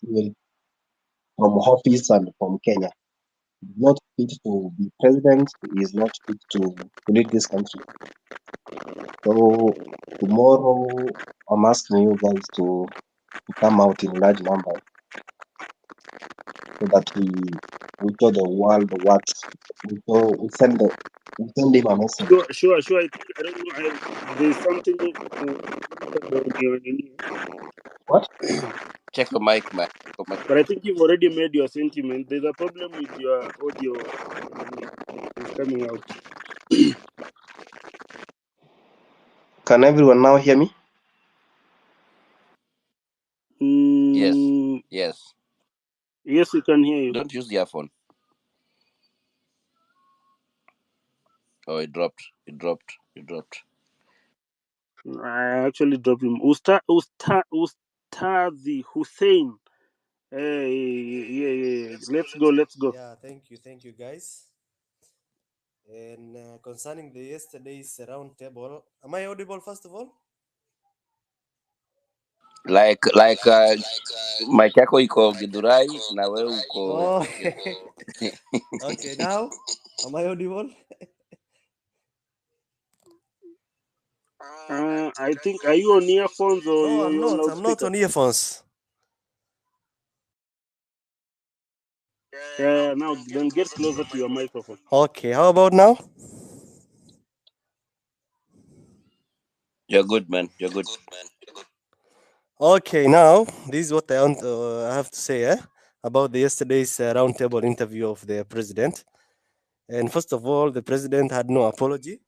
even from office and from Kenya. He's not fit to be president. He is not fit to lead this country. So tomorrow, I'm asking you guys to come out in large numbers so that we tell the world what we send him a message. Sure. I don't know. There's something on your What? Check your mic, man. but I think you've already made your sentiment. There's a problem with your audio. It's coming out. Can everyone now hear me? Yes. Mm, Yes. yes, we can hear you. Don't use the earphone. Oh, it dropped. I actually dropped him. Ustazi Hussein. Hey, yeah. Let's go. Yeah, thank you, guys. And concerning the yesterday's round table, am I audible first of all? Like mic yako iko Githurai na wewe uko Oh, okay. Now, am I audible? I think, are you on earphones or No, I'm you're on not. I'm not loudspeaker? on earphones. Yeah. Now then, get closer to your microphone. Okay, how about now? You're good, man. You're good. Okay, now this is what I have to say about the yesterday's roundtable interview of the president. And first of all, the president had no apology,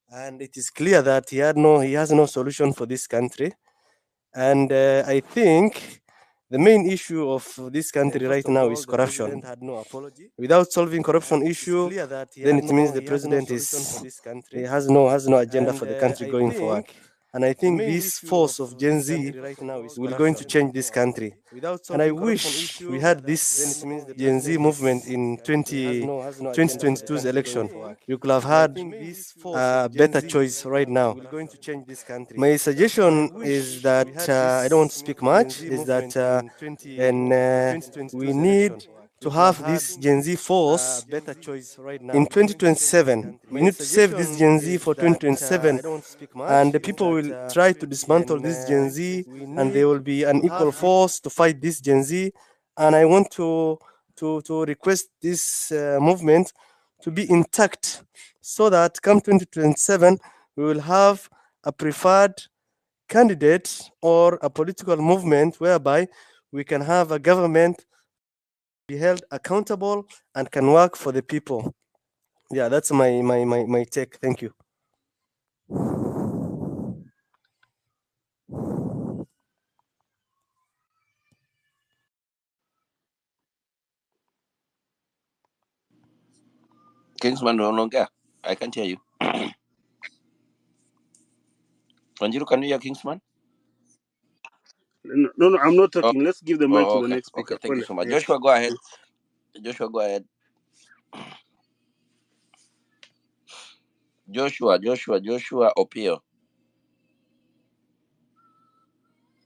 and it is clear that he has no solution for this country. And I think the main issue of this country right now is corruption. Without solving corruption issue, then it means the president has no agenda for the country going forward. And I think this force of Gen Z will going to change this country. And I wish we had this Gen Z movement in 2022's election. We could have had a better choice right now. My suggestion is that I don't want to speak much. Is that we need to have this Gen Z force in 2027. We need to save this Gen Z for 2027, and the people will try to dismantle this Gen Z, and there will be an equal force to fight this Gen Z. And I want to request this movement to be intact, so that come 2027 we will have a preferred candidate or a political movement whereby we can have a government be held accountable and can work for the people. Yeah, that's my take. Thank you. Kingsman no longer. I can't hear you. Wanjiru, can you hear Kingsman? No, I'm not talking. Let's give the mic to the next speaker. Okay, thank you so much. Yes. Joshua, go ahead. Joshua, Opio.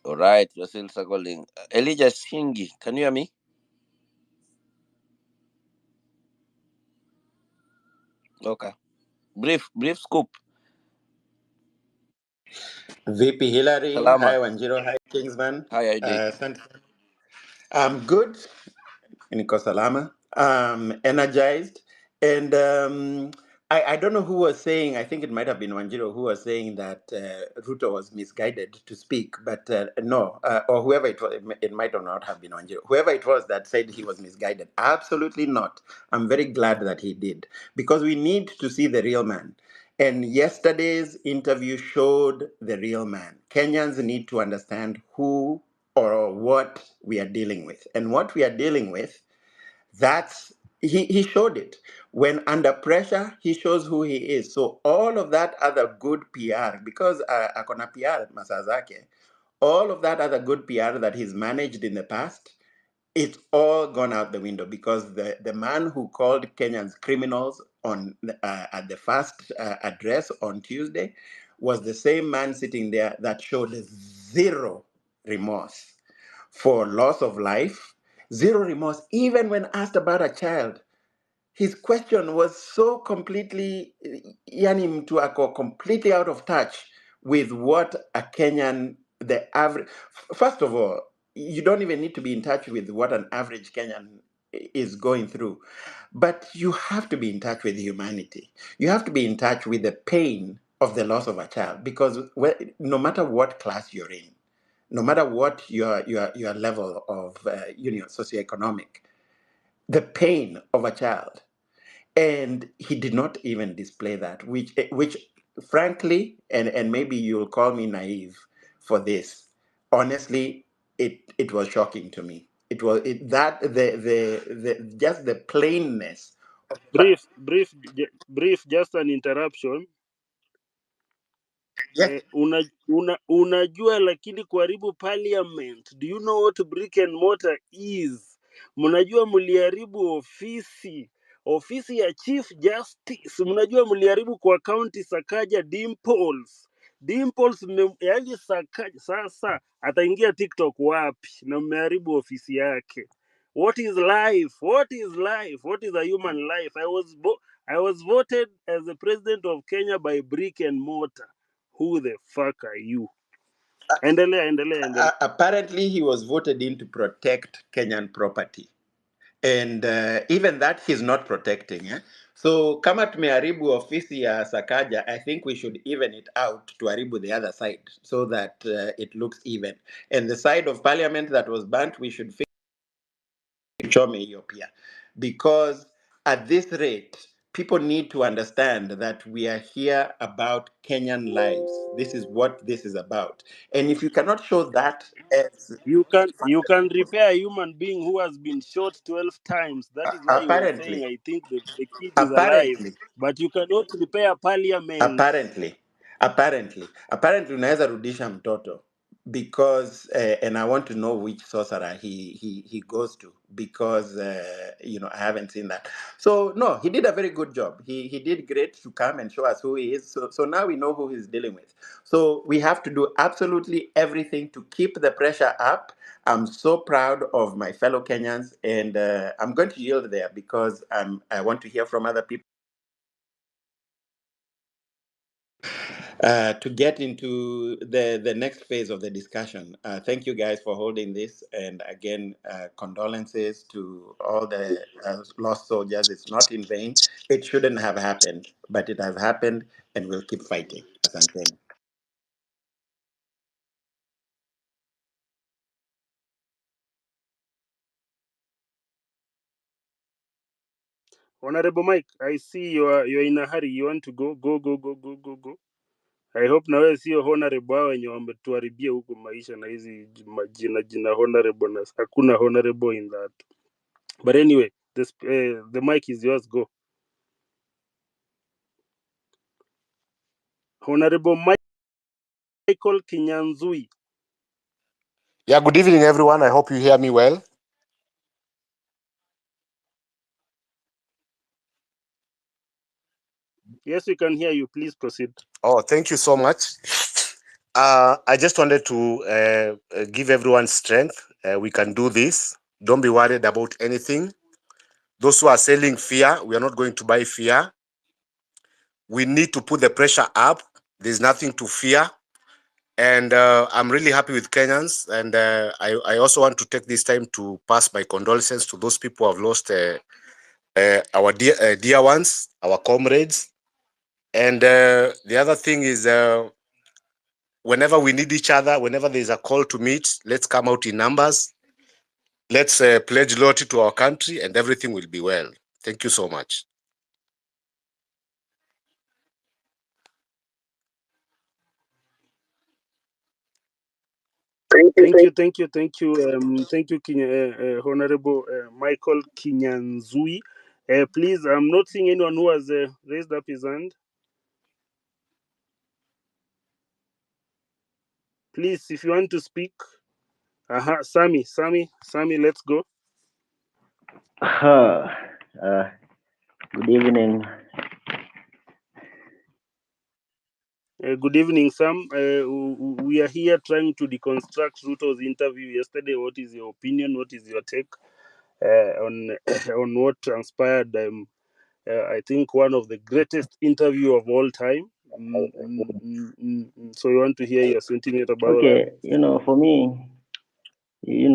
All right, you're still struggling. Elijah Shingi, can you hear me? Okay. Brief scoop. VP Hillary, Salama. hi Wanjiro, hi Kingsman. Hi, how you doing? I'm good. Niko salama. Energized. And I don't know who was saying, I think it might have been Wanjiro who was saying that Ruto was misguided to speak, but no, or whoever it was, it might or not have been Wanjiro. Whoever it was that said he was misguided, absolutely not. I'm very glad that he did, because we need to see the real man. And yesterday's interview showed the real man. Kenyans need to understand who or what we are dealing with. And what we are dealing with, he showed it. When under pressure, he shows who he is. So all of that other good PR, because akona PR at Masazake, all of that other good PR that he's managed in the past, it's all gone out the window, because the man who called Kenyans criminals on at the first address on Tuesday was the same man sitting there that showed zero remorse for loss of life, zero remorse, even when asked about a child. His question was so completely, yani mtu ako completely out of touch with what a Kenyan, the average, first of all, you don't even need to be in touch with what an average Kenyan is going through, but you have to be in touch with humanity. You have to be in touch with the pain of the loss of a child, because no matter what class you're in, no matter what your level of socioeconomic, the pain of a child, and he did not even display that, which frankly, and maybe you'll call me naive for this, honestly, it was shocking to me. It was it that the just the plainness. Brief, just an interruption. Yes. Unajua lakini kuharibu parliament, do you know what brick and mortar is? Mnajua mliharibu ofisi ya chief justice, mnajua mliharibu kwa county Sakaja Dimples yaani Sakaja sasa ataingia TikTok wapi na mmeharibu ofisi yake? What is life? What is a human life? I was voted as the president of Kenya by brick and mortar. Who the fuck are you? Endelea. Apparently he was voted in to protect Kenyan property, and even that he's not protecting, eh? So kama tumeharibu ofisi ya Sakaja, I think we should even it out to haribu the other side so that it looks even, and the side of parliament that was burnt, we should fix Chome hiyo pia, because at this rate people need to understand that we are here about Kenyan lives. This is what this is about, and if you cannot show that as You can repair a human being who has been shot 12 times. That is why you were saying, apparently I think the kid is alive. apparently But you cannot repair parliament. apparently unaweza rudisha mtoto, because and I want to know which sorcerer he goes to, because I haven't seen that. So no, he did a very good job. He did great to come and show us who he is. So now we know who he's dealing with. So we have to do absolutely everything to keep the pressure up. I'm so proud of my fellow Kenyans, and I'm going to yield there because I want to hear from other people. To get into the next phase of the discussion. Thank you guys for holding this. And again, condolences to all the lost soldiers. It's not in vain. It shouldn't have happened, but it has happened, and we'll keep fighting. Asante. Honorable Mike, I see you're in a hurry. You want to go. I hope na wewe sio honorable hao wenye wametuharibia huku maisha na hizi jina honorable, na hakuna honorable in that. But anyway, the mic is yours. Go. Honorable Michael Kinyanzui. Yeah, good evening, everyone. I hope you hear me well. Yes, we can hear you. Please proceed. Oh, thank you so much. I just wanted to give everyone strength. We can do this. Don't be worried about anything. Those who are selling fear, we are not going to buy fear. We need to put the pressure up. There's nothing to fear. And I'm really happy with Kenyans. And I also want to take this time to pass my condolences to those people who have lost our dear ones, our comrades. And the other thing is, whenever we need each other, whenever there's a call to meet, let's come out in numbers. Let's pledge loyalty to our country, and everything will be well. Thank you so much. Thank you, Honorable Michael Kinyanzui. Please, I'm not seeing anyone who has raised up his hand. Please, if you want to speak. Sammy, let's go. Good evening. Good evening, Sam. We are here trying to deconstruct Ruto's interview yesterday. What is your opinion? What is your take on on what transpired? I think one of the greatest interview of all time. So we want to hear your sentiment about that. Okay, for me,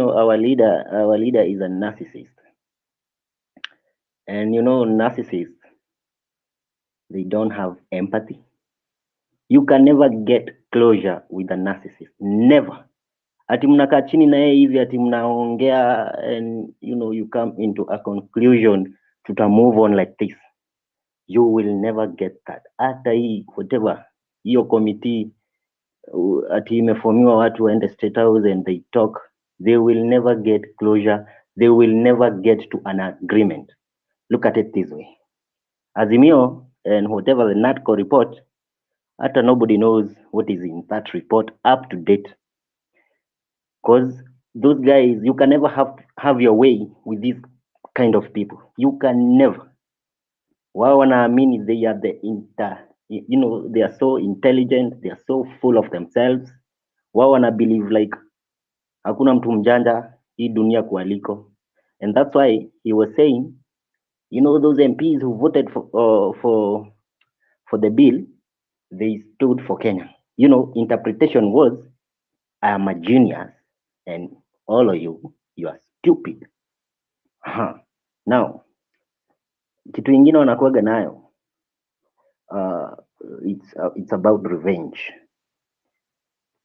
our leader is a narcissist. And narcissists, they don't have empathy. You can never get closure with a narcissist. Never. Ati mnakaa chini na yeye hivi ati mnaongea and you come into a conclusion to move on like this. You will never get that. Hata hii whatever hiyo committee ati imeformiwa watu waende State House and they talk, they will never get closure. They will never get to an agreement. Look at it this way. Azimio and whatever the NATCO report, hata nobody knows what is in that report up to date. Because those guys, you can never have your way with these kind of people. You can never. Wao wanaamini they are they are so intelligent, they are so full of themselves. Wao wana believe like hakuna mtu mjanja hii dunia kualiko. And that's why he was saying, those MPs who voted for the bill, they stood for Kenya. Interpretation was, I am a genius and all of you are stupid. Now, kitu ingine wanakuwaga nayo, it's about revenge.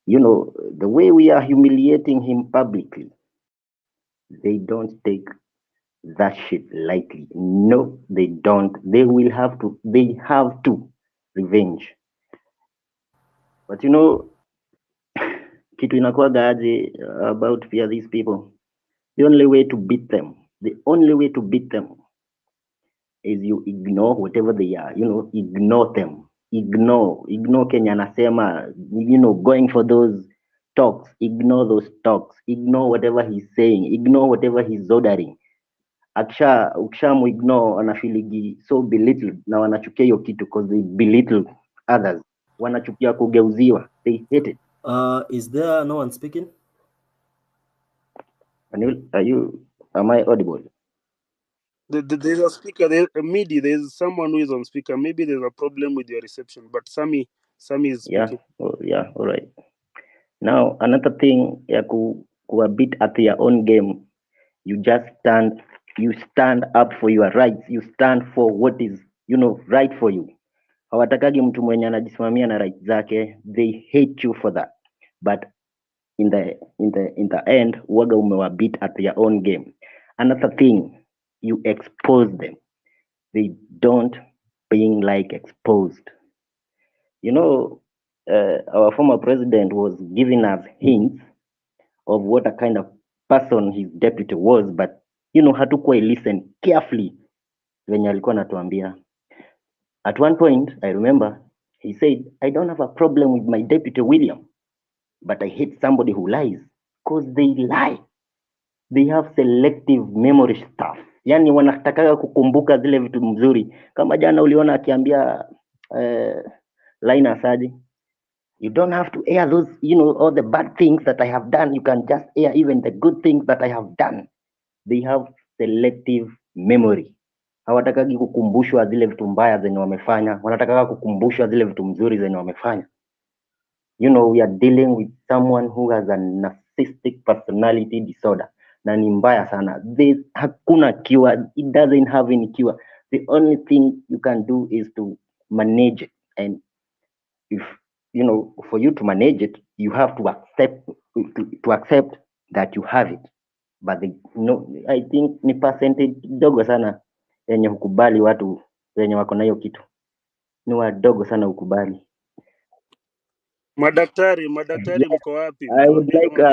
The way we are humiliating him publicly, they don't take that shit lightly. No, they don't. They have to revenge. But kitu inakuwaga aje about fear these people. The only way to beat them is you ignore whatever they are. Ignore them. Ignore Kenya anasema, going for those talks. Ignore those talks. Ignore whatever he's saying. Ignore whatever he's ordering. Ukishamu-ignore anafiligi so belittled na wanachukia hiyo kitu because they belittle others. Wanachukia kugeuziwa. They hate it. Is there no one speaking? Am I audible? There's a speaker. There's someone who is on speaker. Maybe there's a problem with your reception. But Sammy is speaking. Yeah, all right. Now another thing, ku a bit at your own game. You stand up for your rights. You stand for what is right for you. Hawatakagi mtu mwenye anajisimamia na rights zake. They hate you for that. But in the end, waga umewabit at their own game. Another thing, you expose them. They don't being like exposed. Our former president was giving us hints of what a kind of person his deputy was, but hatukuwa listen carefully venye alikuwa anatuambia. At one point, I remember, he said, I don't have a problem with my deputy William, but I hate somebody who lies, because they lie. They have selective memory stuff. Yani wanataka kukumbuka zile vitu mzuri. Kama jana uliona akiambia Linus aje, you don't have to air those, all the bad things that I have done. You can just air even the good things that I have done. They have selective memory. Hawatakagi kukumbushwa zile vitu mbaya zenye wamefanya. Wanataka kukumbushwa zile vitu mzuri zenye wamefanya. We are dealing with someone who has a narcissistic personality disorder. Na ni mbaya sana. Hakuna cure. It doesn't have any cure. The only thing you can do is to manage it. And if, for you to manage it, you have to accept that you have it. But I think ni percentage dogo sana yenye hukubali watu wenye wako na hiyo kitu. Ni wadogo sana hukubali. Madaktari mko wapi? I would like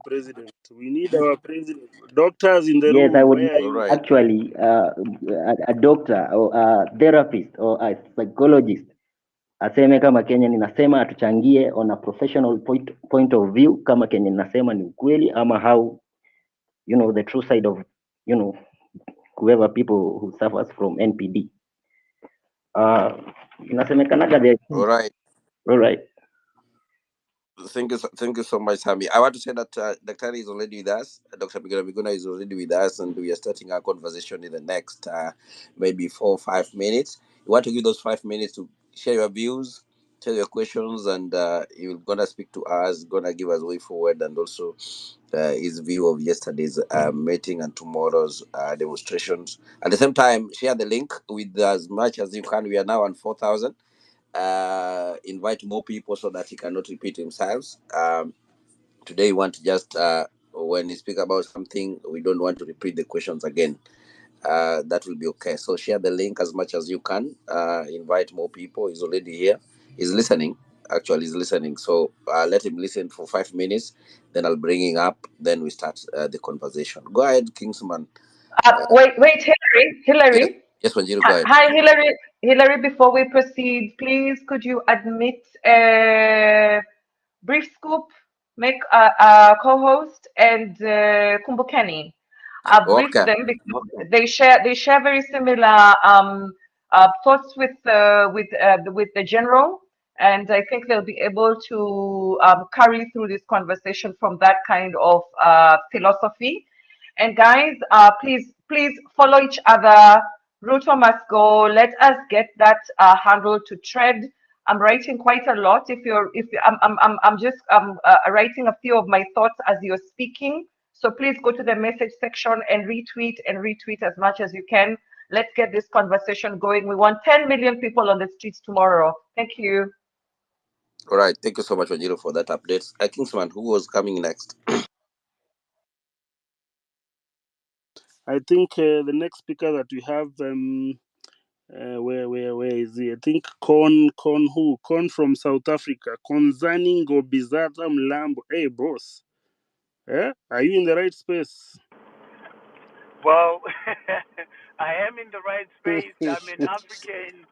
president. We need our president. Doctors in the room. Yes, I would Right. actually a doctor or a therapist or a psychologist aseme kama Kenya ninasema atuchangie on a professional point of view kama Kenya ninasema ni ukweli ama how the true side of whoever people who suffers from NPD. Inasemekanaga there. All right. All right. Thank you so much, Sami. I want to say that Dr. is already with us. Dr. Miguna Miguna is already with us, and we are starting our conversation in the next maybe 4 or 5 minutes. You want to give those 5 minutes to share your views, tell your questions, and you're gonna speak to us, gonna give us way forward, and also his view of yesterday's meeting and tomorrow's demonstrations. At the same time, share the link with as much as you can. We are now on 4,000. Invite more people so that he cannot repeat himself. Today, we want to just when he speak about something, we don't want to repeat the questions again. That will be okay. So share the link as much as you can. Invite more people. He's already here. He's listening. Actually, he's listening. So let him listen for 5 minutes. Then I'll bring him up. Then we start the conversation. Go ahead, Kingsman. Wait, Hillary. Yes, Hillary. yes, Wanjiru, go ahead. Hi, Hillary. Hillary, before we proceed, please could you admit Brief Scoop, make a co-host, and Kumbukeni. Brief Okay. them because they share very similar thoughts with the general, and I think they'll be able to carry through this conversation from that kind of philosophy. And guys, please follow each other. Ruto must go. Let us get that handle to tread. I'm writing quite a lot. I'm just writing a few of my thoughts as you're speaking. So please go to the message section and retweet as much as you can. Let's get this conversation going. We want 10 million people on the streets tomorrow. Thank you. All right. Thank you so much, Wanjiru, for that update. Kingsman, who was coming next? I think the next speaker that we have, where is he? I think Con from South Africa. Konzani Ngobizata Mlambo. Hey, boss. Are you in the right space? Well, I am in the right space. I'm an African.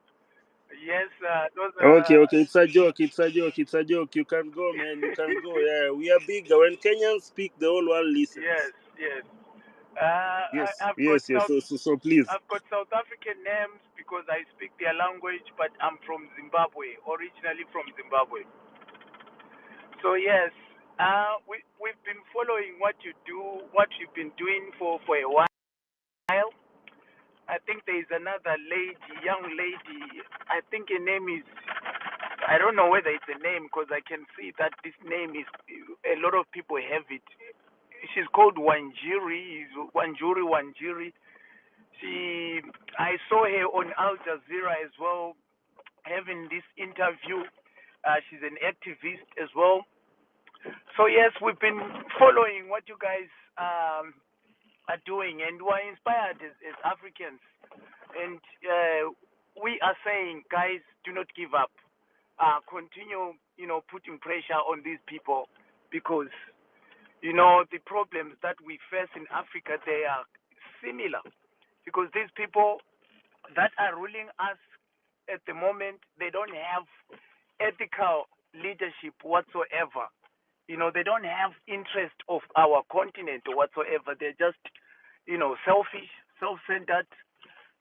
Yes, those Okay, are. it's a joke. It's a joke. It's a joke. You can go, man. You can go. Yeah, we are bigger. When Kenyans speak, the whole world listens. Yes, yes. Yes, I've got yes, yes. So please. I've got South African names because I speak their language, but I'm from Zimbabwe, originally from Zimbabwe. So yes, we've been following what you do, what you've been doing for a while. I think there is another lady, young lady. I think her name is. I don't know whether it's a name because I can see that this name is. A lot of people have it. She's called Wanjiri. I saw her on Al Jazeera as well, having this interview. She's an activist as well. So yes, we've been following what you guys are doing, and we're inspired as Africans. And we are saying, guys, do not give up. Continue, putting pressure on these people because, the problems that we face in Africa, they are similar. Because these people that are ruling us at the moment, they don't have ethical leadership whatsoever. They don't have interest of our continent or whatsoever. They're just, selfish, self-centered.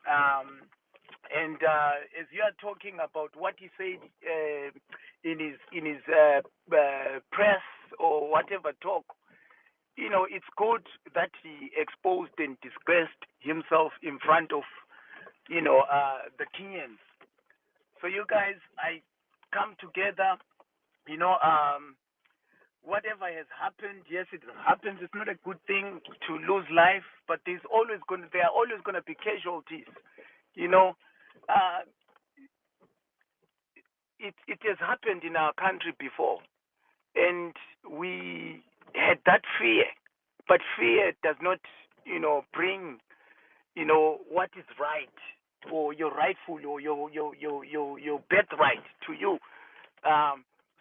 Um, and as you are talking about what he said in his press or whatever talk, it's good that he exposed and disgraced himself in front of, the Kenyans. So you guys, I come together, you know, whatever has happened, yes, it happens. It's not a good thing to lose life, but there are always gonna be casualties. You know, uh, it has happened in our country before, and we had that fear, but fear does not, bring, what is right or your rightful or your birthright to you.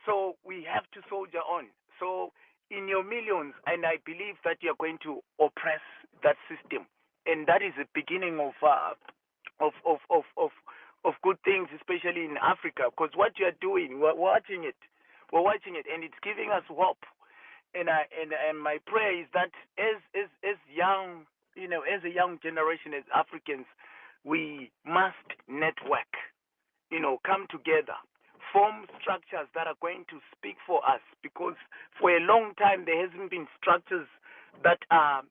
So we have to soldier on. So in your millions, and I believe that you're going to oppress that system, and that is the beginning of of of of, of good things, especially in Africa. Because what you are doing, we're watching it, and it's giving us hope. And my prayer is that as young, as a young generation, as Africans, we must network, come together, form structures that are going to speak for us, because for a long time there hasn't been structures that are,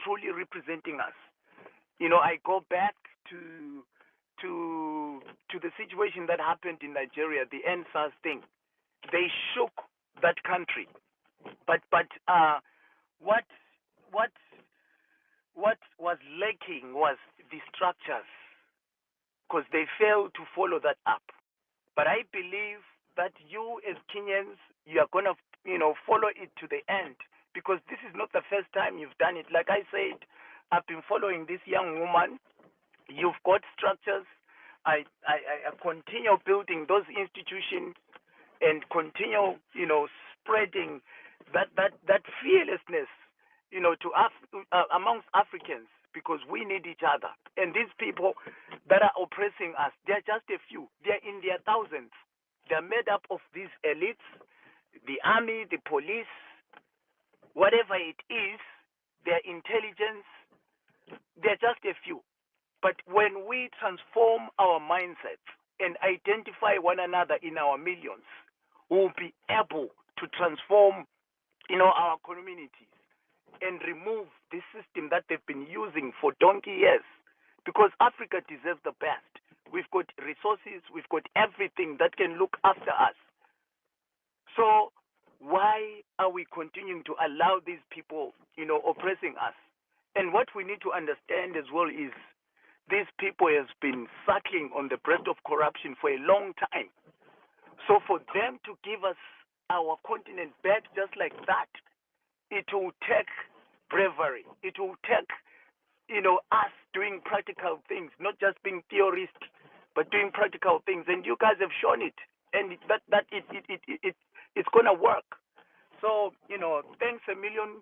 truly representing us. I go back to the situation that happened in Nigeria, the NSAS thing. They shook that country, but what what what was lacking was the structures, because they failed to follow that up. But I believe that you, as Kenyans, you are going to, follow it to the end, because this is not the first time you've done it. Like I said, I've been following this young woman. You've got structures. I continue building those institutions and continue, spreading that fearlessness, amongst Africans, because we need each other. And these people that are oppressing us, they're just a few. They're in their thousands. They're made up of these elites, the army, the police, whatever it is, their intelligence. They're just a few. But when we transform our mindsets and identify one another in our millions, we'll be able to transform, our communities and remove this system that they've been using for donkey years. Because Africa deserves the best. We've got resources, we've got everything that can look after us. So why are we continuing to allow these people, oppressing us? And what we need to understand as well is these people has been sucking on the breast of corruption for a long time. So for them to give us our continent back just like that, it will take bravery. It will take, us doing practical things, not just being theorists, but doing practical things. And you guys have shown it, and it's gonna work. So, thanks a million,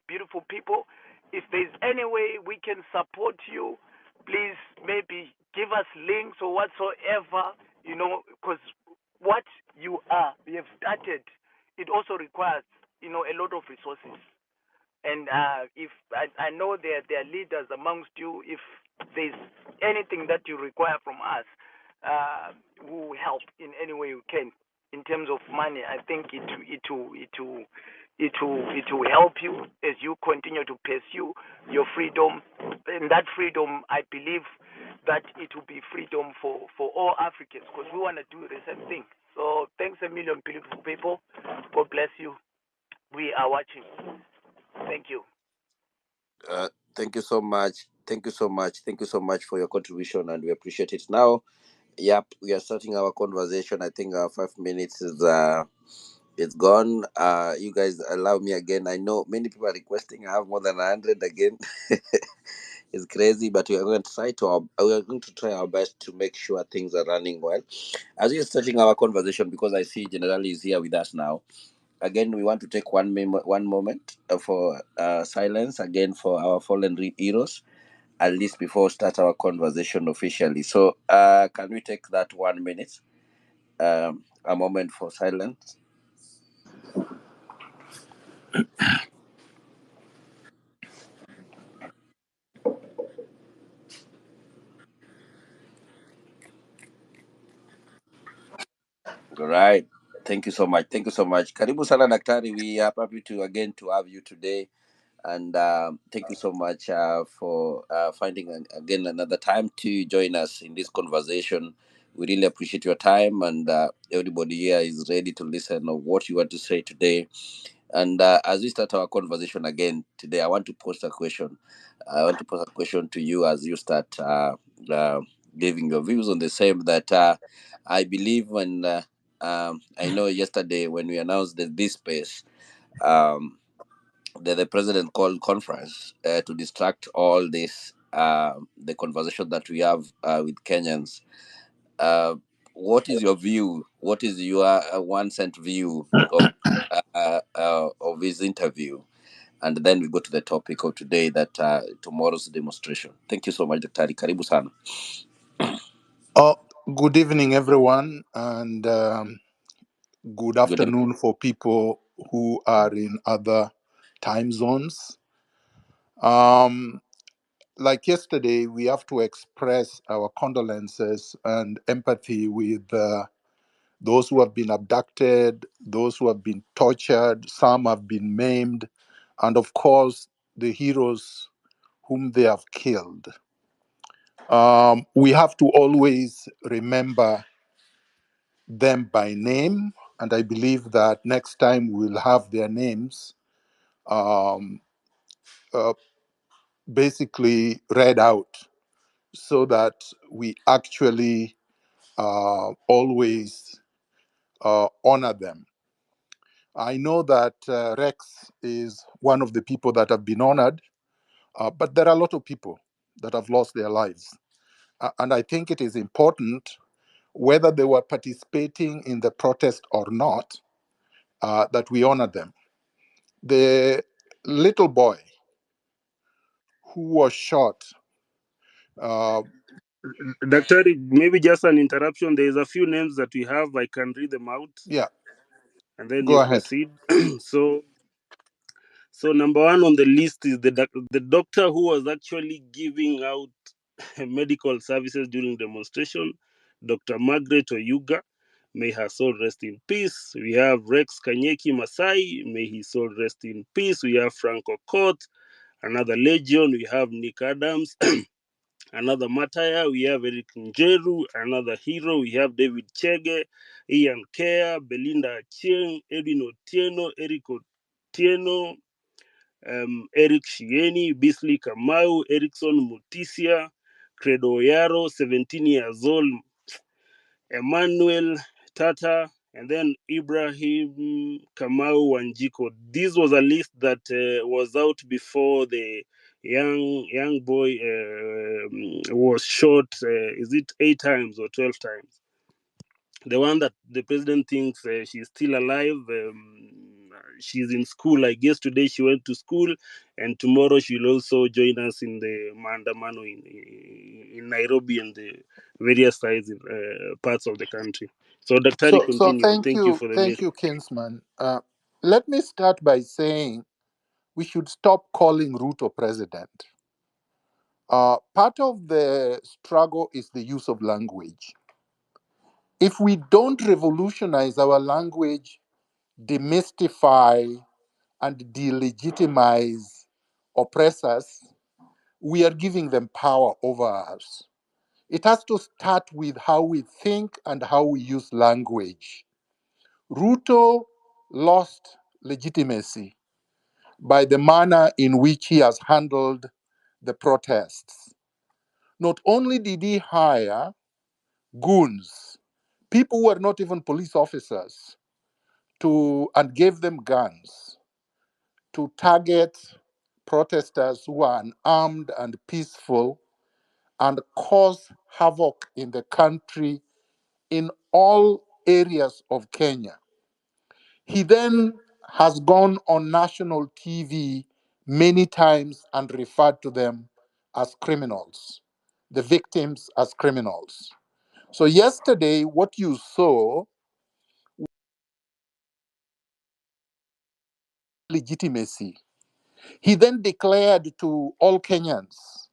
beautiful people. If there's any way we can support you, please maybe give us links or whatsoever, because what you have started, it also requires, a lot of resources. And if I know there are leaders amongst you, if there's anything that you require from us, we will help in any way we can. In terms of money, I think it will help you as you continue to pursue your freedom. And that freedom, I believe that it will be freedom for all Africans, because we want to do the same thing. So thanks a million, beautiful people. God bless you. We are watching. Thank you. Thank you so much. Thank you so much. Thank you so much for your contribution, and we appreciate it. Now, yep, we are starting our conversation. I think our 5 minutes is it's gone. You guys allow me again. I know many people are requesting. I have more than 100 again. It's crazy, but we are going to try our best to make sure things are running well. As we are starting our conversation, because I see General is here with us now. Again, we want to take one moment for silence again for our fallen heroes, at least before we start our conversation officially. So, can we take that 1 minute, a moment for silence? All right. Thank you so much. Thank you so much. Karibu sana Daktari. We are happy to have you today. And thank you so much for finding again another time to join us in this conversation. We really appreciate your time, and everybody here is ready to listen of what you want to say today. And as we start our conversation again today, I want to pose a question. I want to pose a question to you as you start uh, giving your views on the same. That I believe when I know yesterday when we announced this space. Um, the president called conference to distract all this the conversation that we have with Kenyans. Uh, what is your view? What is your 1 cent view of his interview? And then we go to the topic of today, that tomorrow's demonstration. Thank you so much, Dr. Karibu sana. Oh, good evening, everyone, and good Good evening. afternoon for people who are in other time zones. Like yesterday, we have to express our condolences and empathy with those who have been abducted, those who have been tortured, some have been maimed, and of course, the heroes whom they have killed. We have to always remember them by name, and I believe that next time we'll have their names um, uh, basically read out so that we actually always honor them. I know that Rex is one of the people that have been honored, but there are a lot of people that have lost their lives. And I think it is important, whether they were participating in the protest or not, that we honor them. The little boy who was shot, uh, Daktari, maybe just an interruption. There's a few names that we have. I can read them out, yeah, and then go you ahead. proceed. so So number one on the list is the doctor who was actually giving out medical services during demonstration, Dr. Margaret Oyuga. May her soul rest in peace. We have Rex Kanyeki Masai. May his soul rest in peace. We have Frank Okot, another legion. We have Nick Adams, another martyr. We have Eric Njeru, another hero. We have David Chege, Ian Kea, Belinda Chieng, Edwin Otieno, Eric Otieno, Eric Shieni, Bisley Kamau, Erickson Mutisia, Credo Oyaro, 17 years old, Emmanuel Tata, and then Ibrahim Kamau Wanjiko. This was a list that was out before the young boy was shot. Is it 8 times or 12 times? The one that the president thinks she's still alive. She's in school. I guess today she went to school, and tomorrow she'll also join us in the maandamano in Nairobi and the various sides parts of the country. So, Daktari, So continue. Thank you for the thank list. you, Kinsman. Let me start by saying we should stop calling Ruto president. Part of the struggle is the use of language. If we don't revolutionize our language, demystify and delegitimize oppressors, we are giving them power over us. It has to start with how we think and how we use language. Ruto lost legitimacy by the manner in which he has handled the protests. Not only did he hire goons, people who were not even police officers, and gave them guns to target protesters who are unarmed and peaceful and cause havoc in the country in all areas of Kenya. He then has gone on national TV many times and referred to them as criminals, the victims as criminals. So, yesterday, what you saw, legitimacy. He then declared to all Kenyans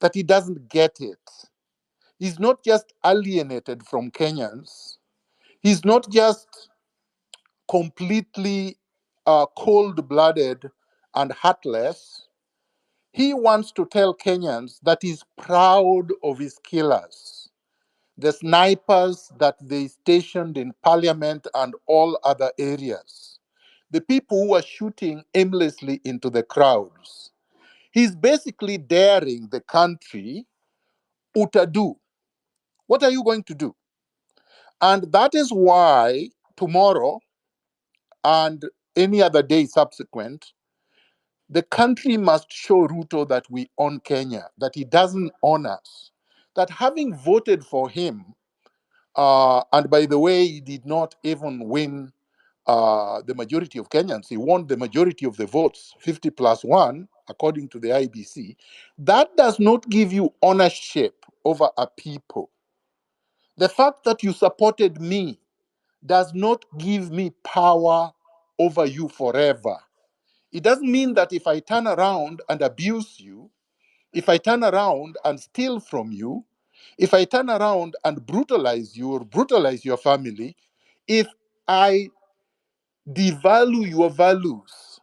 that he doesn't get it. He's not just alienated from Kenyans, he's not just completely cold blooded and heartless. He wants to tell Kenyans that he's proud of his killers, the snipers that they stationed in parliament and all other areas, the people who are shooting aimlessly into the crowds. He's basically daring the country, Utadu. What are you going to do? And that is why tomorrow and any other day subsequent, the country must show Ruto that we own Kenya, that he doesn't own us, that having voted for him, and by the way, he did not even win the majority of Kenyans. He won the majority of the votes, 50 plus 1, according to the IBC. That does not give you ownership over a people. The fact that you supported me does not give me power over you forever. It doesn't mean that if I turn around and abuse you, if I turn around and steal from you, if I turn around and brutalize you or brutalize your family, if I devalue your values,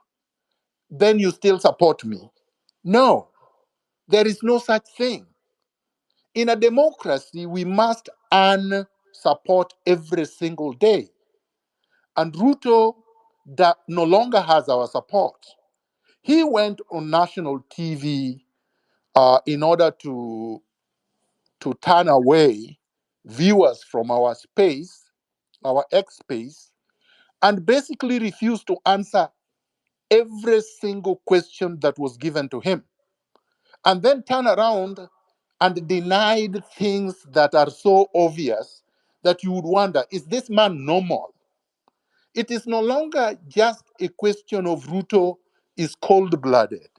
then you still support me. No, there is no such thing. In a democracy, we must earn support every single day. And Ruto no longer has our support. He went on national TV in order to turn away viewers from our space, our X space, and basically refused to answer every single question that was given to him. And then turn around and denied things that are so obvious that you would wonder, is this man normal? It is no longer just a question of Ruto is cold-blooded.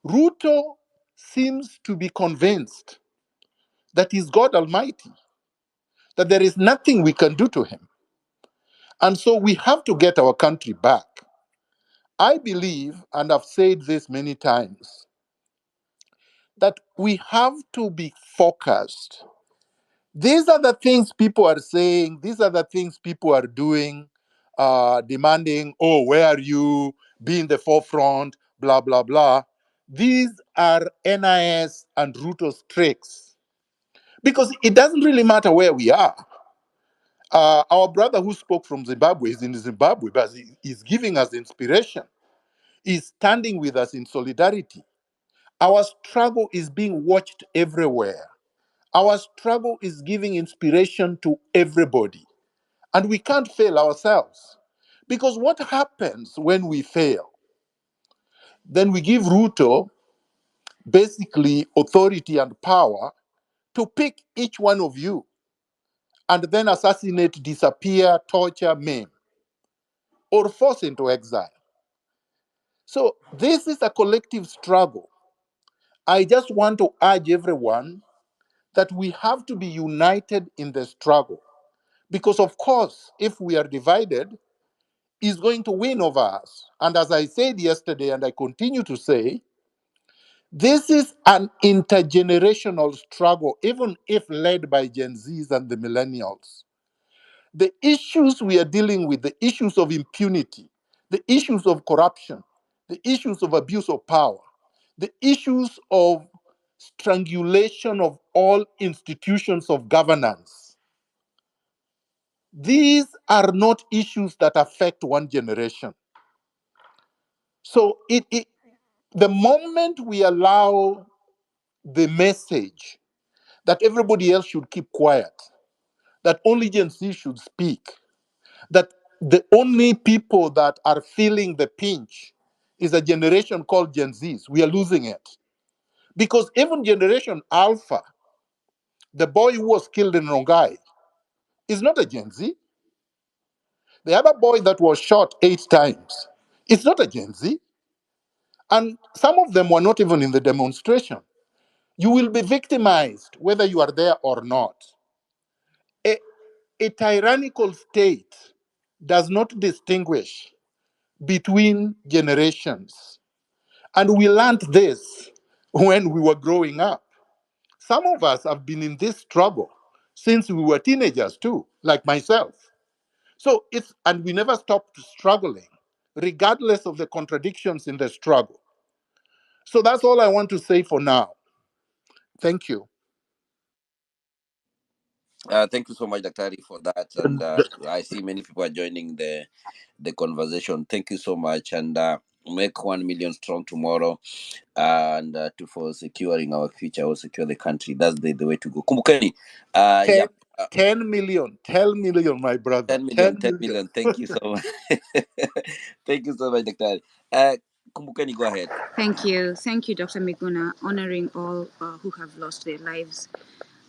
Ruto seems to be convinced that he's God Almighty, that there is nothing we can do to him. And so we have to get our country back. I believe, and I've said this many times, that we have to be focused. These are the things people are saying, these are the things people are doing, demanding, oh, where are you? Be in the forefront, blah, blah, blah. These are NIS and Ruto's tricks. Because it doesn't really matter where we are. Our brother who spoke from Zimbabwe is in Zimbabwe, but he's giving us inspiration. He's standing with us in solidarity. Our struggle is being watched everywhere. Our struggle is giving inspiration to everybody. And we can't fail ourselves. Because what happens when we fail? Then we give Ruto basically authority and power to pick each one of you and then assassinate, disappear, torture, maim, or force into exile. So this is a collective struggle. I just want to urge everyone that we have to be united in the struggle. Because of course, if we are divided, he's going to win over us. And as I said yesterday, and I continue to say, this is an intergenerational struggle, even if led by Gen Zs and the millennials. The issues we are dealing with, the issues of impunity, the issues of corruption, the issues of abuse of power, the issues of strangulation of all institutions of governance, these are not issues that affect one generation. So the moment we allow the message that everybody else should keep quiet, that only Gen Z should speak, that the only people that are feeling the pinch is a generation called Gen Zs, we are losing it. Because even Generation Alpha, the boy who was killed in Rongai, is not a Gen Z. The other boy that was shot 8 times, it's not a Gen Z. And some of them were not even in the demonstration. You will be victimized whether you are there or not. A tyrannical state does not distinguish between generations. And we learned this when we were growing up. Some of us have been in this struggle since we were teenagers too, like myself. So and we never stopped struggling, regardless of the contradictions in the struggle. So that's all I want to say for now. Thank you. Thank you so much, Daktari, for that. And I see many people are joining the conversation. Thank you so much. And make 1 million strong tomorrow, and for securing our future or secure the country. That's the way to go. Kumbukeni. 10, 10 million, 10 million, my brother. 10 million, 10 10 million. million. Thank you so much. Thank you so much, Daktari. Kumbukeni, go ahead. Thank you. Thank you, Dr. Miguna, honoring all who have lost their lives.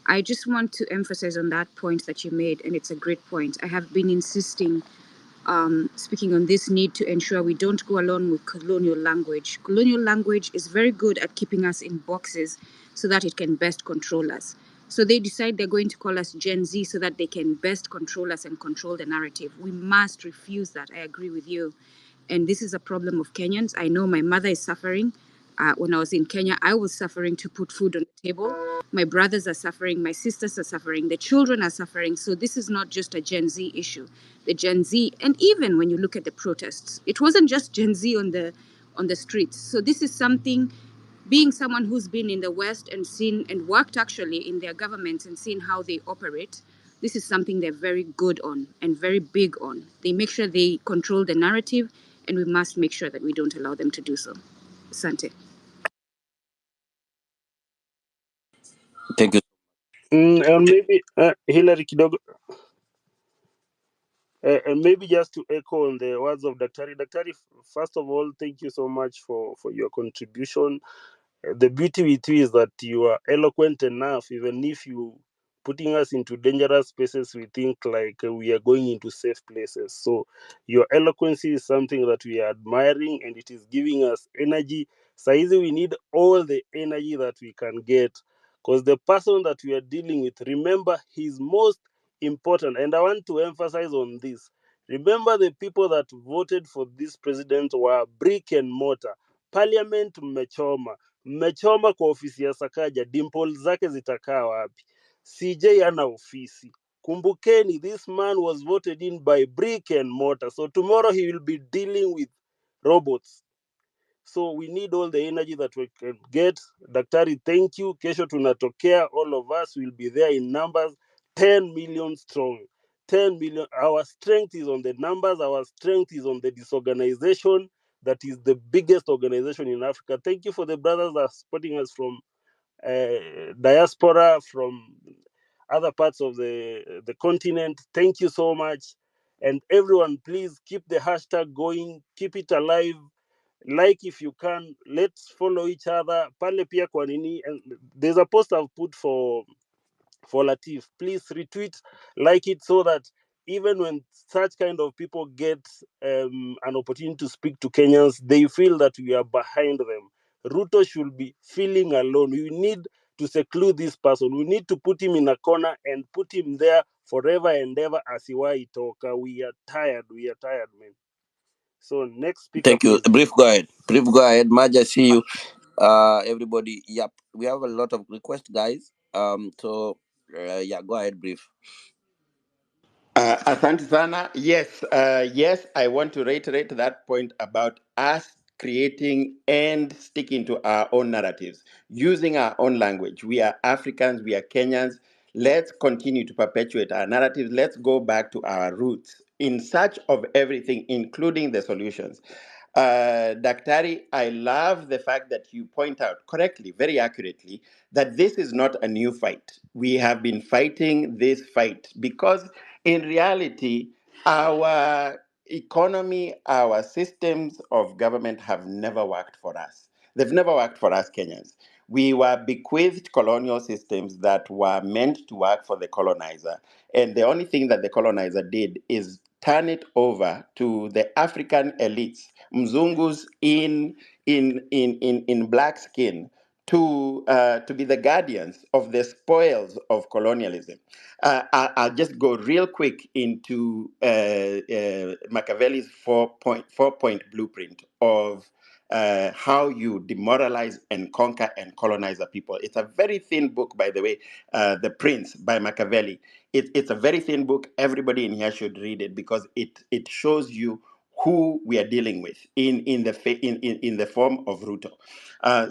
I just want to emphasize on that point that you made, and it's a great point. I have been insisting, speaking on this need to ensure we don't go along with colonial language. Colonial language is very good at keeping us in boxes so that it can best control us. So they decide they're going to call us Gen Z so that they can best control us and control the narrative. We must refuse that. I agree with you. And this is a problem of Kenyans. I know my mother is suffering. When I was in Kenya, I was suffering to put food on the table. My brothers are suffering, my sisters are suffering, the children are suffering. So this is not just a Gen Z issue. The Gen Z, and even when you look at the protests, it wasn't just Gen Z on the streets. So this is something, being someone who's been in the West and seen and worked actually in their governments and seen how they operate, this is something they're very good on and very big on. They make sure they control the narrative, and we must make sure that we don't allow them to do so. Sante. Thank you. And maybe Hillary kidogo, and maybe just to echo on the words of Daktari. Daktari, first of all, thank you so much for your contribution. The beauty with you is that you are eloquent enough, even if you putting us into dangerous spaces, we think like we are going into safe places. So your eloquence is something that we are admiring, and it is giving us energy. Saizi, we need all the energy that we can get, because the person that we are dealing with, remember, he's most important. And I want to emphasize on this. Remember, the people that voted for this president were brick and mortar. Parliament mmechoma, mmechoma kwa ofisi ya Sakaja, dimple zake zitakaa wapi? CJ ana ofisi. Kumbukeni, this man was voted in by brick and mortar. So tomorrow he will be dealing with robots. So we need all the energy that we can get. Daktari, thank you. Kesho tunatokea. All of us will be there in numbers, 10 million strong. 10 million. Our strength is on the numbers. Our strength is on the disorganization. That is the biggest organization in Africa. Thank you for the brothers that are supporting us from diaspora, from other parts of the continent. Thank you so much. And everyone, please keep the hashtag going. Keep it alive. Like if you can, let's follow each other pale pia kwa nini. And there's a post I've put for Latif. Please retweet, like it, so that even when such kind of people get an opportunity to speak to Kenyans, they feel that we are behind them. Ruto should be feeling alone. We need to seclude this person. We need to put him in a corner and put him there forever and ever as Iwai Toka. We are tired. We are tired, man. So next speaker, Thank you. please. Brief, go ahead. Brief, go ahead. Maja, see you. Everybody. Yep. We have a lot of requests, guys. So yeah, go ahead, brief. Asante sana. Yes, yes, I want to reiterate that point about us creating and sticking to our own narratives, using our own language. We are Africans, we are Kenyans. Let's continue to perpetuate our narratives. Let's go back to our roots in search of everything, including the solutions. Daktari, I love the fact that you point out correctly, very accurately, that this is not a new fight. We have been fighting this fight because, in reality, our economy, our systems of government have never worked for us. They've never worked for us Kenyans. We were bequeathed colonial systems that were meant to work for the colonizer. And the only thing that the colonizer did is turn it over to the African elites, Mzungus in black skin, to be the guardians of the spoils of colonialism. I'll just go real quick into Machiavelli's four-point blueprint of how you demoralize and conquer and colonize a people. It's a very thin book, by the way, The Prince by Machiavelli. It's a very thin book. Everybody in here should read it because it shows you who we are dealing with in the form of Ruto.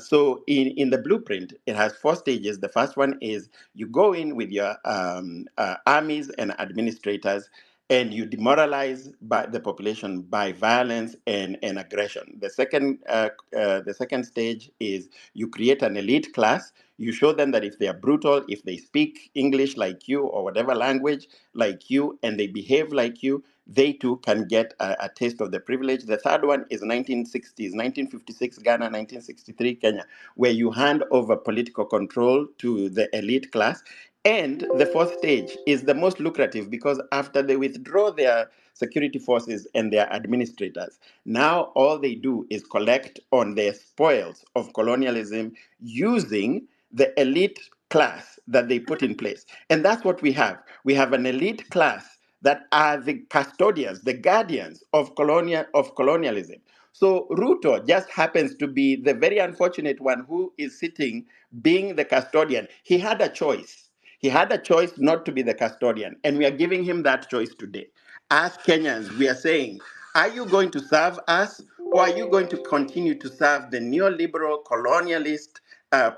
So in the blueprint, it has 4 stages. The first one is you go in with your armies and administrators, and you demoralize the population by violence and aggression. The second stage is you create an elite class. You show them that if they are brutal, if they speak English like you or whatever language like you, and they behave like you, they too can get a taste of the privilege. The third one is 1960s, 1956 Ghana, 1963 Kenya, where you hand over political control to the elite class. And the fourth stage is the most lucrative because after they withdraw their security forces and their administrators, now all they do is collect on the spoils of colonialism using the elite class that they put in place. And that's what we have. We have an elite class that are the custodians, the guardians of colonialism. So Ruto just happens to be the very unfortunate one who is sitting being the custodian. He had a choice. He had a choice not to be the custodian, and we are giving him that choice today. As Kenyans, we are saying, are you going to serve us, or are you going to continue to serve the neoliberal colonialist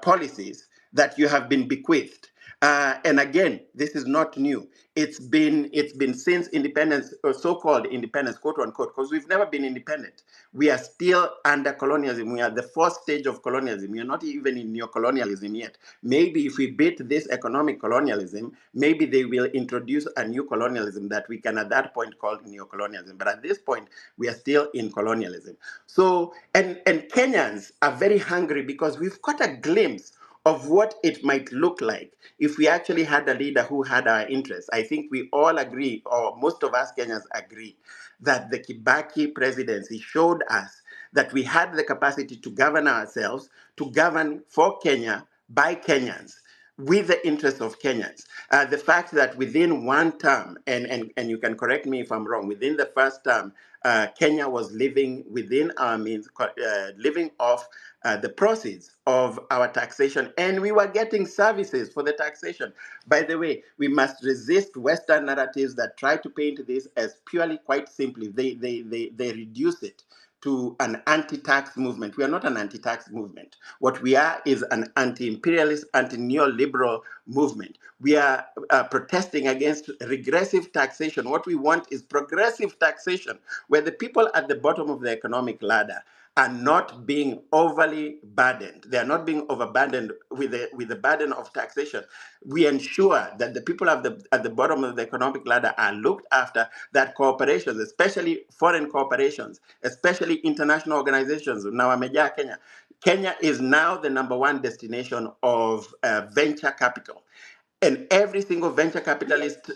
policies that you have been bequeathed? And again, this is not new. It's been since independence, or so-called independence, quote unquote, because we've never been independent. We are still under colonialism. We are the fourth stage of colonialism. We are not even in neo-colonialism yet. Maybe if we beat this economic colonialism, maybe they will introduce a new colonialism that we can at that point call neo-colonialism. But at this point, we are still in colonialism. So, and Kenyans are very hungry because we've got a glimpse of what it might look like if we actually had a leader who had our interests. I think we all agree, or most of us Kenyans agree, that the Kibaki presidency showed us that we had the capacity to govern ourselves, to govern for Kenya, by Kenyans, with the interests of Kenyans. The fact that within one term, and you can correct me if I'm wrong, within the first term, Kenya was living within our means, living off the proceeds of our taxation, and we were getting services for the taxation. By the way, we must resist Western narratives that try to paint this as purely, quite simply, they reduce it to an anti-tax movement. We are not an anti-tax movement. What we are is an anti-imperialist, anti-neoliberal movement. We are protesting against regressive taxation. What we want is progressive taxation, where the people at the bottom of the economic ladder are not being overly burdened. They are not being overburdened with the burden of taxation. We ensure that the people at the bottom of the economic ladder are looked after, that corporations, especially foreign corporations, especially international organizations, now wamejaa Kenya. Kenya is now the #1 destination of venture capital. And every single venture capitalist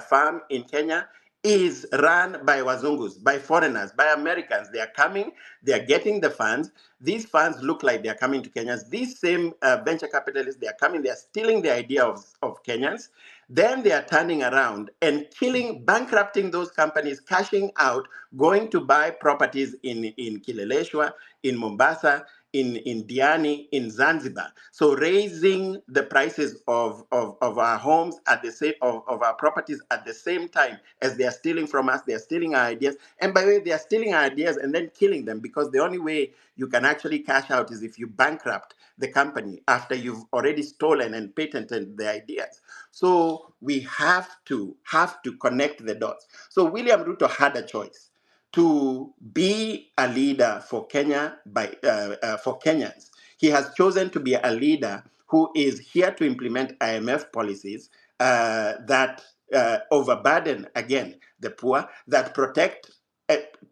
firm in Kenya is run by Wazungus, by foreigners, by Americans. They are coming, they are getting the funds. These funds look like they are coming to Kenyans. These same venture capitalists, they are coming, they are stealing the idea of Kenyans. Then they are turning around and killing, bankrupting those companies, cashing out, going to buy properties in Kileleshwa, in Mombasa, in Diani, in Zanzibar. So raising the prices of our homes at the same of our properties at the same time as they are stealing from us, they are stealing our ideas. And by the way, they are stealing our ideas and then killing them, because the only way you can actually cash out is if you bankrupt the company after you've already stolen and patented the ideas. So we have to connect the dots. So William Ruto had a choice to be a leader for Kenya for Kenyans. He has chosen to be a leader who is here to implement IMF policies that overburden again the poor, that protect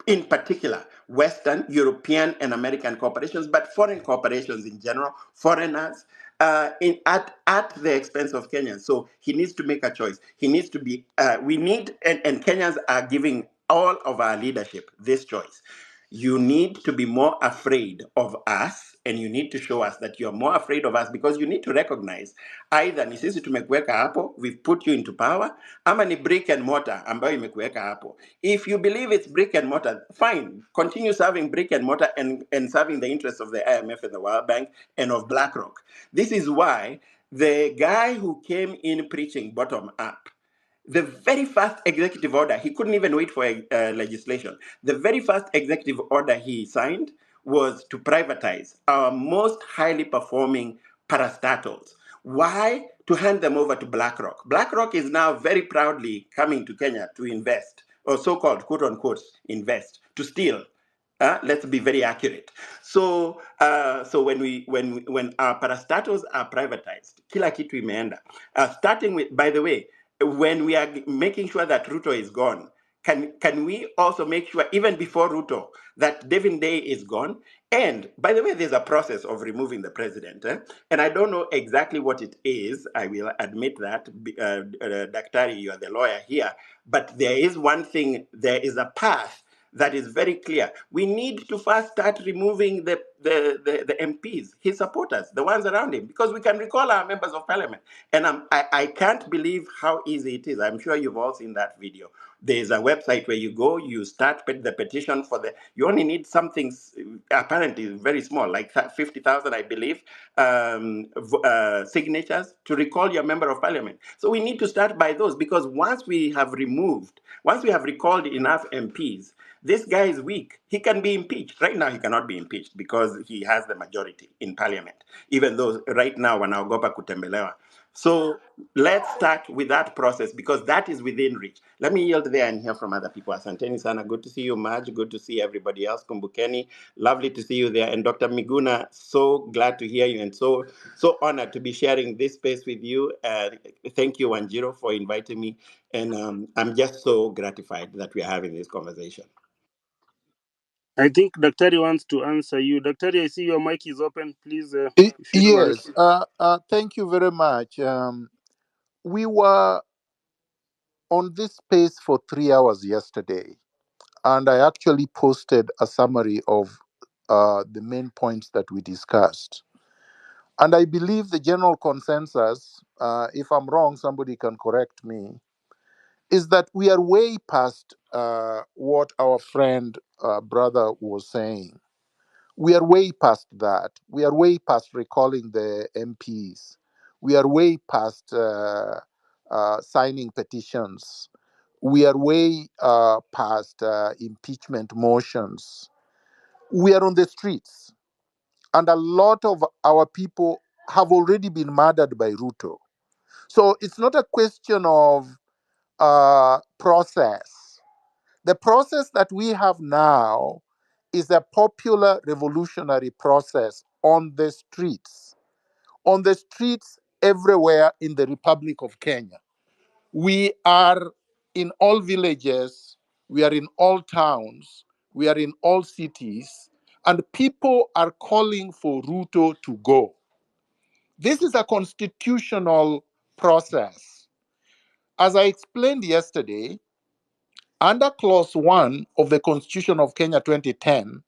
in particular Western, European, and American corporations, but foreign corporations in general, foreigners, at the expense of Kenyans. So he needs to make a choice. He needs to be. We need, and Kenyans are giving all of our leadership this choice. You need to be more afraid of us, and you need to show us that you're more afraid of us, because you need to recognize either ni sisi tumekuweka hapo, we've put you into power, ama ni brick and mortar ambayo imekuweka hapo. If you believe it's brick and mortar, fine, continue serving brick and mortar and serving the interests of the IMF and the World Bank and of BlackRock. This is why the guy who came in preaching bottom up, the very first executive order, he couldn't even wait for legislation. The very first executive order he signed was to privatize our most highly performing parastatals. Why? To hand them over to BlackRock. BlackRock is now very proudly coming to Kenya to invest, or so-called quote unquote invest, to steal. Let's be very accurate. So, so when our parastatals are privatized, kila kitu imeenda. Starting with, by the way, when we are making sure that Ruto is gone, can we also make sure, even before Ruto, that Devin Day is gone? And by the way, there's a process of removing the president. And I don't know exactly what it is. I will admit that. Daktari, you are the lawyer here. But there is one thing, there is a path that is very clear. We need to first start removing the MPs, his supporters, the ones around him, because we can recall our members of parliament. And I can't believe how easy it is. I'm sure you've all seen that video, There's a website where you go, you start the petition for the. You only need something apparently very small, like 50,000, I believe, signatures to recall your member of parliament. So we need to start by those, because once we have recalled enough MPs, this guy is weak. He can be impeached. Right now, he cannot be impeached because he has the majority in parliament, even though right now, wanaogopa kutembelewa. So let's start with that process, because that is within reach. Let me yield there and hear from other people. Asanteni sana. Good to see you, Maj. Good to see everybody else. Kumbukeni. Lovely to see you there. And Dr. Miguna, so glad to hear you and so honored to be sharing this space with you. Thank you, Wanjiro, for inviting me. And I'm just so gratified that we are having this conversation. I think Daktari wants to answer you. Daktari, I see your mic is open. Please, if you don't mind. Yes, thank you very much. We were on this space for 3 hours yesterday, and I actually posted a summary of the main points that we discussed. And I believe the general consensus, if I'm wrong, somebody can correct me, is that we are way past what our friend, brother was saying. We are way past that. We are way past recalling the MPs. We are way past signing petitions. We are way past impeachment motions. We are on the streets. And a lot of our people have already been murdered by Ruto. So it's not a question of process. The process that we have now is a popular revolutionary process on the streets everywhere in the Republic of Kenya. We are in all villages, we are in all towns, we are in all cities, and people are calling for Ruto to go. This is a constitutional process. As I explained yesterday, under Clause 1 of the Constitution of Kenya 2010,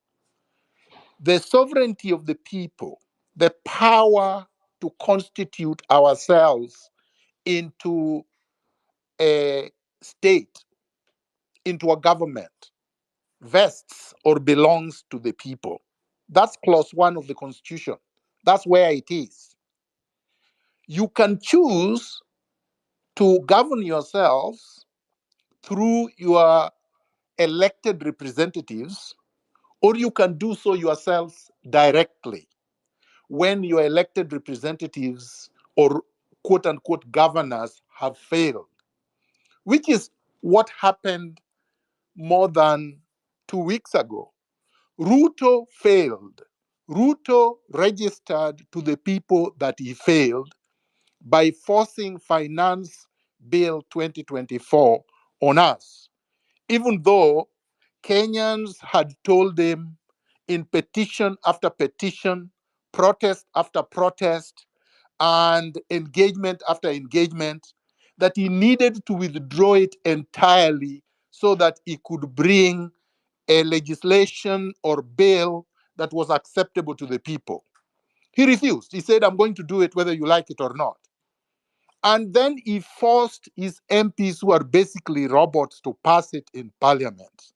the sovereignty of the people, the power to constitute ourselves into a state, into a government, vests or belongs to the people. That's Clause 1 of the Constitution. That's where it is. You can choose to govern yourselves through your elected representatives, or you can do so yourselves directly when your elected representatives or quote unquote governors have failed, which is what happened more than 2 weeks ago. Ruto failed. Ruto registered to the people that he failed by forcing Finance Bill 2024 on us, even though Kenyans had told him in petition after petition, protest after protest, and engagement after engagement that he needed to withdraw it entirely so that he could bring a legislation or bill that was acceptable to the people. He refused. He said, I'm going to do it whether you like it or not. And then he forced his MPs, who are basically robots, to pass it in parliament.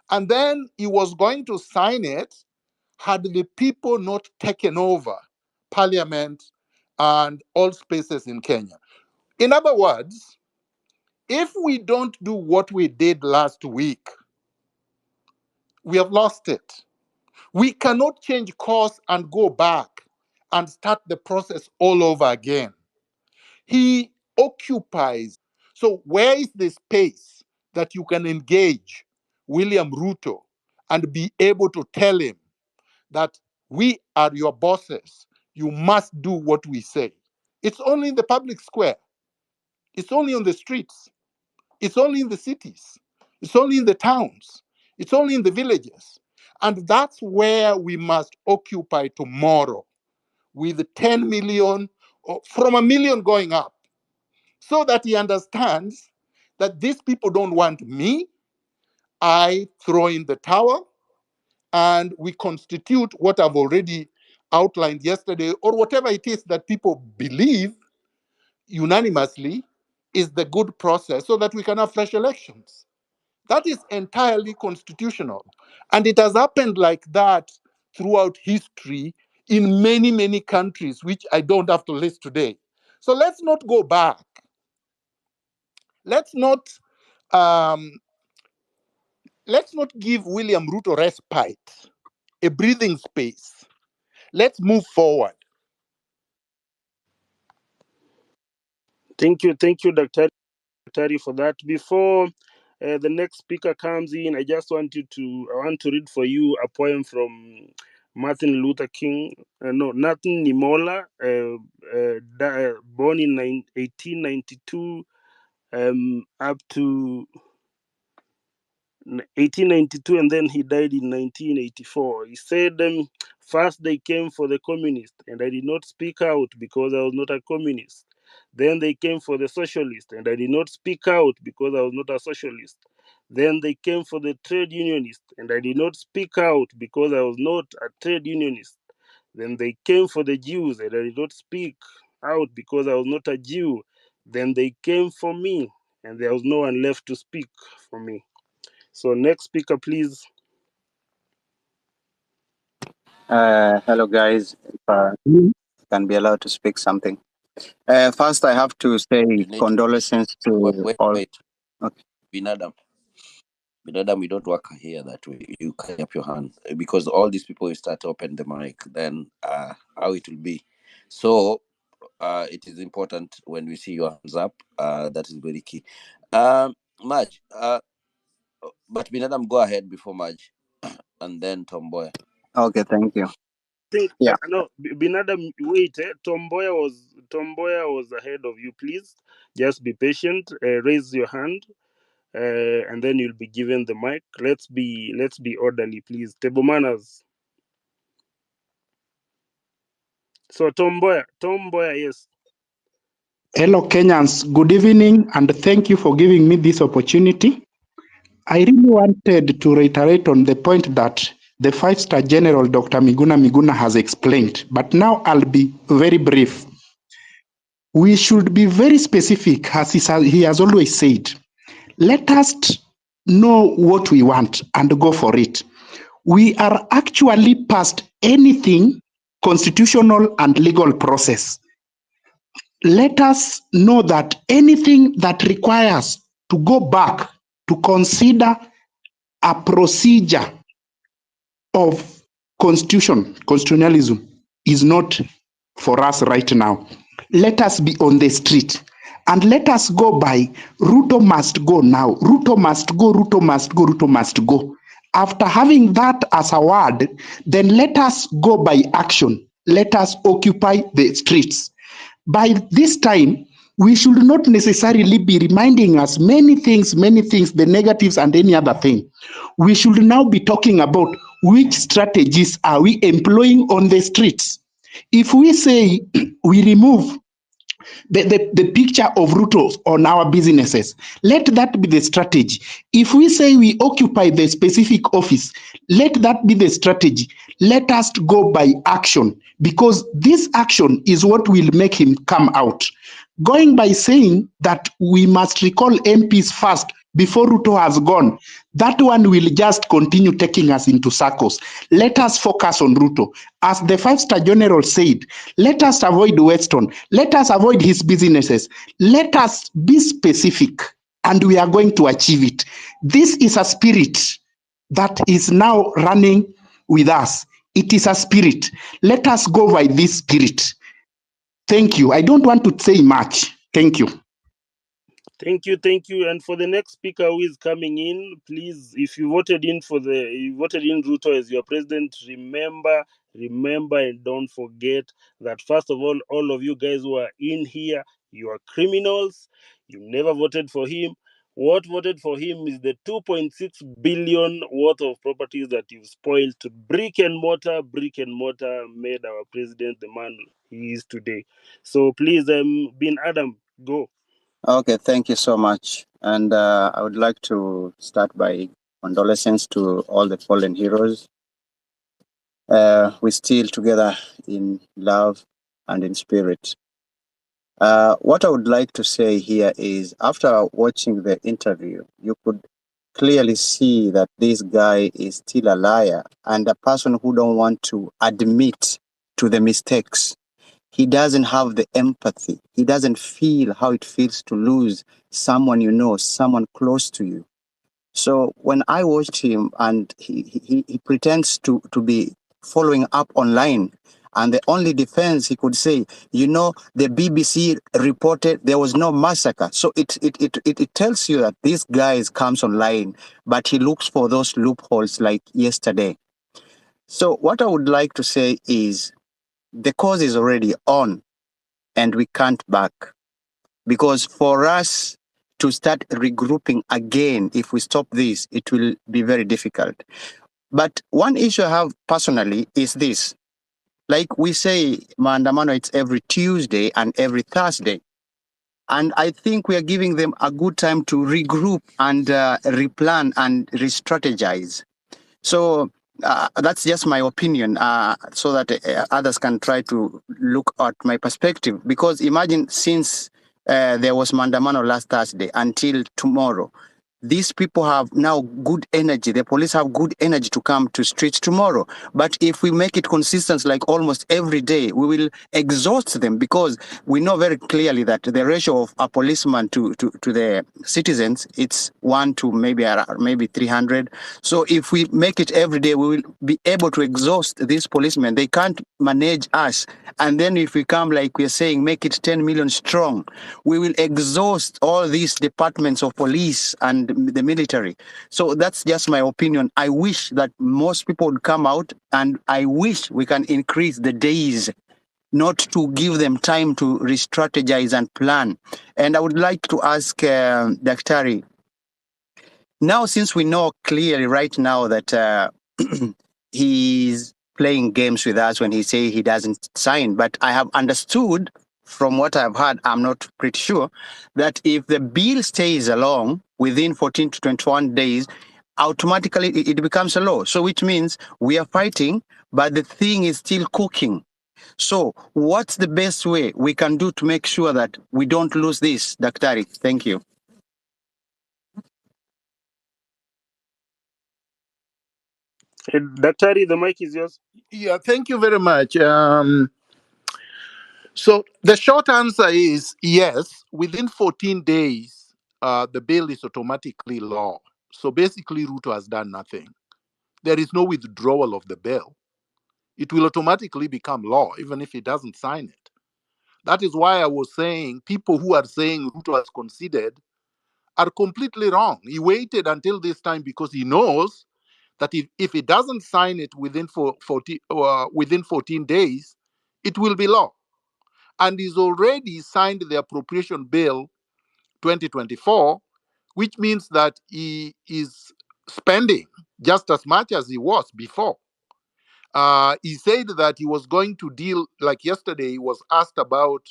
And then he was going to sign it had the people not taken over parliament and all spaces in Kenya. In other words, if we don't do what we did last week, we have lost it. We cannot change course and go back and start the process all over again. He occupies. So, where is the space that you can engage William Ruto and be able to tell him that we are your bosses? You must do what we say. It's only in the public square, it's only on the streets, it's only in the cities, it's only in the towns, it's only in the villages. And that's where we must occupy tomorrow with 10 million, or from a million going up, so that he understands that these people don't want me. I throw in the towel and we constitute what I've already outlined yesterday, or whatever it is that people believe unanimously, is the good process so that we can have fresh elections. That is entirely constitutional. And it has happened like that throughout history in many, many countries, which I don't have to list today. So let's not go back. Let's not give William Ruto respite, a breathing space. Let's move forward. Thank you, Dr. for that. Before the next speaker comes in, I want to read for you a poem from Martin Luther King. Nathan Nimola, born in 1892 up to 1892, and then he died in 1984. He said, first they came for the communist, and I did not speak out because I was not a communist. Then they came for the socialist, and I did not speak out because I was not a socialist. Then they came for the trade unionist, and I did not speak out because I was not a trade unionist. Then they came for the Jews, and I did not speak out because I was not a Jew. Then they came for me, and there was no one left to speak for me. So next speaker, please. Hello, guys. If can be allowed to speak something. First, I have to say You need condolences to wait. Okay. Binadam, we don't work here that way. You carry up your hand because all these people will start to open the mic. Then how it will be. So it is important when we see your hands up. That is very key. Maj, but Binadam, go ahead before Maj, and then Tomboy. Okay, thank you. Yeah. No, Binadam, wait. Tomboya was ahead of you. Please, just be patient. Raise your hand, and then you'll be given the mic. Let's be orderly, please. Table manners. So Tomboya, yes. Hello, Kenyans. Good evening, and thank you for giving me this opportunity. I really wanted to reiterate on the point that the five-star general, Dr. Miguna Miguna, has explained, but now I'll be very brief. We should be very specific, as he has always said. Let us know what we want and go for it. We are actually past anything constitutional and legal process. Let us know that anything that requires to go back to consider a procedure of constitutionalism is not for us right now. Let us be on the street and let us go by Ruto must go now. Ruto must go, Ruto must go, Ruto must go. After having that as a word, then let us go by action. Let us occupy the streets. By this time, we should not necessarily be reminding us many things, the negatives and any other thing. We should now be talking about which strategies are we employing on the streets. If we say we remove the picture of Ruto on our businesses, let that be the strategy. If we say we occupy the specific office, let that be the strategy. Let us go by action, because this action is what will make him come out. Going by saying that we must recall MPs first before Ruto has gone, that one will just continue taking us into circles. Let us focus on Ruto. As the five-star general said, let us avoid Weston. Let us avoid his businesses. Let us be specific, and we are going to achieve it. This is a spirit that is now running with us. It is a spirit. Let us go by this spirit. Thank you. I don't want to say much. Thank you. Thank you. And for the next speaker who is coming in, please, if you voted in Ruto as your president, remember and don't forget that first of all of you guys who are in here, you are criminals. You never voted for him. What voted for him is the 2.6 billion worth of properties that you've spoiled. Brick and mortar made our president the man he is today. So please, Bin Adam, go. Okay, thank you so much. And I would like to start by condolences to all the fallen heroes. We're still together in love and in spirit. What I would like to say here is, after watching the interview, you could clearly see that this guy is still a liar and a person who don't want to admit to the mistakes. He doesn't have the empathy. He doesn't feel how it feels to lose someone you know, someone close to you. So when I watched him and he pretends to be following up online, and the only defense he could say, the BBC reported there was no massacre. So it tells you that this guy comes online, but he looks for those loopholes like yesterday. So what I would like to say is the cause is already on and we can't back. Because for us to start regrouping again, if we stop this, it will be very difficult. But one issue I have personally is this. Like we say, Maandamano, it's every Tuesday and every Thursday. And I think we are giving them a good time to regroup and replan and re-strategize. So that's just my opinion, so that others can try to look at my perspective. Because imagine, since there was Mandamano last Thursday until tomorrow, these people have now good energy. The police have good energy to come to streets tomorrow. But if we make it consistent, like almost every day, we will exhaust them, because we know very clearly that the ratio of a policeman to the citizens, it's 1 to maybe 300. So if we make it every day, we will be able to exhaust these policemen. They can't manage us. And then if we come, like we're saying, make it 10 million strong, we will exhaust all these departments of police and the military. So that's just my opinion. I wish that most people would come out, and I wish we can increase the days, not to give them time to re-strategize and plan. And I would like to ask Daktari, now, since we know clearly right now that he's playing games with us when he say he doesn't sign, but I have understood from what I've heard, I'm not pretty sure, that if the bill stays along within 14 to 21 days, automatically it becomes a law. So which means we are fighting, but the thing is still cooking. So what's the best way we can do to make sure that we don't lose this, Daktari? Thank you. Daktari, the mic is yours. Yeah, thank you very much. So the short answer is yes, within 14 days, the bill is automatically law. So basically, Ruto has done nothing. There is no withdrawal of the bill. It will automatically become law, even if he doesn't sign it. That is why I was saying people who are saying Ruto has conceded are completely wrong. He waited until this time because he knows that if he doesn't sign it within 14 days, it will be law. And he's already signed the appropriation bill 2024, which means that he is spending just as much as he was before. He said that he was going to deal, like yesterday, he was asked about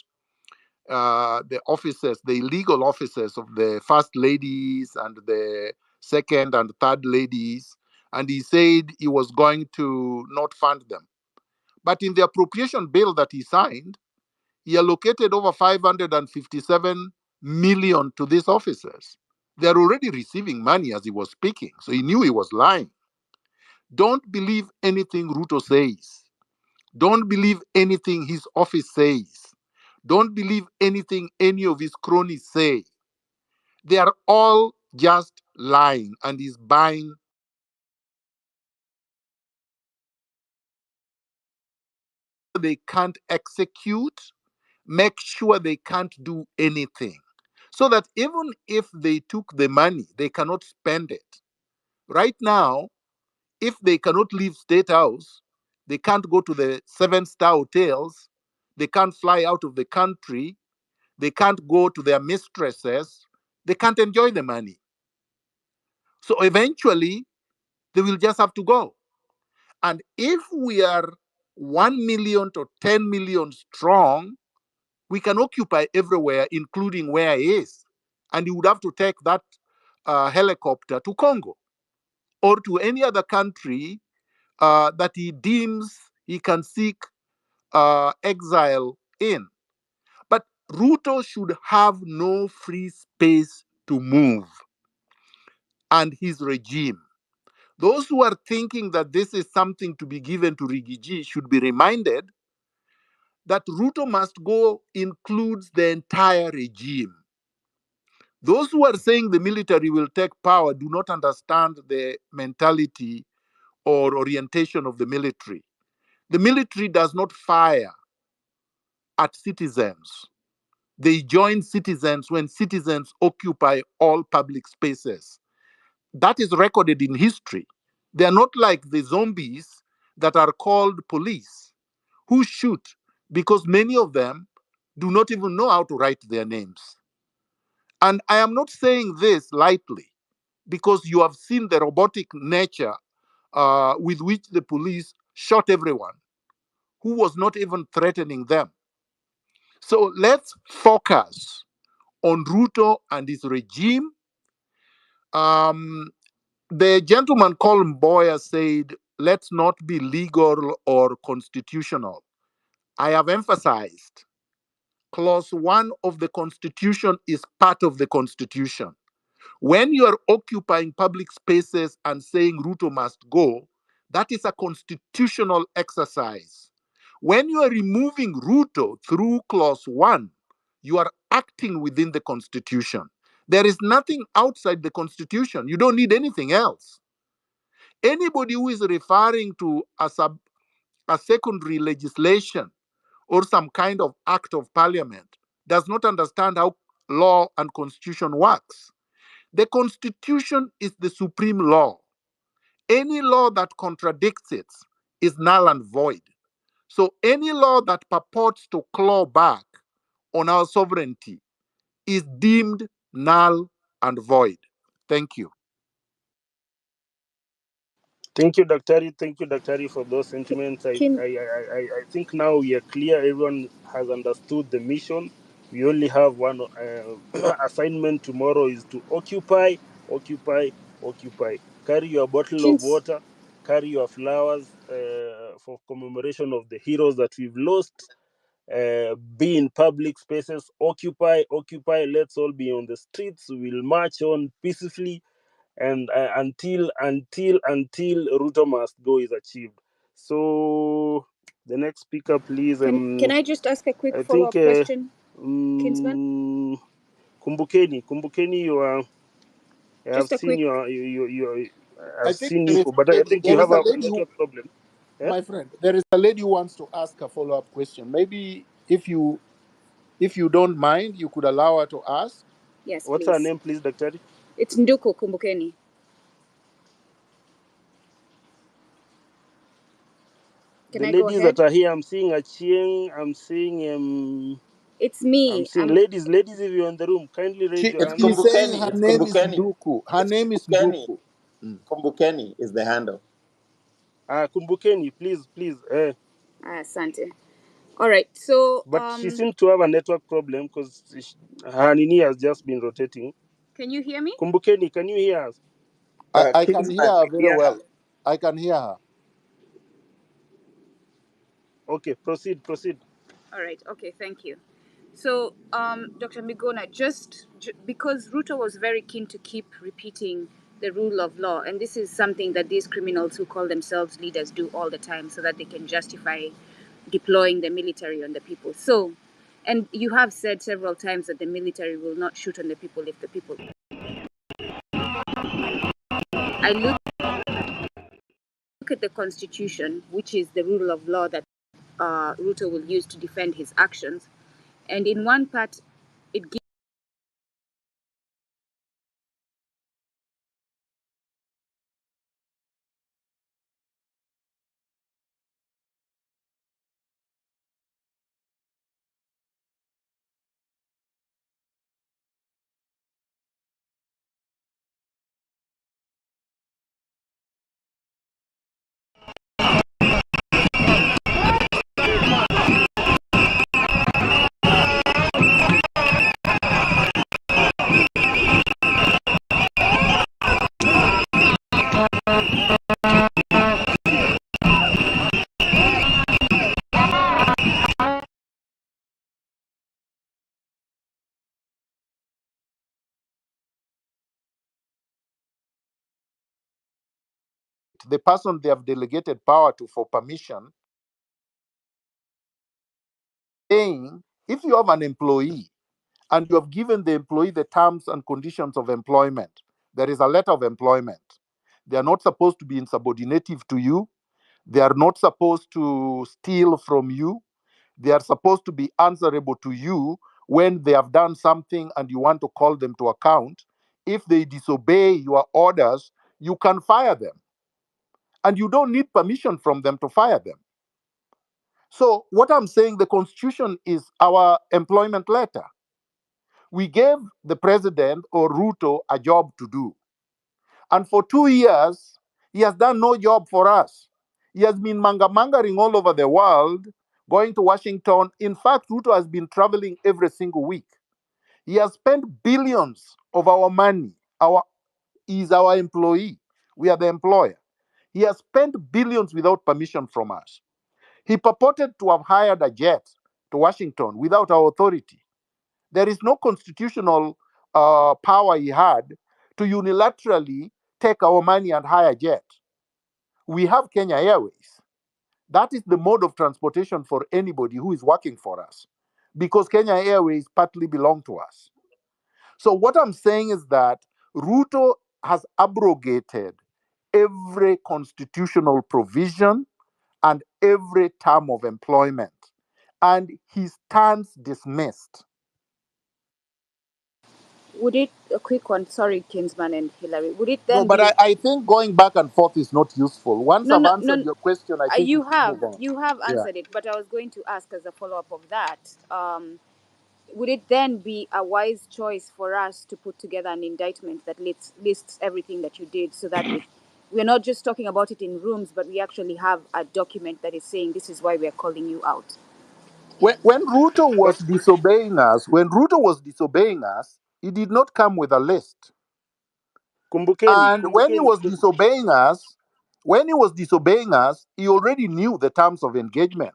the offices, the illegal offices of the first ladies and the second and third ladies. And he said he was going to not fund them. But in the appropriation bill that he signed, he allocated over 557 million to these officers. They're already receiving money as he was speaking. So he knew he was lying. Don't believe anything Ruto says. Don't believe anything his office says. Don't believe anything any of his cronies say. They are all just lying, and he's buying. They can't execute, make sure they can't do anything. So that even if they took the money, they cannot spend it. Right now, if they cannot leave State House, they can't go to the 7-star hotels, they can't fly out of the country, they can't go to their mistresses, they can't enjoy the money. So eventually, they will just have to go. And if we are 1 million to 10 million strong, we can occupy everywhere, including where he is. And he would have to take that helicopter to Congo or to any other country that he deems he can seek exile in. But Ruto should have no free space to move, and his regime. Those who are thinking that this is something to be given to Rigiji should be reminded that Ruto must go includes the entire regime. Those who are saying the military will take power do not understand the mentality or orientation of the military. The military does not fire at citizens. They join citizens when citizens occupy all public spaces. That is recorded in history. They are not like the zombies that are called police, who shoot because many of them do not even know how to write their names. And I am not saying this lightly because you have seen the robotic nature with which the police shot everyone who was not even threatening them. So let's focus on Ruto and his regime. The gentleman called Mboya said, let's not be legal or constitutional. I have emphasized clause 1 of the Constitution is part of the Constitution. When you are occupying public spaces and saying Ruto must go, that is a constitutional exercise. When you are removing Ruto through clause 1, you are acting within the Constitution. There is nothing outside the Constitution. You don't need anything else. Anybody who is referring to a secondary legislation or some kind of act of parliament does not understand how law and constitution works. The constitution is the supreme law. Any law that contradicts it is null and void. So any law that purports to claw back on our sovereignty is deemed null and void. Thank you. Thank you, Daktari, for those sentiments. I think now we are clear. Everyone has understood the mission. We only have one assignment tomorrow is to occupy, occupy, occupy. Carry your bottle of Kins, water, carry your flowers for commemoration of the heroes that we've lost. Be in public spaces, occupy, occupy. Let's all be on the streets. We'll march on peacefully and until Ruto must go is achieved. So the next speaker, please. can I just ask a quick I think follow-up question, Kinsman? Kumbukeni, you are. I have Just a seen quick. you. I I've think seen you, but I think you there is have a a lady who, network problem. Yeah? my friend, there is a lady who wants to ask a follow-up question. Maybe if you don't mind, you could allow her to ask. Yes, What's her please. name, please, Daktari? It's Nduku Kumbukeni. Can The I go ladies ahead? that are here, I'm seeing Achieng, I'm seeing It's me. ladies, if you're in the room, kindly raise your hand. She's saying her It's name is Kumbukeni. Nduku. Her It's name is Kumbukeni. Nduku. Mm. Kumbukeni is the handle. Kumbukeni, please. Asante. All right. So But she seems to have a network problem because her nini has just been rotating. can you hear me? Kumbukeni, can you hear us? I can hear Kingsman, her we very hear her. well. I can hear her. Okay, proceed. All right. Okay. Thank you. So, Dr. Miguna, because Ruto was very keen to keep repeating the rule of law, and this is something that these criminals who call themselves leaders do all the time so that they can justify deploying the military on the people. So, and you have said several times that the military will not shoot on the people if the people. I look at the Constitution, which is the rule of law that Ruto will use to defend his actions, and in one part, it gives the person they have delegated power to for permission, saying if you have an employee and you have given the employee the terms and conditions of employment, there is a letter of employment. They are not supposed to be insubordinative to you. They are not supposed to steal from you. They are supposed to be answerable to you when they have done something and you want to call them to account. If they disobey your orders, you can fire them. And you don't need permission from them to fire them. So, what I'm saying, the Constitution is our employment letter. We gave the president or Ruto a job to do. And for 2 years, he has done no job for us. He has been mangering all over the world, going to Washington. In fact, Ruto has been traveling every single week. He has spent billions of our money. He's our employee. We are the employer. He has spent billions without permission from us. He purported to have hired a jet to Washington without our authority. There is no constitutional power he had to unilaterally take our money and hire a jet. We have Kenya Airways. That is the mode of transportation for anybody who is working for us, because Kenya Airways partly belong to us. So what I'm saying is that Ruto has abrogated every constitutional provision and every term of employment, and he stands dismissed. Would it, a quick one, sorry, Kinsman and Hillary, would it No, then but be, I think going back and forth is not useful. Once no, I've no, no, answered your question, I think we should move on. you have Yeah. answered it, but I was going to ask as a follow-up of that, would it then be a wise choice for us to put together an indictment that lists everything that you did, so that we're not just talking about it in rooms, but we actually have a document that is saying this is why we're calling you out? When Ruto was disobeying us, he did not come with a list. And when he was disobeying us, he already knew the terms of engagement.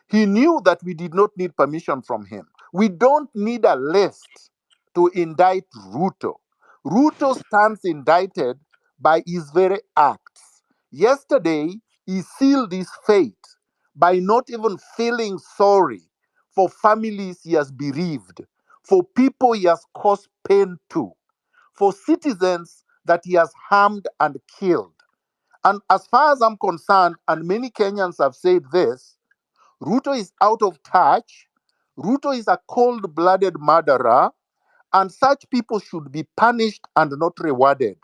He knew that we did not need permission from him. We don't need a list to indict Ruto. Ruto stands indicted by his very acts. Yesterday, he sealed his fate by not even feeling sorry for families he has bereaved, for people he has caused pain to, for citizens that he has harmed and killed. And as far as I'm concerned, and many Kenyans have said this, Ruto is out of touch. Ruto is a cold blooded murderer, and such people should be punished and not rewarded.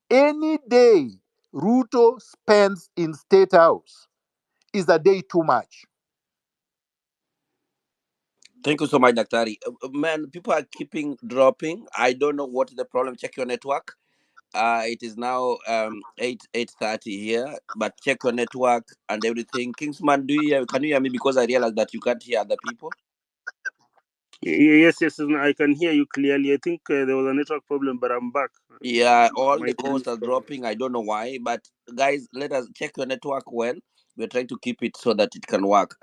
Any day Ruto spends in State House is a day too much. Thank you so much, Daktari. Man, people are keeping dropping. I don't know what is the problem. Check your network. It is now 8:30 here, but check your network and everything. Kingsman, can you hear me? Because I realize that you can't hear other people. Yes, I can hear you clearly. I think there was a network problem, but I'm back. Yeah, all My the calls are dropping. I don't know why, but guys, let us check your network well. We're trying to keep it so that it can work.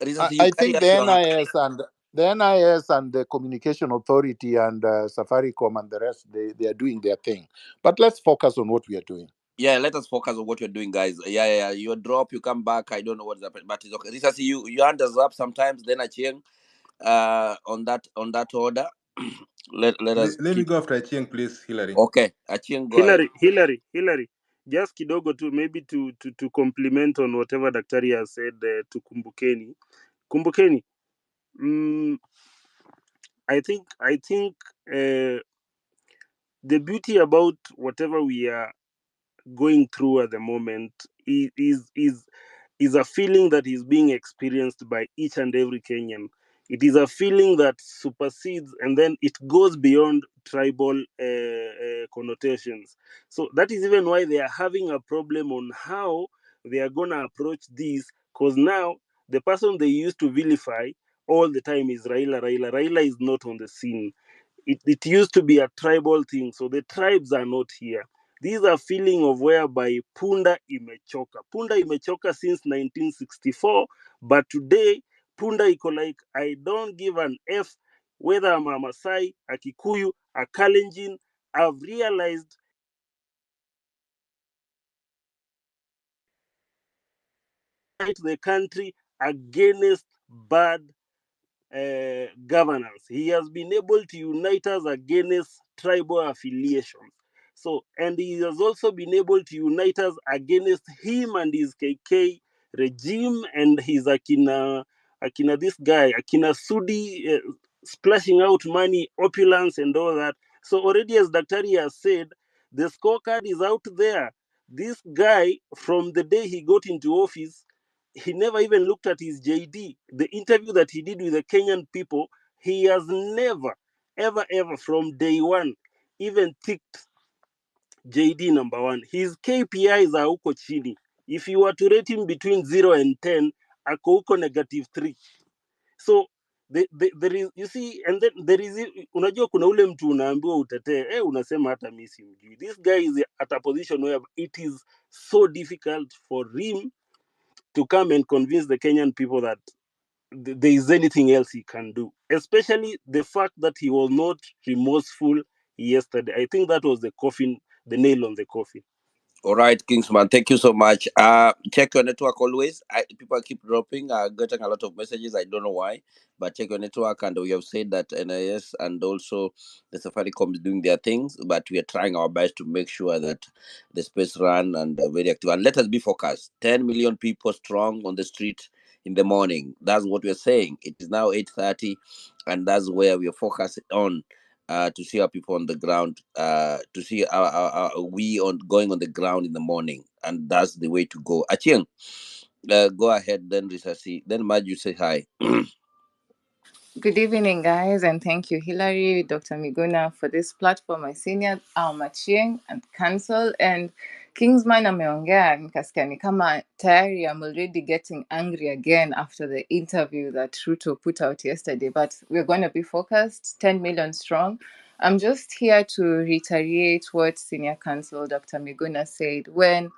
Reasons you I carry think up your hand. the NIS and the Communication Authority and Safaricom and the rest, they are doing their thing. But let's focus on what we are doing. Yeah, let us focus on what you're doing, guys. Yeah. You drop, you come back. I don't know what's happening, but it's okay. Reasons your hand is up sometimes. Then I change on that order. let us Let me keep. go after Chiang, please, Hillary. Okay, Achieng, go ahead. Hillary, just kidogo tu, maybe to compliment on whatever Daktari has said, to Kumbukeni. I think the beauty about whatever we are going through at the moment is a feeling that is being experienced by each and every Kenyan. It is a feeling that supersedes, and then it goes beyond tribal connotations. So that is even why they are having a problem on how they are going to approach this, because now the person they used to vilify all the time is Raila. Raila is not on the scene. It used to be a tribal thing, so the tribes are not here. These are feeling of whereby Punda imechoka. Punda imechoka since 1964, but today Punda iko like, I don't give an F whether I'm a Masai, a Kikuyu, a Kalenjin. I've realized the country against bad governance. He has been able to unite us against tribal affiliations. So, and he has also been able to unite us against him and his KK regime and his Akina this guy, Akina Sudi, splashing out money, opulence, and all that. So, already, as Daktari has said, the scorecard is out there. This guy, from the day he got into office, he never even looked at his JD. The interview that he did with the Kenyan people, he has never, ever from day one even ticked JD number one. His KPIs are huko chini. If you were to rate him between 0 and 10, ako huko -3. So there is, you see, and then there is, unajua kuna ule mtu unaambiwa utetee, unasema hata mimi simjui. This guy is at a position where it is so difficult for him to come and convince the Kenyan people that there is anything else he can do, especially the fact that he was not remorseful yesterday. I think that was the nail on the coffin. All right, Kingsman, thank you so much. Check your network always. People keep dropping. Getting a lot of messages. I don't know why, but check your network. And we have said that NIS and also the Safaricom is doing their things, but we are trying our best to make sure that the space run and very active. And let us be focused. 10 million people strong on the street in the morning. That's what we're saying. It is now 8:30, and that's where we are focused on. To see our people on the ground, to see we on going on the ground in the morning, and that's the way to go. Achieng, go ahead, then Risasi, then Maj, you say hi. Good evening, guys, and thank you, Hilary, Dr. Miguna, for this platform. My senior Machieng and Council and Kingsman ameongea nikasikia ni kama tayari I'm already getting angry again after the interview that Ruto put out yesterday, but we're going to be focused, 10 million strong. I'm just here to reiterate what Senior Counsel Dr. Miguna said when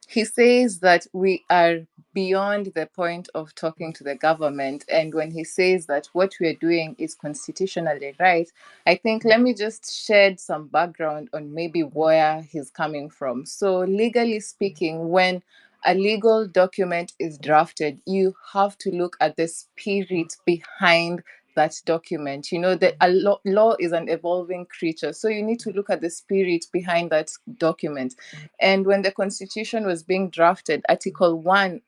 he says that we are beyond the point of talking to the government. And when he says that what we are doing is constitutionally right, I think let me just shed some background on maybe where he's coming from. So, legally speaking, when a legal document is drafted, you have to look at the spirit behind that document. You know that law is an evolving creature, so you need to look at the spirit behind that document. And when the Constitution was being drafted, Article 1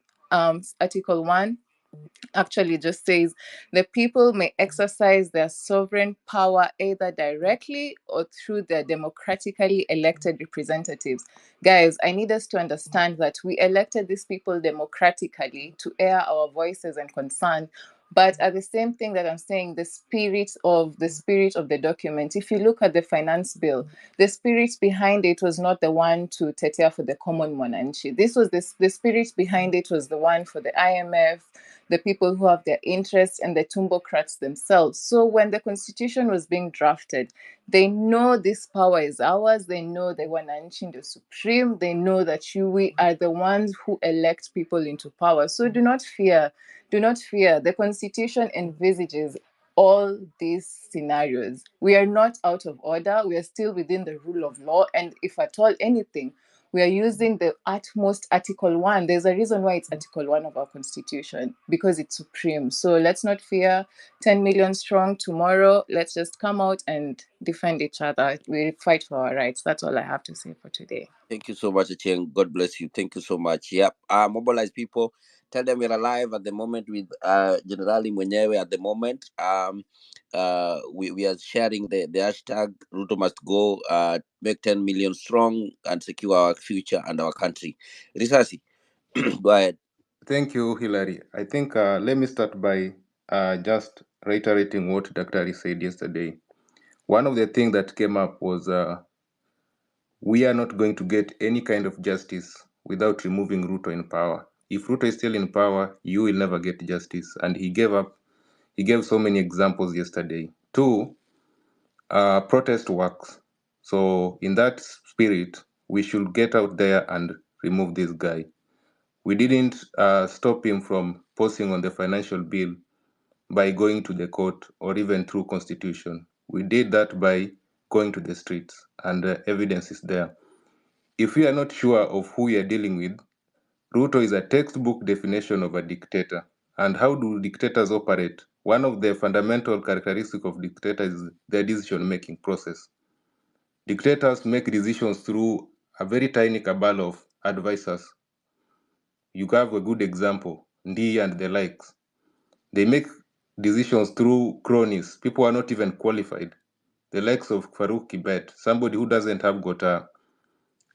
actually just says the people may exercise their sovereign power either directly or through their democratically elected representatives. Guys, I need us to understand that we elected these people democratically to air our voices and concerns. But at the same thing that I'm saying, the spirit of the document, if you look at the finance bill, the spirit behind it was not the one to tetea for the common mwananchi. This was the spirit behind it was the one for the IMF, the people who have their interests, and the tumbocrats themselves. So when the constitution was being drafted, they know this power is ours. They know the wananchi, the supreme. They know that we are the ones who elect people into power. So do not fear. Do not fear. The constitution envisages all these scenarios. We are not out of order. We are still within the rule of law. And if at all anything, we are using the utmost Article 1. There's a reason why it's Article 1 of our Constitution, because it's supreme. So let's not fear. 10 million strong tomorrow. Let's just come out and defend each other. We fight for our rights. That's all I have to say for today. Thank you so much, Achieng. God bless you. Thank you so much. Yep. Mobilize people. Tell them we're alive at the moment with Generali Mwenyewe at the moment. We are sharing the hashtag Ruto must go, make 10 million strong and secure our future and our country. Risasi, go ahead. Thank you, Hilary. I think let me start by just reiterating what Dr. said yesterday. One of the things that came up was we are not going to get any kind of justice without removing Ruto in power. If Ruto is still in power, you will never get justice. And he gave so many examples yesterday. Two, protest works. So in that spirit, we should get out there and remove this guy. We didn't stop him from posting on the financial bill by going to the court or even through constitution. We did that by going to the streets, and the evidence is there. If we are not sure of who we are dealing with, Ruto is a textbook definition of a dictator. And how do dictators operate? One of the fundamental characteristics of dictators is their decision-making process. Dictators make decisions through a very tiny cabal of advisors. You have a good example, Ndi and the likes. They make decisions through cronies. People are not even qualified. The likes of Farouk Kibet, somebody who doesn't have got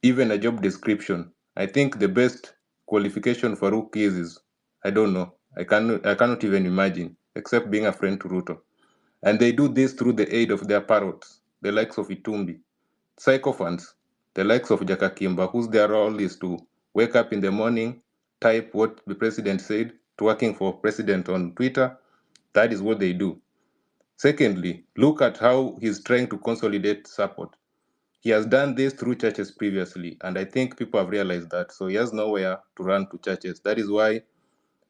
even a job description. I think the best qualification Farouk is I don't know. I cannot even imagine, except being a friend to Ruto. And they do this through the aid of their parrots, the likes of Itumbi. Sycophants, the likes of Jakakimba, whose their role is to wake up in the morning, type what the president said, twerking for president on Twitter. That is what they do. Secondly, look at how he's trying to consolidate support. He has done this through churches previously, and I think people have realized that. So he has nowhere to run to churches. That is why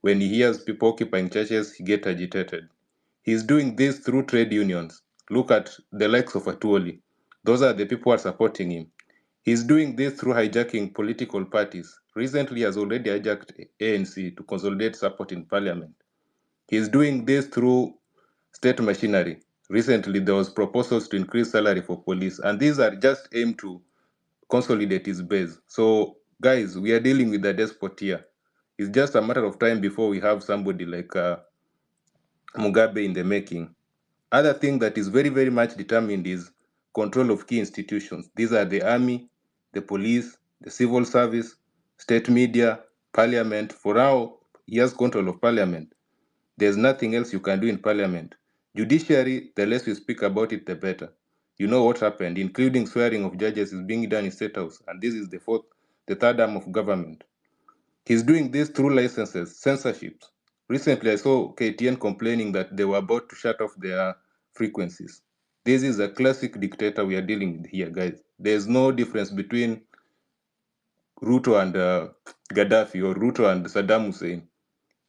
when he hears people occupying churches, he gets agitated. He's doing this through trade unions. Look at the likes of Atuoli. Those are the people who are supporting him. He's doing this through hijacking political parties. Recently, he has already hijacked ANC to consolidate support in parliament. He's doing this through state machinery. Recently, there was proposals to increase salary for police, and these are just aimed to consolidate his base. So, guys, we are dealing with a despot here. It's just a matter of time before we have somebody like Mugabe in the making. Other thing that is very, very much determined is control of key institutions. These are the army, the police, the civil service, state media, parliament. For now, he has control of parliament. There's nothing else you can do in parliament. Judiciary, the less we speak about it, the better. You know what happened, including swearing of judges is being done in State House, and this is the third arm of government. He's doing this through licenses, censorships. Recently, I saw KTN complaining that they were about to shut off their frequencies. This is a classic dictator we are dealing with here, guys. There's no difference between Ruto and Gaddafi or Ruto and Saddam Hussein.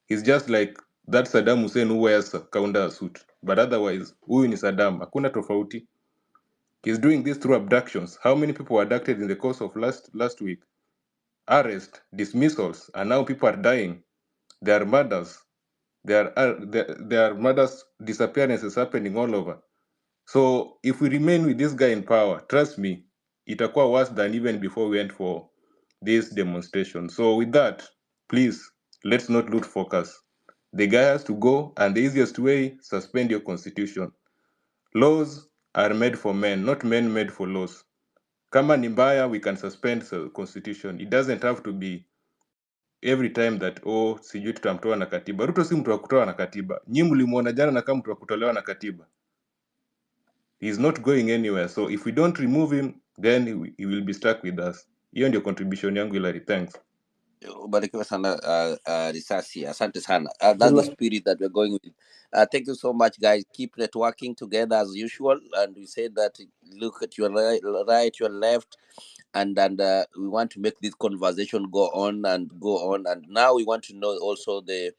He's just like that Saddam Hussein who wears a counter suit. But otherwise, huyu ni Saddam. Hakuna tofauti. He's doing this through abductions. How many people were abducted in the course of last week? Arrest, dismissals, and now people are dying. There are murders. There are murders, disappearances happening all over. So if we remain with this guy in power, trust me, itakuwa worse than even before we went for this demonstration. So with that, please, let's not lose focus. The guy has to go, and the easiest way, suspend your constitution. Laws are made for men, not men made for laws. Kama ni mbaya, we can suspend the constitution. It doesn't have to be every time that sijui tutamtoa na katiba. Ruto si mtu wa kutoa na katiba. Nyi mlimuona jana na kama mtu wa kutolewa na katiba. He's not going anywhere. So if we don't remove him, then he will be stuck with us. Hiyo ndio contribution yangu Hilary. Thanks. Ubarikiwe sana Risasi. Asante sana. That's the spirit that we're going with. Thank you so much, guys. Keep networking together as usual. And we said that look at your right, your left, and we want to make this conversation go on and go on. And now we want to know also the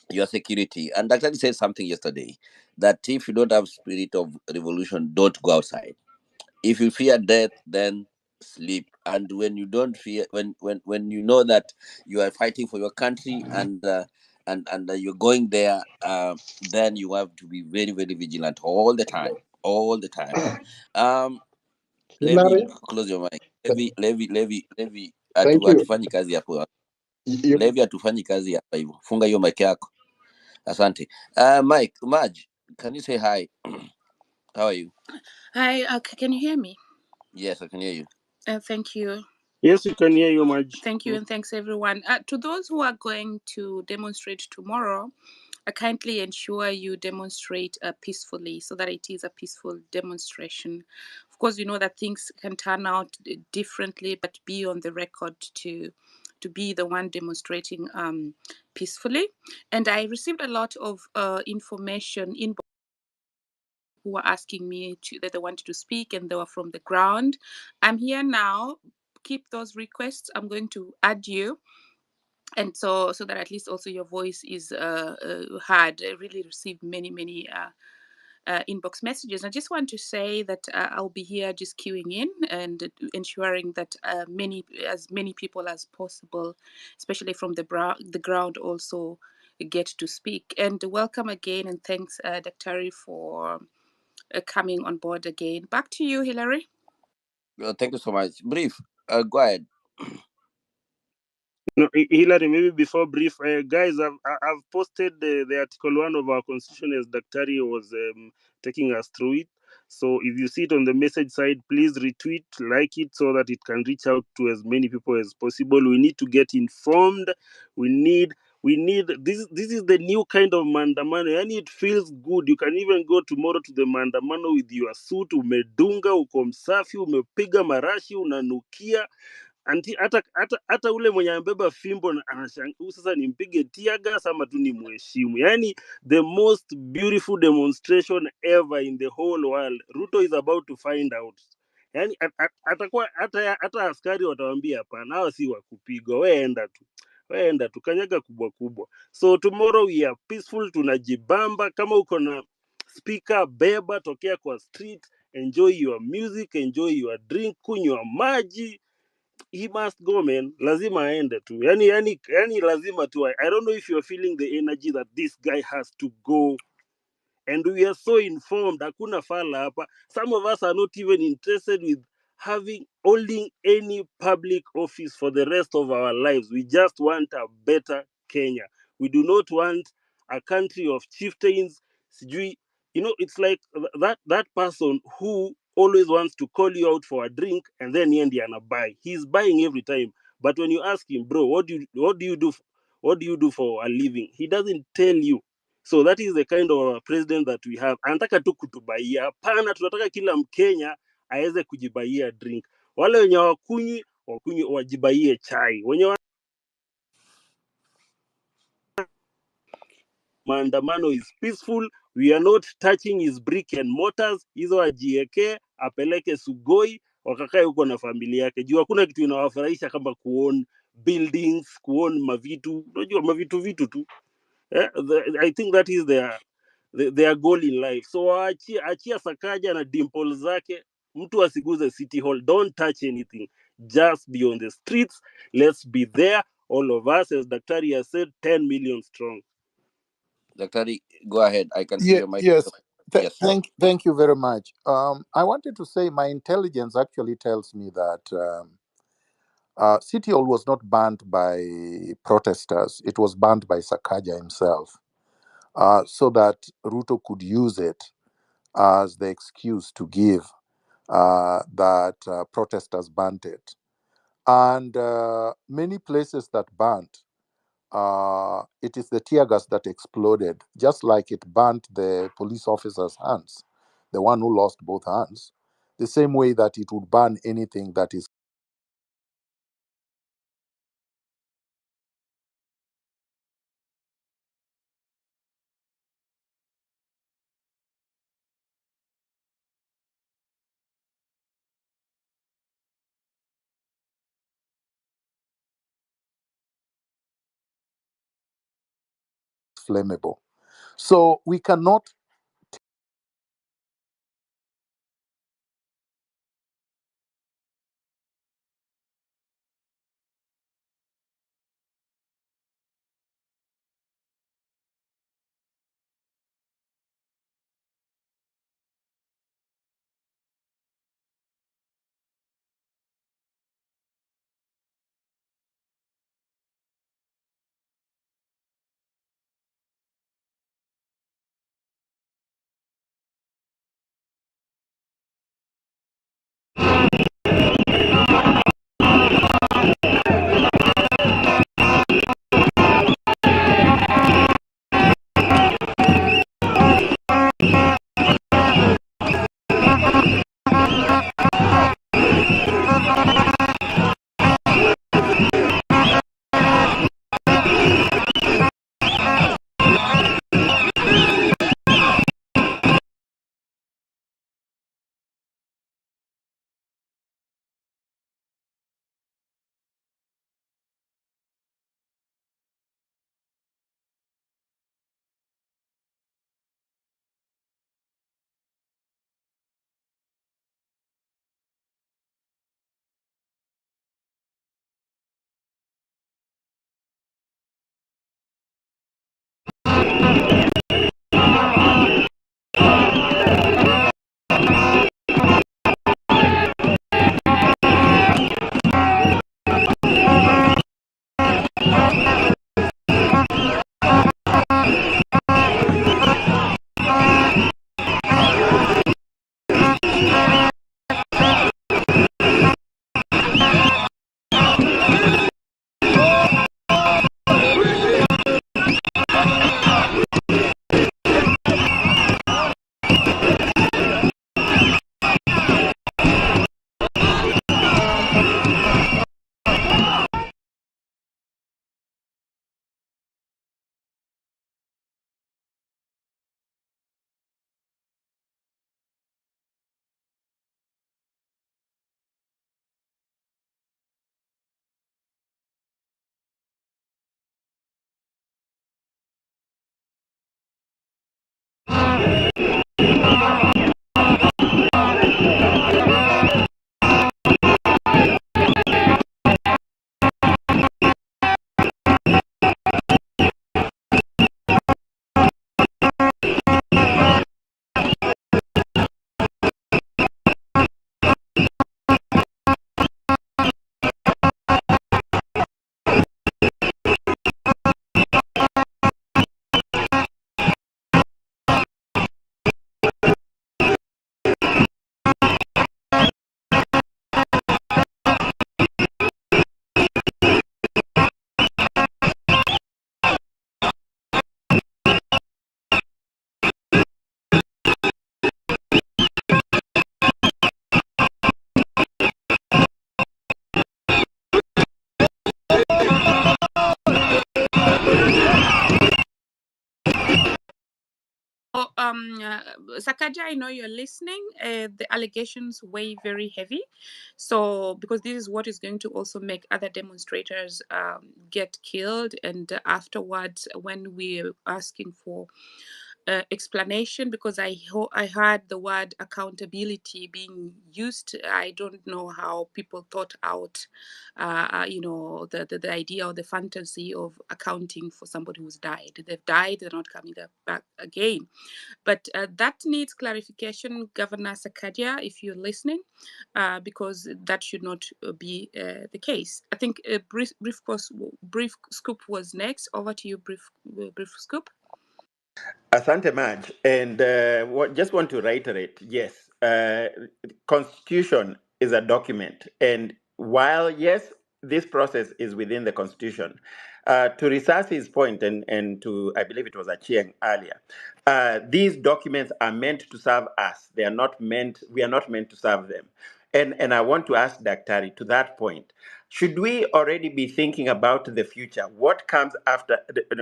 your security. And Dr. said something yesterday that if you don't have spirit of revolution, don't go outside. If you fear death, then sleep. And when you don't fear, when you know that you are fighting for your country and you're going there, then you have to be very, very vigilant all the time, all the time. um Levi, Hilary, close your mic. th- Levi thank you. hatufanyi kazi hapo. You, Levi hatufanyi kazi hapa hivyo, funga hiyo mic yako. Asante. Mike, Maj, can you say hi? How are you? Hi, can you hear me? Yes, I can hear you. Thank you. Yes, you can hear you, Maj. Thank you, and thanks everyone. To those who are going to demonstrate tomorrow, I kindly ensure you demonstrate peacefully so that it is a peaceful demonstration. Of course, you know that things can turn out differently, but be on the record to be the one demonstrating peacefully. And I received a lot of information in who were asking me that they wanted to speak and they were from the ground. I'm here now. Keep those requests. I'm going to add you, and so that at least also your voice is heard. I really received many inbox messages. I just want to say that I'll be here just queuing in and ensuring that as many people as possible, especially from the ground, also get to speak. And welcome again, and thanks, Dr. for coming on board again. Back to you, Hilary. Thank you so much. Brief. Go ahead. No, Hillary, maybe before brief, guys, I've posted the article one of our constitution as Daktari was taking us through it. So if you see it on the message side, please retweet, like it, so that it can reach out to as many people as possible. We need to get informed. We need this. This is the new kind of mandamano, and it feels good. You can even go tomorrow to the mandamano with your suit, umedunga, uko msafi, umepiga marashi, unanukia anti hata ule mwenye ambeba fimbo anashangaa sasa nimpige tear gas ama tu ni mheshimu. Yani the most beautiful demonstration ever in the whole world. Ruto is about to find out. Yani atakuwa hata askari watawambia hapana, hawa si wa kupigwa, weenda tu kanyaga kubwa kubwa. So tomorrow we are peaceful, tunajibamba. Kama uko na speaker, beba, tokea kwa street, enjoy your music, enjoy your drink, kunywa maji. He must go, man. Lazima aende tu. Yani lazima tu. I don't know if you're feeling the energy that this guy has to go. And we are so informed. Hakuna fala hapa. Some of us are not even interested with holding any public office for the rest of our lives. We just want a better Kenya. We do not want a country of chieftains. Sijui, it's like that person who always wants to call you out for a drink and then he and buy. He's buying every time. But when you ask him, bro, what do you do for a living? He doesn't tell you. So that is the kind of president that we have. Anataka tu kutubaia. Hapana, tunataka kila Mkenya aweze kujibaia drink. Wale wenye wakunywi wajibaie chai. Wenye maandamano is peaceful. We are not touching his brick and mortars. Hizo ajieke, apeleke Sugoi, wakakae huko na familia yake. Juu hakuna kitu inawafurahisha kama kuown buildings, kuown mavitu. Unajua mavitu tu. I think that is their goal in life. So achia Sakaja na dimple zake, mtu asiguze City Hall. Don't touch anything. Just be on the streets. Let's be there. All of us, as Daktari has said, 10 million strong. Daktari, go ahead. I can see Yeah, your mic. yes. Yes. Thank you very much. I wanted to say my intelligence actually tells me that City Hall was not banned by protesters. It was banned by Sakaja himself, so that Ruto could use it as the excuse to give that protesters banned it. And many places that banned, it is the tear gas that exploded, just like it burnt the police officer's hands, the one who lost both hands, the same way that it would burn anything that is flammable. So we cannot Oh, Sakaja, I know you're listening. The allegations weigh very heavy. So, because this is what is going to also make other demonstrators get killed. And afterwards, when we're asking for explanation, because I heard the word accountability being used. I don't know how people thought out, the idea or the fantasy of accounting for somebody who's died. They've died, they're not coming back again. But that needs clarification, Governor Sakadia, if you're listening, because that should not be the case. I think brief scoop was next. Over to you, brief scoop. Asante Maj, and just want to reiterate, yes, Constitution is a document, and while, yes, this process is within the Constitution, to Risasi's point, and to, I believe it was Achieng earlier, these documents are meant to serve us. We are not meant to serve them. And I want to ask Daktari to that point. Should we already be thinking about the future? What comes after?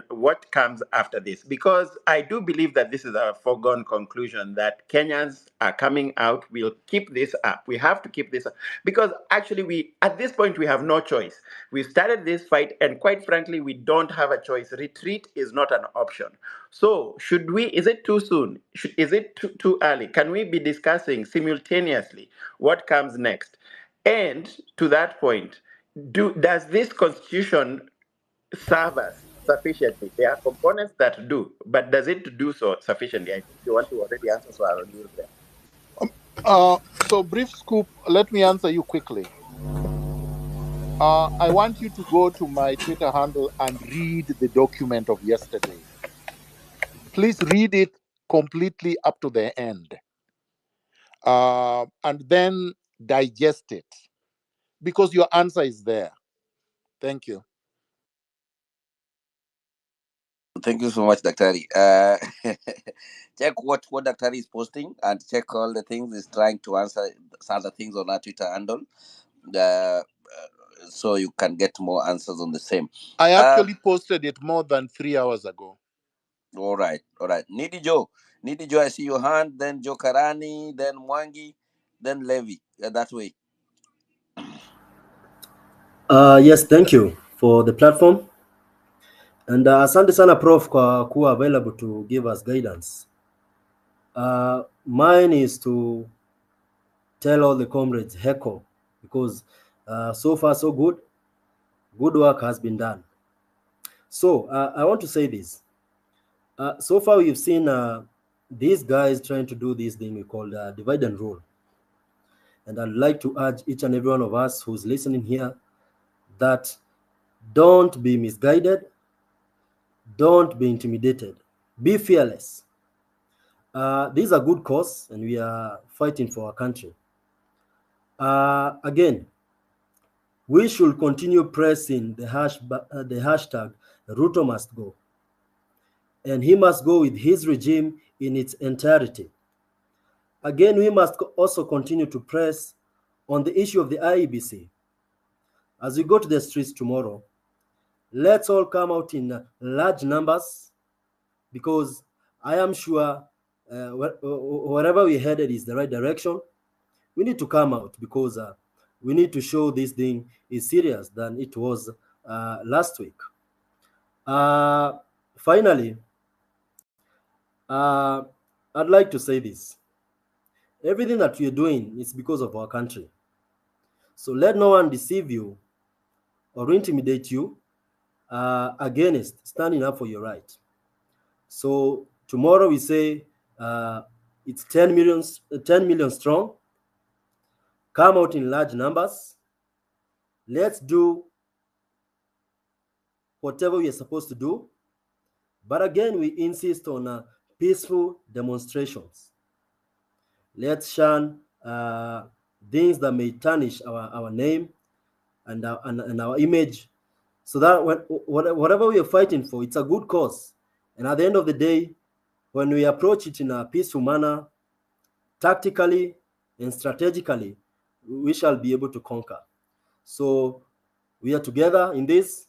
What comes after this? Because I do believe that this is a foregone conclusion that Kenyans are coming out. We'll keep this up. We have to keep this up because actually, at this point we have no choice. We started this fight, and quite frankly, we don't have a choice. Retreat is not an option. So, should we? Is it too soon? Is it too early? Can we be discussing simultaneously what comes next? And to that point, does this constitution serve us sufficiently? There are components that do, but does it do so sufficiently? I think you want to already answer, so I'll use there. So, brief scoop, let me answer you quickly. I want you to go to my Twitter handle and read the document of yesterday. Please read it completely up to the end. And then digest it because your answer is there. Thank you. Thank you so much, Daktari. Check what Daktari is posting and check all the things he's trying to answer some other things on our Twitter handle. So you can get more answers on the same. I actually posted it more than 3 hours ago. All right. Needy Joe, I see your hand. Then Joe Karani, then Mwangi, then Levy. That way. Yes, thank you for the platform. And asante sana Prof kwa kuwa available to give us guidance. Mine is to tell all the comrades heckle because so far so good. Good work has been done. So I want to say this. So far we've seen these guys trying to do this thing we call divide and rule. And I'd like to urge each and every one of us who's listening here that don't be misguided, don't be intimidated, be fearless. This is a good cause and we are fighting for our country. Again, we should continue pressing the hashtag Ruto must go. And he must go with his regime in its entirety. Again, we must also continue to press on the issue of the IEBC. As we go to the streets tomorrow, let's all come out in large numbers because I am sure wherever we're headed is the right direction. We need to come out because we need to show this thing is serious than it was last week. Finally, I'd like to say this. Everything that we are doing is because of our country. So let no one deceive you or intimidate you against standing up for your right. So tomorrow we say it's 10 million strong. Come out in large numbers. Let's do whatever we are supposed to do. But again, we insist on peaceful demonstrations. Let's shun things that may tarnish our name and our image, so that whatever we are fighting for, it's a good cause. And at the end of the day, when we approach it in a peaceful manner, tactically and strategically, we shall be able to conquer. So we are together in this,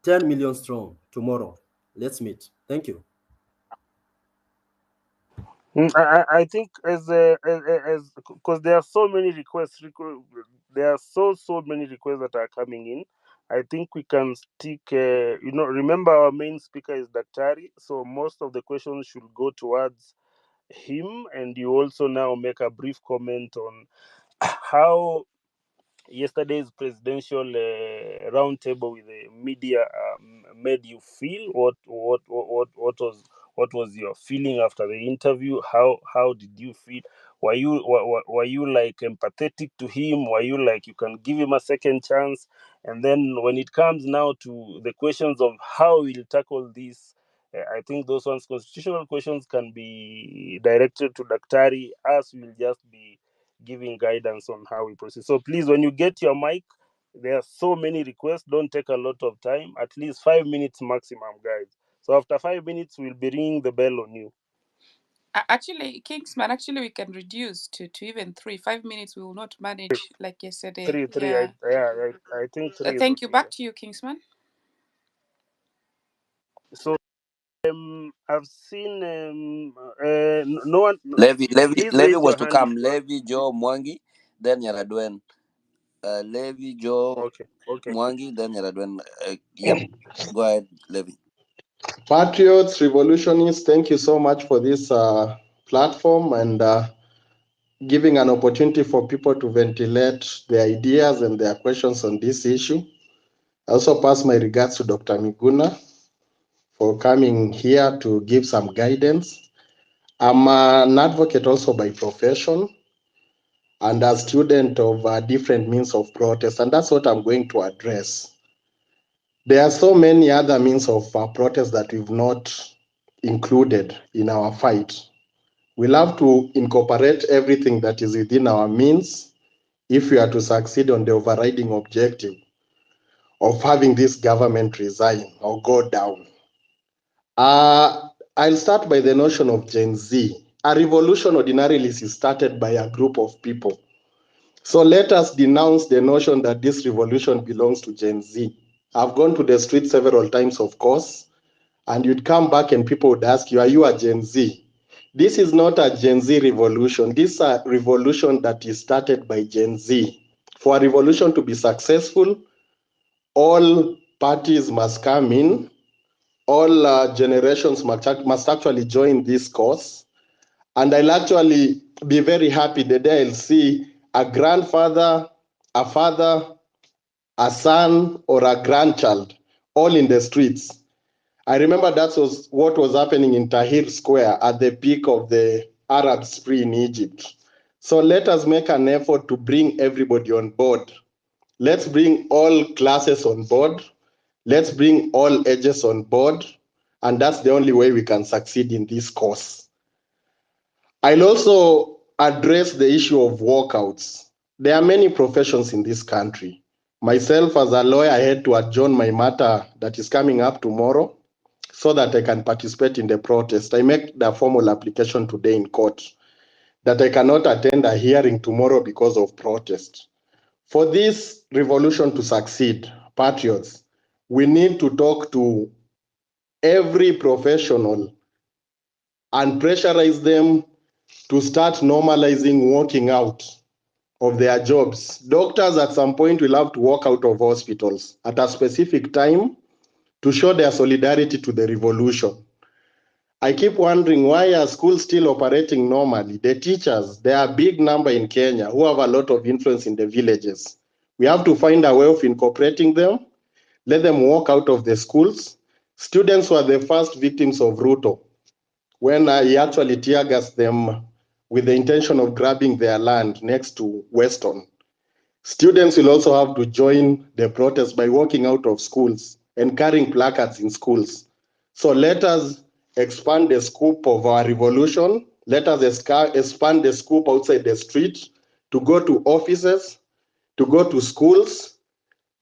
10 million strong tomorrow. Let's meet. Thank you. I think as because there are so many requests, there are so many requests that are coming in. I think we can stick. Remember our main speaker is Daktari, so most of the questions should go towards him, and you also now make a brief comment on how yesterday's presidential roundtable with the media made you feel. What was your feeling after the interview? How did you feel? Were you like empathetic to him? Were you like you can give him a second chance? And then when it comes now to the questions of how we'll tackle this, I think those ones constitutional questions can be directed to Daktari. Us will just be giving guidance on how we proceed. So please, when you get your mic, there are so many requests. Don't take a lot of time. At least 5 minutes maximum, guys. So after 5 minutes, we'll be ringing the bell on you. Actually, Kingsman, we can reduce to even 3. 5 minutes we will not manage like yesterday. Three. Yeah. I think 3 is Thank you. okay. Back to you, Kingsman. So I've seen no one. Levi Please Levi raise was your to hand if come. you are. Levi, Joe, Mwangi, then Yaradwen. Levi, Joe, Okay. Mwangi, then Yaradwen. Yep. Go ahead, Levi. Patriots, revolutionists, thank you so much for this platform and giving an opportunity for people to ventilate their ideas and their questions on this issue. I also pass my regards to Dr. Miguna for coming here to give some guidance. I'm an advocate also by profession and a student of different means of protest, and that's what I'm going to address. There are so many other means of protest that we've not included in our fight. We'll have to incorporate everything that is within our means if we are to succeed on the overriding objective of having this government resign or go down. I'll start by the notion of Gen Z. A revolution ordinarily is started by a group of people. So let us denounce the notion that this revolution belongs to Gen Z. I've gone to the street several times, of course, and you'd come back and people would ask you, are you a Gen Z? This is not a Gen Z revolution. This is a revolution that is started by Gen Z. For a revolution to be successful, all parties must come in, all generations must actually join this cause. And I'll actually be very happy the day I'll see a grandfather, a father, a son, or a grandchild all in the streets. I remember that was what was happening in Tahrir Square at the peak of the Arab Spring in Egypt. So let us make an effort to bring everybody on board. Let's bring all classes on board. Let's bring all ages on board. And that's the only way we can succeed in this course. I'll also address the issue of walkouts. There are many professions in this country. Myself, as a lawyer, I had to adjourn my matter that is coming up tomorrow so that I can participate in the protest. I make the formal application today in court that I cannot attend a hearing tomorrow because of protest. For this revolution to succeed, patriots, we need to talk to every professional and pressurize them to start normalizing walking out of their jobs. Doctors at some point will have to walk out of hospitals at a specific time to show their solidarity to the revolution. I keep wondering, why are schools still operating normally? The teachers, there are a big number in Kenya who have a lot of influence in the villages. We have to find a way of incorporating them, let them walk out of the schools. Students were the first victims of Ruto when he actually tear gassed them with the intention of grabbing their land next to Weston. Students will also have to join the protest by walking out of schools and carrying placards in schools. So let us expand the scope of our revolution. Let us expand the scope outside the street to go to offices, to go to schools,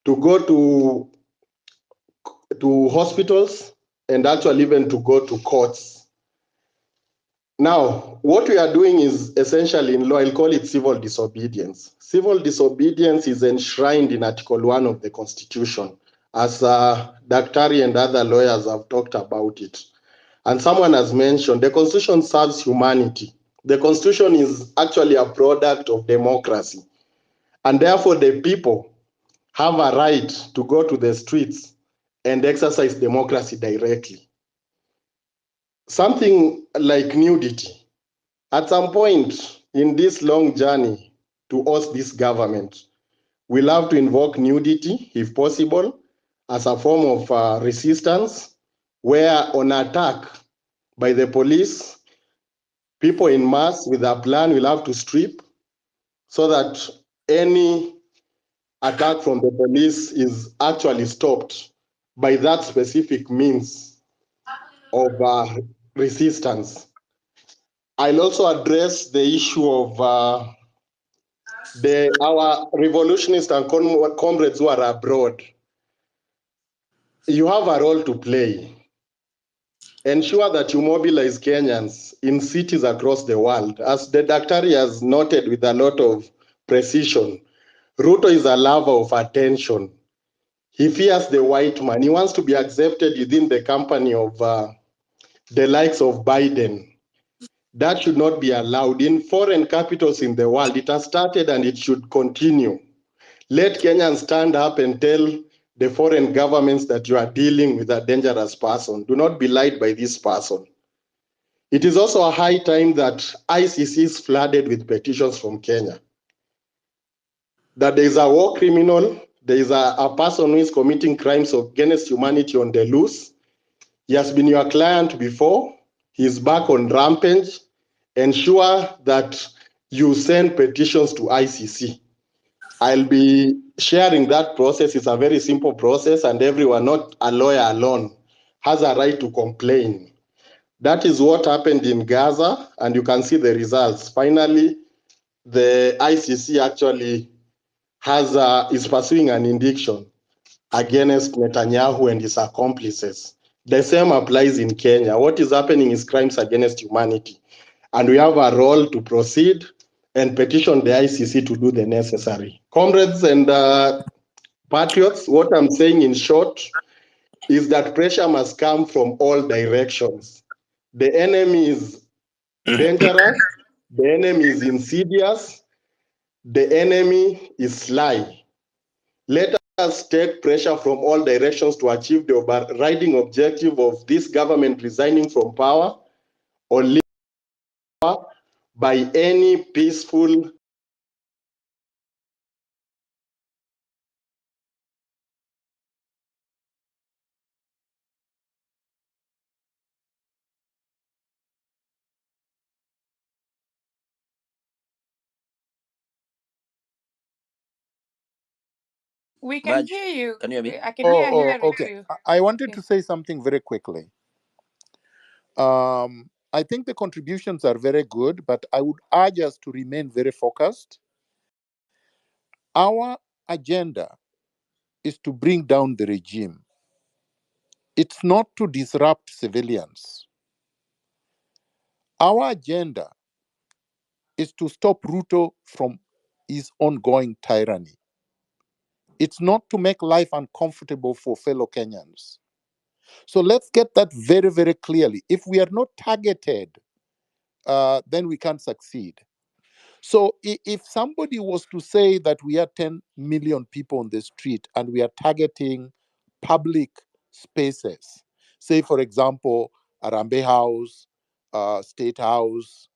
to go to hospitals, and actually even to go to courts. Now, what we are doing is essentially in law, I'll call it civil disobedience. Civil disobedience is enshrined in Article 1 of the Constitution, as Daktari and other lawyers have talked about it. And someone has mentioned the Constitution serves humanity. The Constitution is actually a product of democracy. And therefore, the people have a right to go to the streets and exercise democracy directly. Something like nudity. At some point in this long journey to us, this government, we'll have to invoke nudity, if possible, as a form of resistance, where on attack by the police, people in mass with a plan will have to strip so that any attack from the police is actually stopped by that specific means of resistance. I'll also address the issue of our revolutionists and comrades who are abroad. You have a role to play. Ensure that you mobilize Kenyans in cities across the world. As the Daktari has noted with a lot of precision, Ruto is a lover of attention. He fears the white man. He wants to be accepted within the company of the likes of Biden. That should not be allowed. In foreign capitals in the world, it has started and it should continue. Let Kenyans stand up and tell the foreign governments that you are dealing with a dangerous person. Do not be lied by this person. It is also a high time that ICC is flooded with petitions from Kenya. That there is a war criminal, there is a person who is committing crimes against humanity on the loose. He has been your client before. He is back on rampage. Ensure that you send petitions to ICC. I'll be sharing that process. It's a very simple process, and everyone, not a lawyer alone, has a right to complain. That is what happened in Gaza, and you can see the results. Finally, the ICC actually is pursuing an indiction against Netanyahu and his accomplices. The same applies in Kenya. What is happening is crimes against humanity, and we have a role to proceed and petition the ICC to do the necessary. Comrades and patriots, what I'm saying in short is that pressure must come from all directions. The enemy is dangerous, the enemy is insidious, the enemy is sly. Let us take pressure from all directions to achieve the overriding objective of this government resigning from power or leaving power by any peaceful We can Maj, hear you. can you hear me? I can hear Oh, Hillary okay. too. I wanted Yeah. to say something very quickly. I think the contributions are very good, but I would urge us to remain very focused. Our agenda is to bring down the regime. It's not to disrupt civilians. Our agenda is to stop Ruto from his ongoing tyranny. It's not to make life uncomfortable for fellow Kenyans. So let's get that very, very clearly. If we are not targeted, then we can't succeed. So if somebody was to say that we are 10 million people on the street and we are targeting public spaces, say, for example, Arambe House, State House,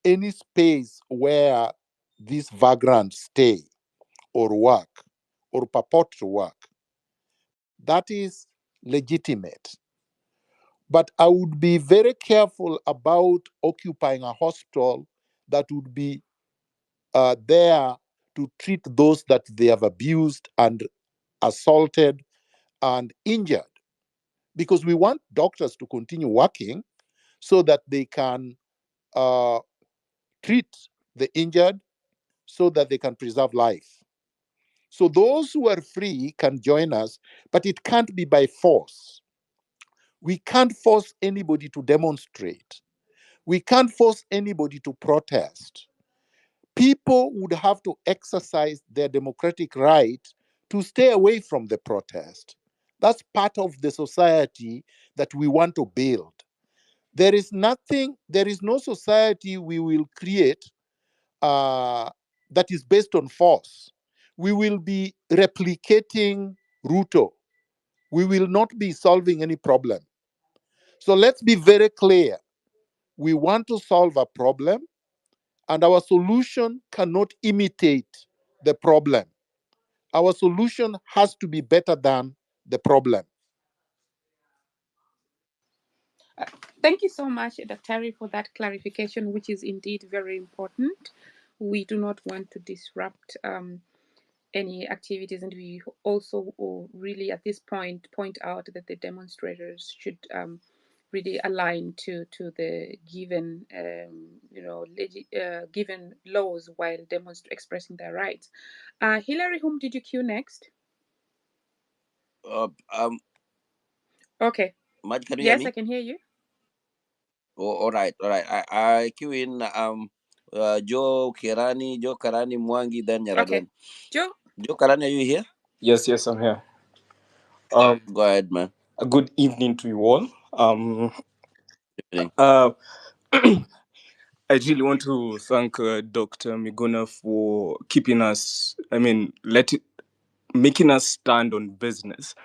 any space where these vagrants stay or work or purport to work. That is legitimate. But I would be very careful about occupying a hospital that would be there to treat those that they have abused and assaulted and injured. Because we want doctors to continue working so that they can treat the injured, so that they can preserve life. So those who are free can join us, but it can't be by force. We can't force anybody to demonstrate. We can't force anybody to protest. People would have to exercise their democratic right to stay away from the protest. That's part of the society that we want to build. There is no society we will create that is based on force. We will be replicating Ruto. We will not be solving any problem. So let's be very clear. We want to solve a problem, and our solution cannot imitate the problem. Our solution has to be better than the problem. Thank you so much, Daktari, for that clarification, which is indeed very important. We do not want to disrupt any activities, and we also really at this point out that the demonstrators should really align to the given given laws while expressing their rights. Hillary, whom did you cue next? Okay. Maj, can you hear Yes, me? I can hear you. Oh, all right. I cue in Joe Karani Mwangi, then Okay. Nyaradwen. Joe? Joe Karani, are you here? Yes, I'm here. Go ahead, man. A good evening to you all. Evening. I really want to thank Dr. Miguna for keeping us, making us stand on business.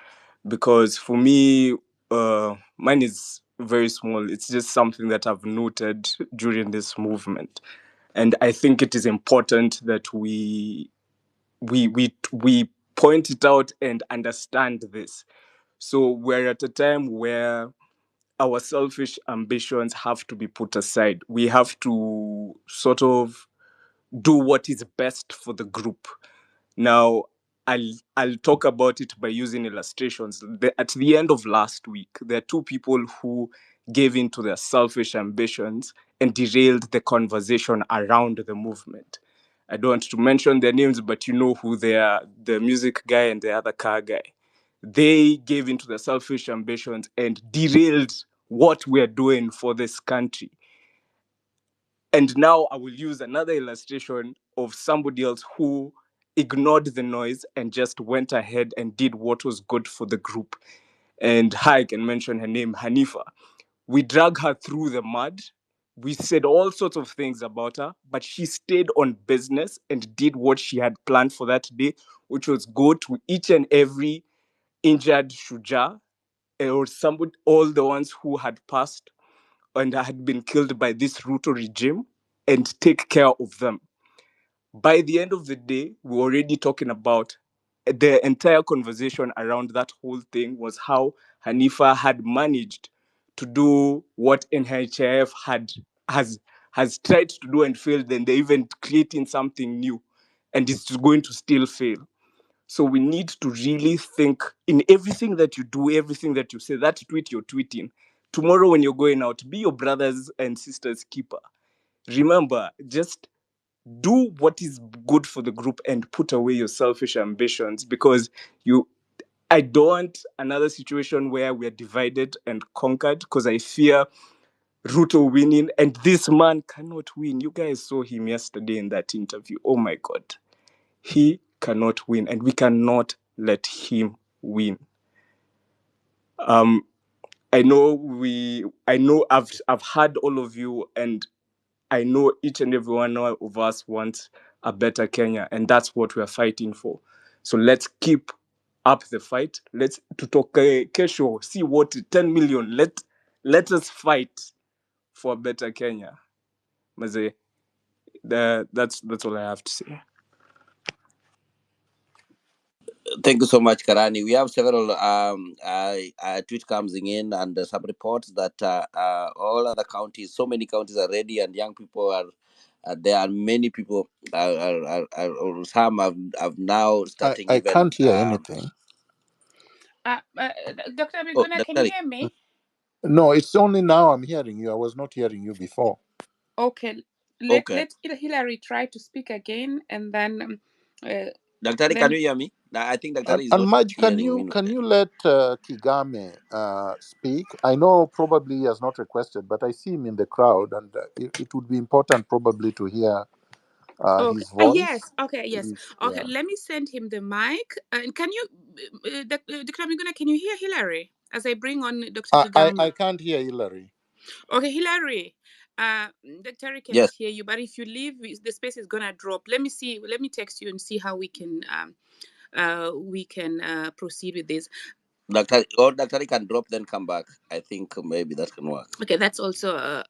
Because for me, mine is very small. It's just something that I've noted during this movement. And I think it is important that we point it out and understand this. So we're at a time where our selfish ambitions have to be put aside. We have to sort of do what is best for the group. Now, I'll talk about it by using illustrations. At the end of last week, there are two people who gave in to their selfish ambitions and derailed the conversation around the movement. I don't want to mention their names, but you know who they are, the music guy and the other car guy. They gave into their selfish ambitions and derailed what we're doing for this country. And now I will use another illustration of somebody else who ignored the noise and just went ahead and did what was good for the group. And I can mention her name, Hanifa. We dragged her through the mud. We said all sorts of things about her, but she stayed on business and did what she had planned for that day, which was go to each and every injured Shuja or somebody, all the ones who had passed and had been killed by this Ruto regime and take care of them. By the end of the day, we were already talking about the entire conversation around that whole thing was how Hanifa had managed to do what NHIF has tried to do and failed, then they're even creating something new and it's going to still fail. So we need to really think in everything that you do, everything that you say, that tweet you're tweeting. Tomorrow when you're going out, be your brothers and sisters keeper. Remember, just do what is good for the group and put away your selfish ambitions because I don't want another situation where we're divided and conquered because I fear Ruto winning and this man cannot win. You guys saw him yesterday in that interview. Oh my God. He cannot win and we cannot let him win. I know I've heard all of you and I know each and every one of us wants a better Kenya, and that's what we're fighting for. So let's keep up the fight. Let's to talk kesho, see what 10 million. Let us fight for a better Kenya. Maze, that's all I have to say. Thank you so much, Karani. We have several tweet coming in and some reports that all other counties, so many counties are ready, and young people are. There are many people. Some have now starting I even. can't hear anything. Dr. Oh, Miguna, can you Daktari. hear me? No, it's only now I'm hearing you. I was not hearing you before. Okay. Let Okay, Hillary try to speak again, and then Daktari, can then you hear me? I think And, Daktari is and not Maj, hearing me. can you let Kigame speak? I know probably he has not requested, but I see him in the crowd, and it would be important probably to hear okay. his voice. Yes. Okay. Yes. Okay. Yeah. Let me send him the mic. And can you, Dr. Miguna, can you hear Hillary as I bring on Dr. Kigame? I can't hear Hillary. Okay, Hillary. Dr. cannot Yes, hear you, but if you leave, the space is gonna drop. Let me see. Let me text you and see how we can proceed with this. Daktari can drop then come back. I think maybe that can work. Okay, that's also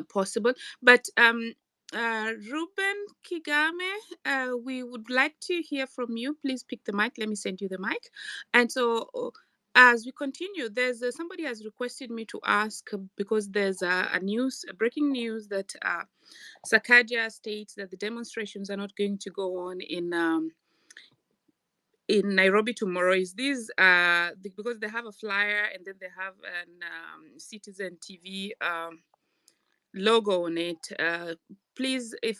possible. But Ruben Kigame, we would like to hear from you. Please pick the mic. Let me send you the mic. And so, as we continue, there's somebody has requested me to ask because there's a breaking news that Sakaja states that the demonstrations are not going to go on in Nairobi tomorrow. Is this because they have a flyer and then they have an Citizen TV logo on it? Please, if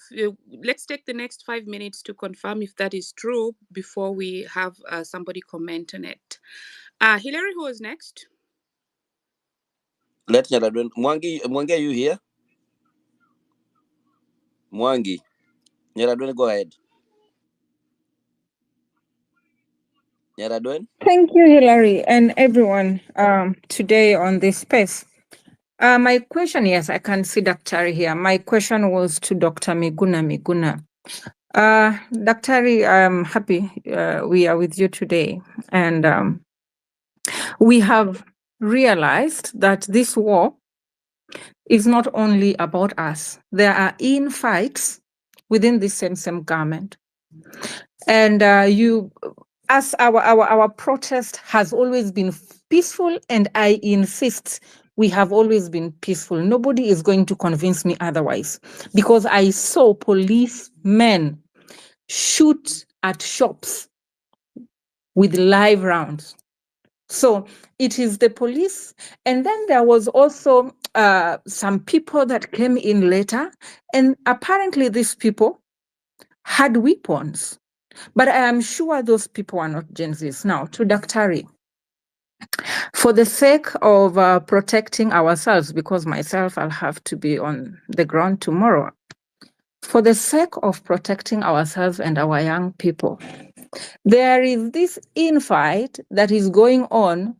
let's take the next 5 minutes to confirm if that is true before we have somebody comment on it. Hillary, who is next? Let Nyaradwen. Mwangi, are you here? Mwangi. Nyaradwen, go ahead. Nyaradwen? Thank you, Hilary, and everyone today on this space. My question, yes, I can see Dr. here. My question was to Dr. Miguna Miguna. Dr. I'm happy we are with you today. And we have realized that this war is not only about us. There are infights within the same government. And as our protest has always been peaceful, and I insist we have always been peaceful. Nobody is going to convince me otherwise, because I saw policemen shoot at shops with live rounds. So it is the police. And then there was also some people that came in later, and apparently these people had weapons. But I am sure those people are not Gen Zs. Now, to Daktari, for the sake of protecting ourselves, because myself, I'll have to be on the ground tomorrow. For the sake of protecting ourselves and our young people, there is this infight that is going on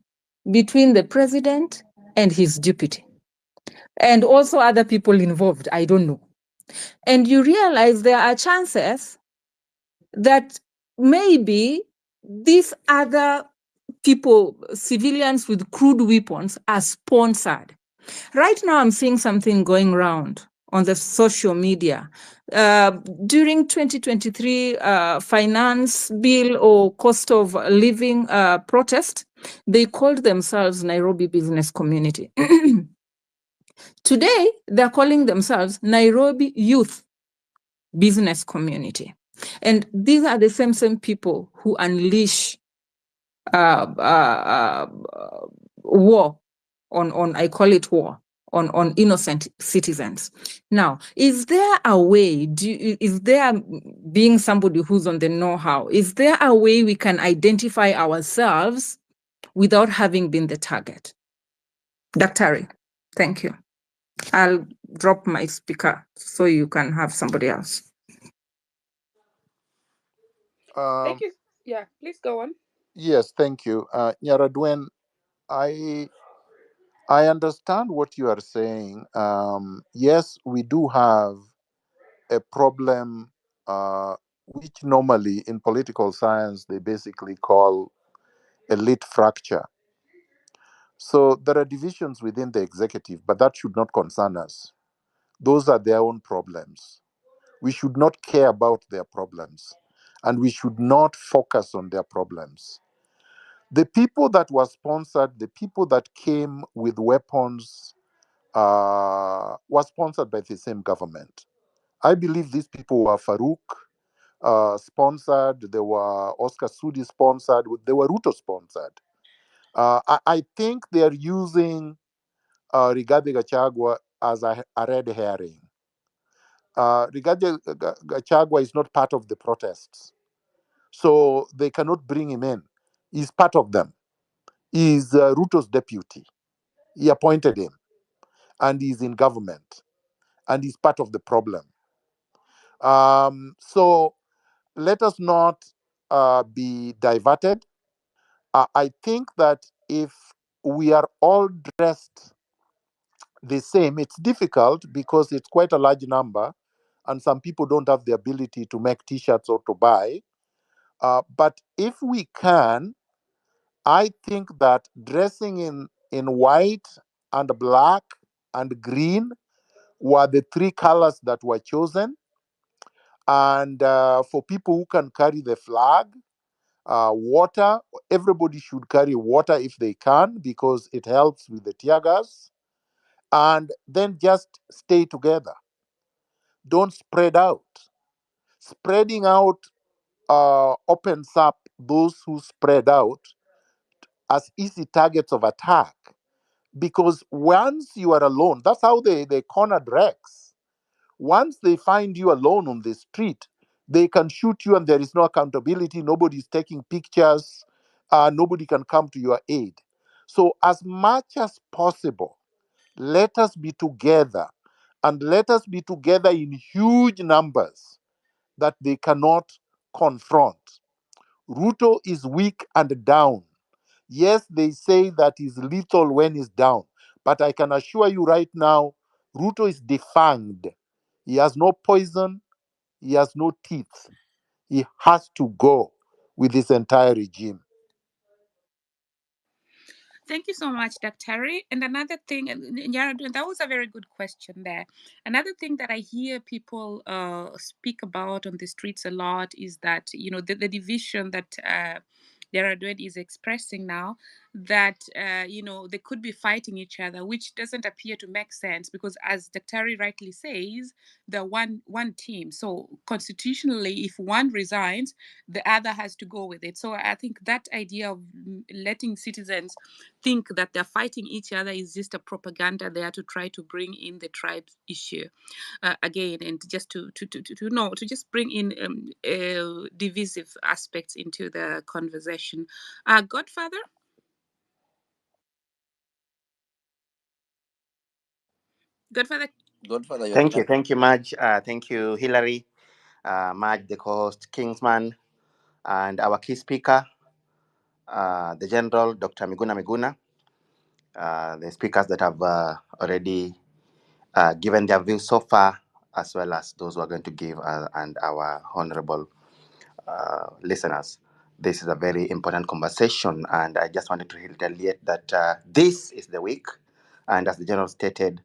between the president and his deputy, and also other people involved. I don't know. And you realize there are chances that maybe these other people, civilians with crude weapons, are sponsored. Right now, I'm seeing something going around on the social media. During 2023 finance bill or cost of living protest, they called themselves Nairobi Business Community. Today, they're calling themselves Nairobi Youth Business Community. And these are the same people who unleash war on I call it war on innocent citizens. Now, is there a way? Is there, being somebody who's on the know-how, is there a way we can identify ourselves without having been the target? Daktari, thank you. I'll drop my speaker so you can have somebody else. Thank you. Yeah, please go on. Yes, thank you. Nyaradwen, I understand what you are saying. Yes, we do have a problem, which normally in political science they basically call elite fracture. So there are divisions within the executive, but that should not concern us. Those are their own problems. We should not care about their problems, and we should not focus on their problems. The people that were sponsored, the people that came with weapons, were sponsored by the same government. I believe these people were Farouk sponsored, they were Oscar Sudi sponsored, they were Ruto sponsored. I think they are using Rigathi Gachagua as a red herring. Rigathi Gachagua is not part of the protests, so they cannot bring him in. He's part of them. He's Ruto's deputy. He appointed him, and he's in government, and he's part of the problem. So let us not be diverted. I think that if we are all dressed the same, it's difficult because it's quite a large number, and some people don't have the ability to make T-shirts or to buy. But if we can, I think that dressing in white and black and green were the three colors that were chosen. And for people who can carry the flag, water, everybody should carry water if they can because it helps with the tear gas. And then just stay together. Don't spread out. Spreading out opens up those who spread out as easy targets of attack. Because once you are alone, that's how they cornered Rex. Once they find you alone on the street, they can shoot you and there is no accountability. Nobody's taking pictures. Nobody can come to your aid. So, as much as possible, let us be together and let us be together in huge numbers that they cannot confront. Ruto is weak and down. Yes, they say that he's lethal when he's down, but I can assure you right now, Ruto is defanged. He has no poison, he has no teeth. He has to go with this entire regime. Thank you so much, Dr. And another thing, that was a very good question there. Another thing that I hear people speak about on the streets a lot is that, the division that Yaradwed is expressing now, that, they could be fighting each other, which doesn't appear to make sense because, as Dr. rightly says, they're one team. So constitutionally, if one resigns, the other has to go with it. So I think that idea of letting citizens think that they're fighting each other is just a propaganda there to try to bring in the tribe issue again, and just to just bring in divisive aspects into the conversation. Godfather. Godfather. Godfather, your turn. Thank you, Madge. Thank you, Hillary, Madge, the co-host, Kingsman, and our key speaker, the General, Dr. Miguna Miguna, the speakers that have already given their views so far, as well as those who are going to give, and our honorable listeners. This is a very important conversation, and I just wanted to retaliate that this is the week, and as the General stated,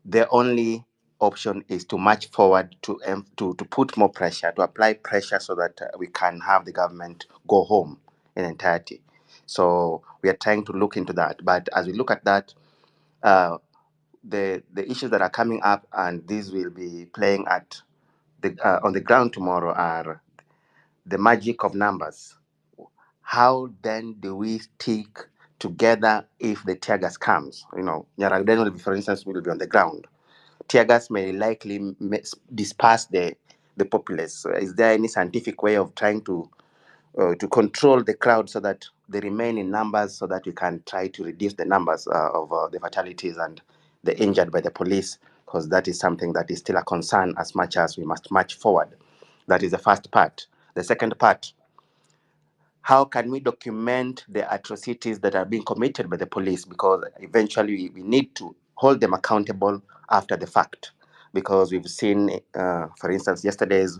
the only option is to march forward to put more pressure, to apply pressure so that we can have the government go home in entirety. So we are trying to look into that. But as we look at that, the issues that are coming up, and these will be playing at on the ground tomorrow, are the magic of numbers. How then do we stick together if the tear gas comes? Nyaragden will be, for instance, will be on the ground. Tear gas may likely disperse the populace. So is there any scientific way of trying to control the crowd so that they remain in numbers, so that we can try to reduce the numbers of the fatalities and the injured by the police? Because that is something that is still a concern as much as we must march forward. That is the first part. The second part, how can we document the atrocities that are being committed by the police? Because eventually we need to hold them accountable after the fact. Because we've seen, for instance, yesterday's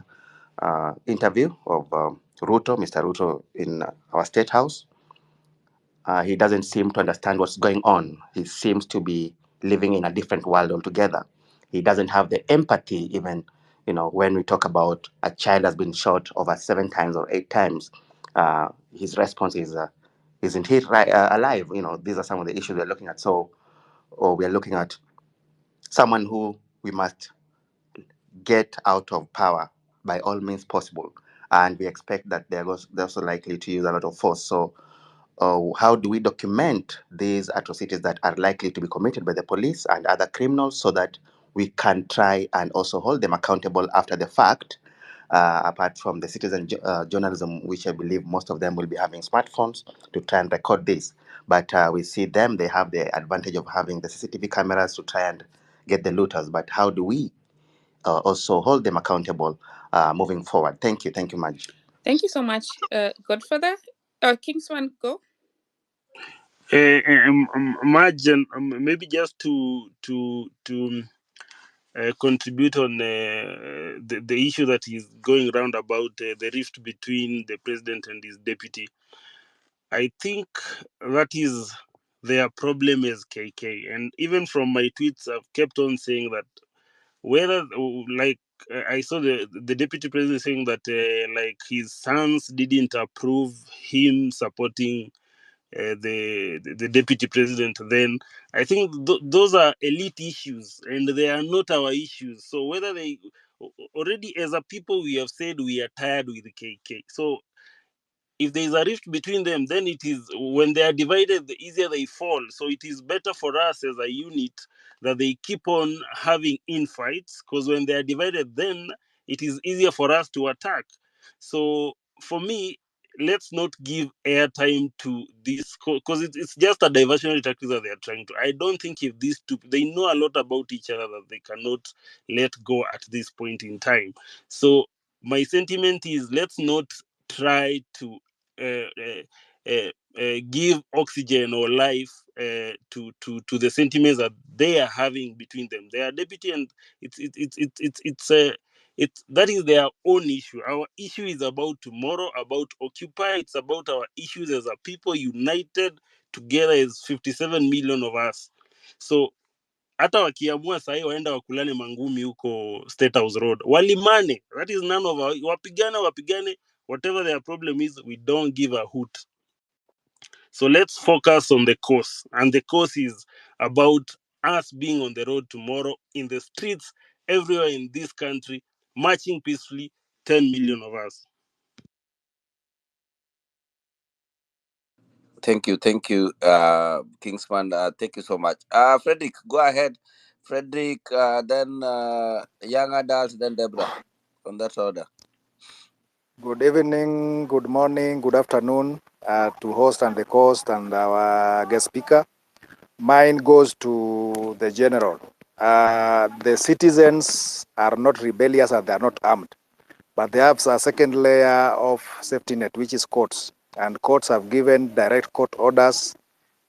interview of Mr. Ruto, in our State House. He doesn't seem to understand what's going on. He seems to be living in a different world altogether. He doesn't have the empathy, even when we talk about a child has been shot over 7 times or 8 times. His response is, "Isn't he alive?" These are some of the issues we're looking at. So, or we're looking at someone who we must get out of power by all means possible, and we expect that they're also likely to use a lot of force. So how do we document these atrocities that are likely to be committed by the police and other criminals so that we can try and also hold them accountable after the fact, apart from the citizen journalism, which I believe most of them will be having smartphones to try and record this. But we see them, they have the advantage of having the CCTV cameras to try and get the looters. But how do we also hold them accountable moving forward? Thank you. Thank you, Maj. Thank you so much, Godfather. Kingsman, go. Margin, maybe just to contribute on the issue that is going around about the rift between the president and his deputy. I think that is their problem as KK. And even from my tweets, I've kept on saying that whether, like, I saw the deputy president saying that, like, his sons didn't approve him supporting the deputy president, then I think those are elite issues and they are not our issues. So whether they already, as a people, we have said we are tired with the KK. So if there is a rift between them, then it is when they are divided, the easier they fall. So it is better for us as a unit that they keep on having infights, because when they are divided, then it is easier for us to attack. So for me, let's not give airtime to this, because it's just a diversionary tactic that they are trying to. I don't think if these two, they know a lot about each other that they cannot let go at this point in time. So my sentiment is, let's not try to give oxygen or life to the sentiments that they are having between them. They are deputy, and it's that is their own issue. Our issue is about tomorrow, about Occupy. It's about our issues as a people united together as 57 million of us. So hata wakiamua sahii waenda wakulane mangumi huko State House Road, walimane, that is none of our, wapigane, whatever their problem is, we don't give a hoot. So let's focus on the cause, and the cause is about us being on the road tomorrow, in the streets, everywhere in this country, marching peacefully, 10 million of us. Thank you, Kingsman. Thank you so much. Frederick, go ahead. Frederick, then young adults, then Deborah, on that order. Good evening, good morning, good afternoon to host and the host and our guest speaker. Mine goes to the general. The citizens are not rebellious and they are not armed, but they have a second layer of safety net, which is courts. And courts have given direct court orders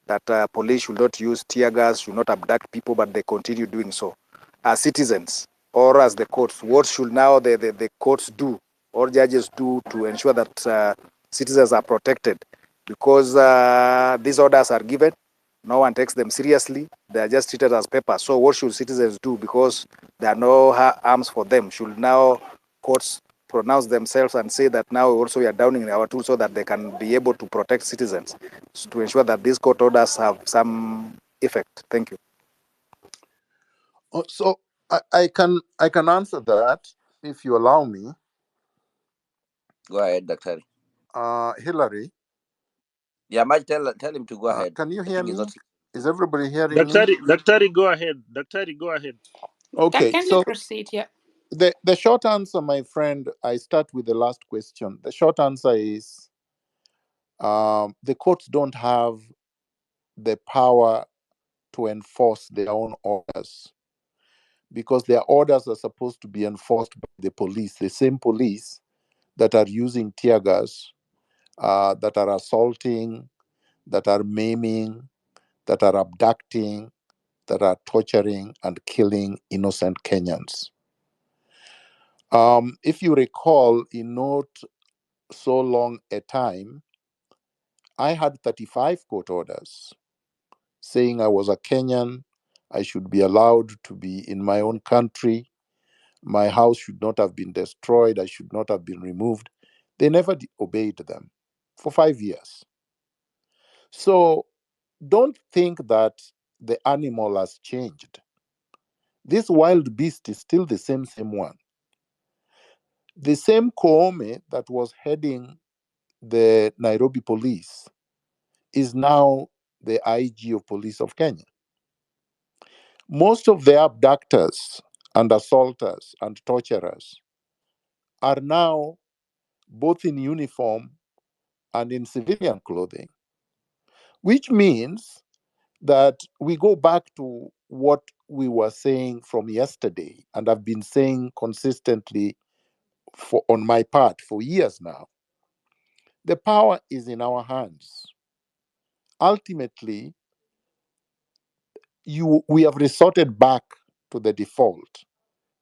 that police should not use tear gas, should not abduct people, but they continue doing so. As citizens, or as the courts, what should now the courts do or judges do to ensure that citizens are protected? Because these orders are given, no one takes them seriously. They are just treated as paper. So what should citizens do? Because there are no arms for them. Should now courts pronounce themselves and say that now also we are downing our tools so that they can be able to protect citizens, to ensure that these court orders have some effect? Thank you. So I can answer that if you allow me. Go ahead, Dr. Hillary. Yeah, Mike, tell him to go ahead. Can you I hear think he's me? not. Is everybody hearing me? Daktari, go ahead. Daktari, go ahead. Okay, Can so you proceed? Yeah. the short answer, my friend, I start with the last question. The short answer is the courts don't have the power to enforce their own orders, because their orders are supposed to be enforced by the police, the same police that are using tear gas, that are assaulting, that are maiming, that are abducting, that are torturing and killing innocent Kenyans. If you recall, in not so long a time, I had 35 court orders saying I was a Kenyan, I should be allowed to be in my own country, my house should not have been destroyed, I should not have been removed. They never obeyed them for 5 years. So don't think that the animal has changed. This wild beast is still the same one. The same Koome that was heading the Nairobi police is now the IG of police of Kenya. Most of the abductors and assaulters and torturers are now both in uniform and in civilian clothing, which means that we go back to what we were saying from yesterday, and I've been saying consistently on my part for years now. The power is in our hands. Ultimately, we have resorted back to the default,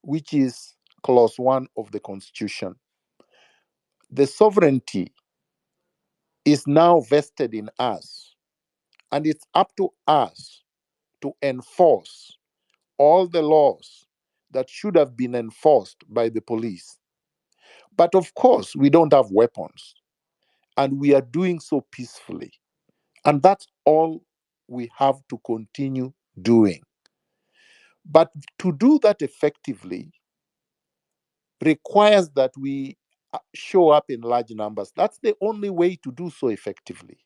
which is clause 1 of the Constitution. The sovereignty is now vested in us, and it's up to us to enforce all the laws that should have been enforced by the police. But of course, we don't have weapons, and we are doing so peacefully. And that's all we have to continue doing. But to do that effectively requires that we show up in large numbers. That's the only way to do so effectively.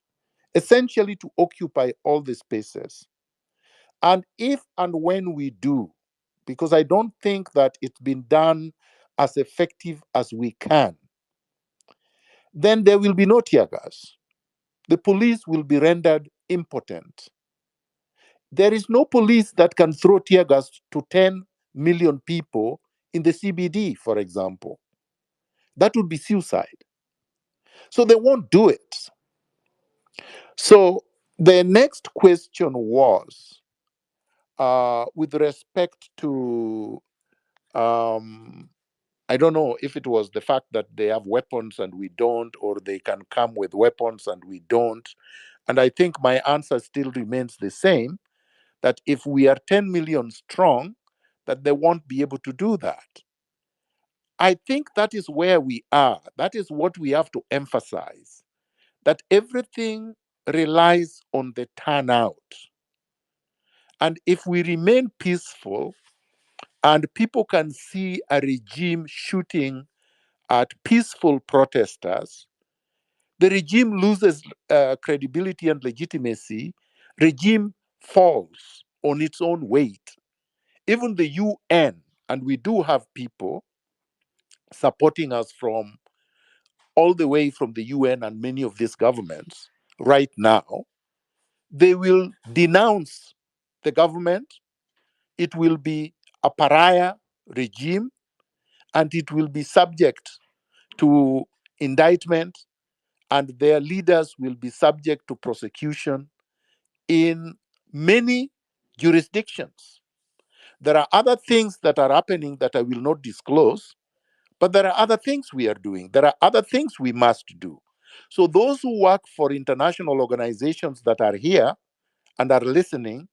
Essentially, to occupy all the spaces. And if and when we do, because I don't think that it's been done as effective as we can, then there will be no tear gas. The police will be rendered impotent. There is no police that can throw tear gas to 10 million people in the CBD, for example. That would be suicide. So they won't do it. So the next question was with respect to, I don't know if it was the fact that they have weapons and we don't, or they can come with weapons and we don't. And I think my answer still remains the same, that if we are 10 million strong, that they won't be able to do that. I think that is where we are. That is what we have to emphasize, that everything relies on the turnout. And if we remain peaceful and people can see a regime shooting at peaceful protesters, the regime loses credibility and legitimacy. Regime falls on its own weight. Even the UN, and we do have people supporting us from all the way from the UN and many of these governments right now, they will denounce the government. It will be a pariah regime, and it will be subject to indictment, and their leaders will be subject to prosecution in many jurisdictions. There are other things that are happening that I will not disclose, but there are other things we are doing. There are other things we must do. So those who work for international organizations that are here and are listening,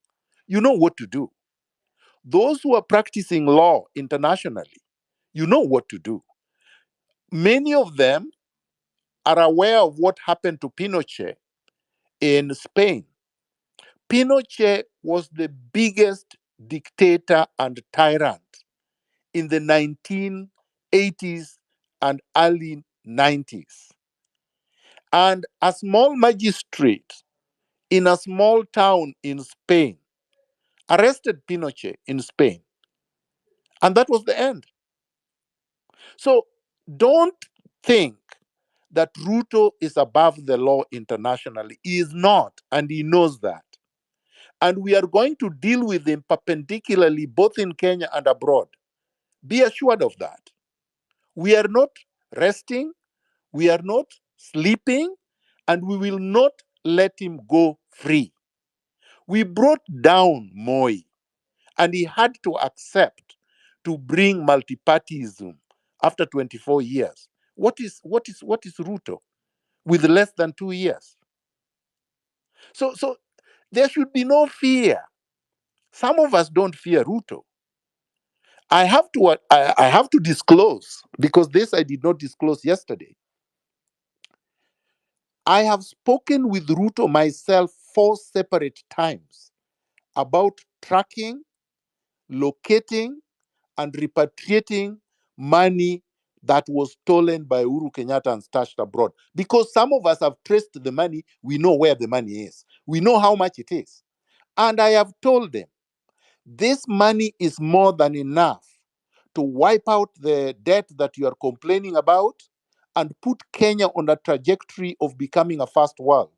you know what to do. Those who are practicing law internationally, you know what to do. Many of them are aware of what happened to Pinochet in Spain. Pinochet was the biggest dictator and tyrant in the 1980s and early 90s. And a small magistrate in a small town in Spain arrested Pinochet in Spain. And that was the end. So don't think that Ruto is above the law internationally. He is not, and he knows that. And we are going to deal with him perpendicularly both in Kenya and abroad. Be assured of that. We are not resting, we are not sleeping, and we will not let him go free. We brought down Moi, and he had to accept to bring multipartyism after 24 years. What is Ruto with less than 2 years? So there should be no fear. Some of us don't fear Ruto. I have to disclose, because this I did not disclose yesterday. I have spoken with Ruto myself 4 separate times about tracking, locating, and repatriating money that was stolen by Uhuru Kenyatta and stashed abroad. Because some of us have traced the money, we know where the money is, we know how much it is. And I have told them, this money is more than enough to wipe out the debt that you are complaining about and put Kenya on a trajectory of becoming a first world.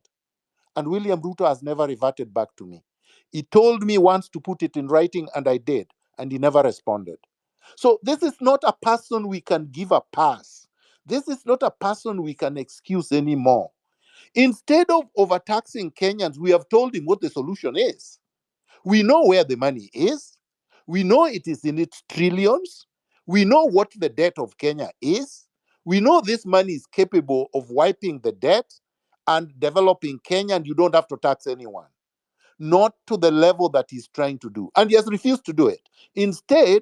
And William Ruto has never reverted back to me. He told me once to put it in writing, and I did, and he never responded. So this is not a person we can give a pass. This is not a person we can excuse anymore. Instead of overtaxing Kenyans, we have told him what the solution is. We know where the money is. We know it is in its trillions. We know what the debt of Kenya is. We know this money is capable of wiping the debt and developing Kenya, and you don't have to tax anyone. Not to the level that he's trying to do. And he has refused to do it. Instead,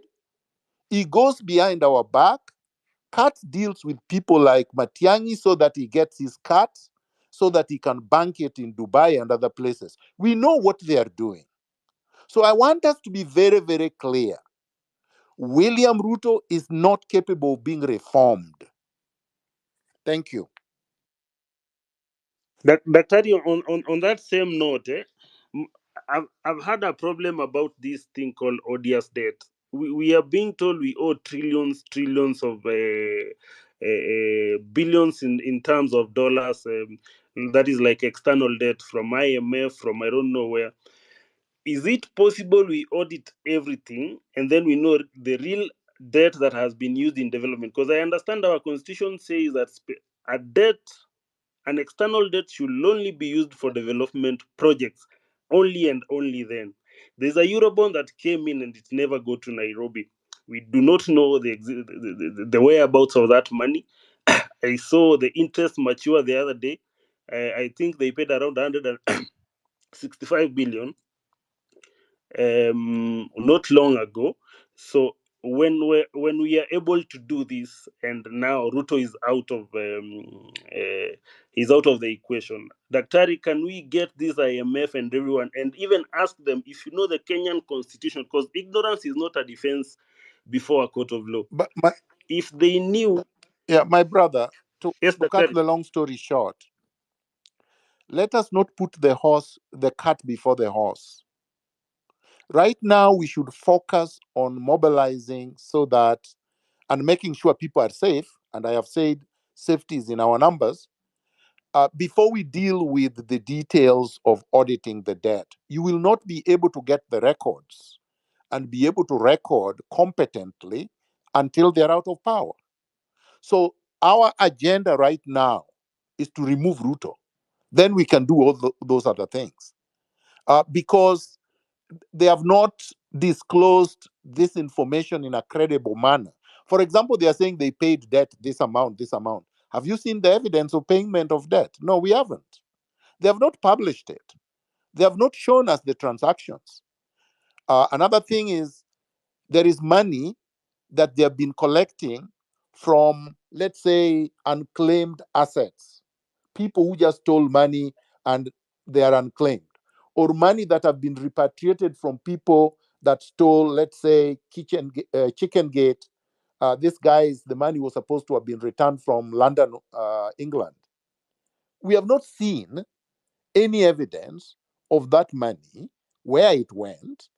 he goes behind our back, cuts deals with people like Matiangi so that he gets his cut, so that he can bank it in Dubai and other places. We know what they are doing. So I want us to be very, very clear. William Ruto is not capable of being reformed. Thank you. Daktari, on that same note, I've had a problem about this thing called odious debt. We are being told we owe trillions of billions in terms of dollars. That is like external debt from IMF, from I don't know where. Is it possible we audit everything and then we know the real debt that has been used in development? Because I understand our constitution says that a debt, an external debt, should only be used for development projects, only and only then. There's a Eurobond that came in and it never go to Nairobi. We do not know the whereabouts of that money. I saw the interest mature the other day. I think they paid around 165 billion not long ago. So when we are able to do this, and now Ruto is out of he's out of the equation. Daktari, can we get this IMF and everyone, and even ask them if you know the Kenyan constitution, because ignorance is not a defense before a court of law. But If they knew, my brother, to yes, cut Daktari. the long story short, let us not put the cart before the horse. Right now, we should focus on mobilizing so that, and making sure people are safe. And I have said safety is in our numbers. Before we deal with the details of auditing the debt, you will not be able to get the records and be able to record competently until they're out of power. So our agenda right now is to remove Ruto. Then we can do all those other things. Because they have not disclosed this information in a credible manner. For example, they are saying they paid debt this amount, this amount. Have you seen the evidence of payment of debt? No, we haven't. They have not published it. They have not shown us the transactions. Another thing is, there is money that they have been collecting from, let's say, unclaimed assets. People who just stole money and they are unclaimed, or money that have been repatriated from people that stole, let's say, Chicken Gate. This guy's, the money was supposed to have been returned from London, England. We have not seen any evidence of that money, where it went,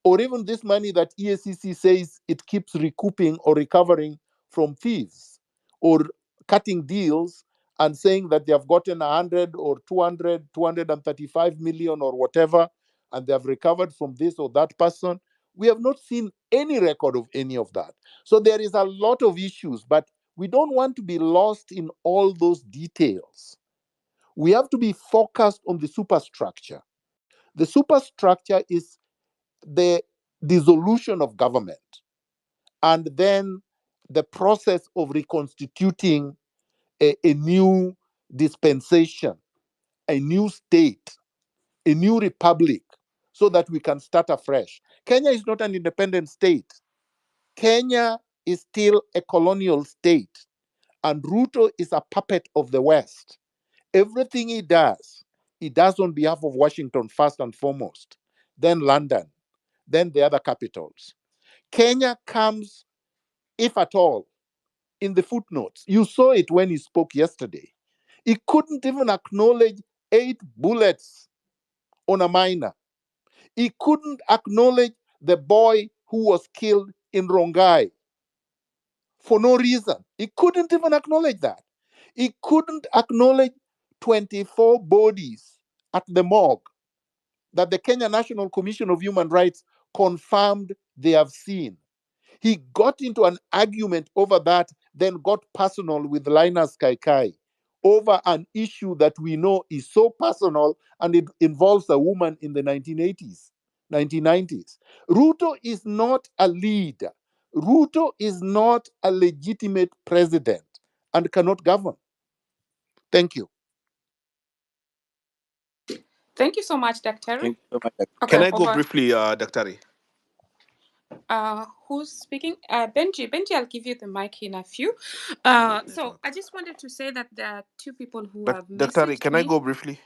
or even this money that EACC says it keeps recouping or recovering from thieves, or cutting deals and saying that they have gotten 100 or 200, 235 million or whatever, and they have recovered from this or that person. We have not seen any record of any of that. So there is a lot of issues, but we don't want to be lost in all those details. We have to be focused on the superstructure. The superstructure is the dissolution of government, and then the process of reconstituting a new dispensation, a new state a new republic so that we can start afresh. Kenya is not an independent state. Kenya is still a colonial state, and Ruto is a puppet of the West. Everything he does on behalf of Washington first and foremost, then London, then the other capitals. Kenya comes, if at all, in the footnotes. You saw it when he spoke yesterday. He couldn't even acknowledge 8 bullets on a minor. He couldn't acknowledge the boy who was killed in Rongai for no reason. He couldn't even acknowledge that. He couldn't acknowledge 24 bodies at the morgue that the Kenya National Commission of Human Rights confirmed they have seen. He got into an argument over that, then got personal with Linus Kaikai over an issue that we know is so personal, and it involves a woman in the 1980s, 1990s. Ruto is not a leader. Ruto is not a legitimate president and cannot govern. Thank you. Thank you so much, Dr. Thank you so much. Okay, Can I go over. briefly, Dr. Who's speaking? Benji. Benji, I'll give you the mic in a few. So I just wanted to say that there are 2 people who have Dr. messaged Can I me. go briefly?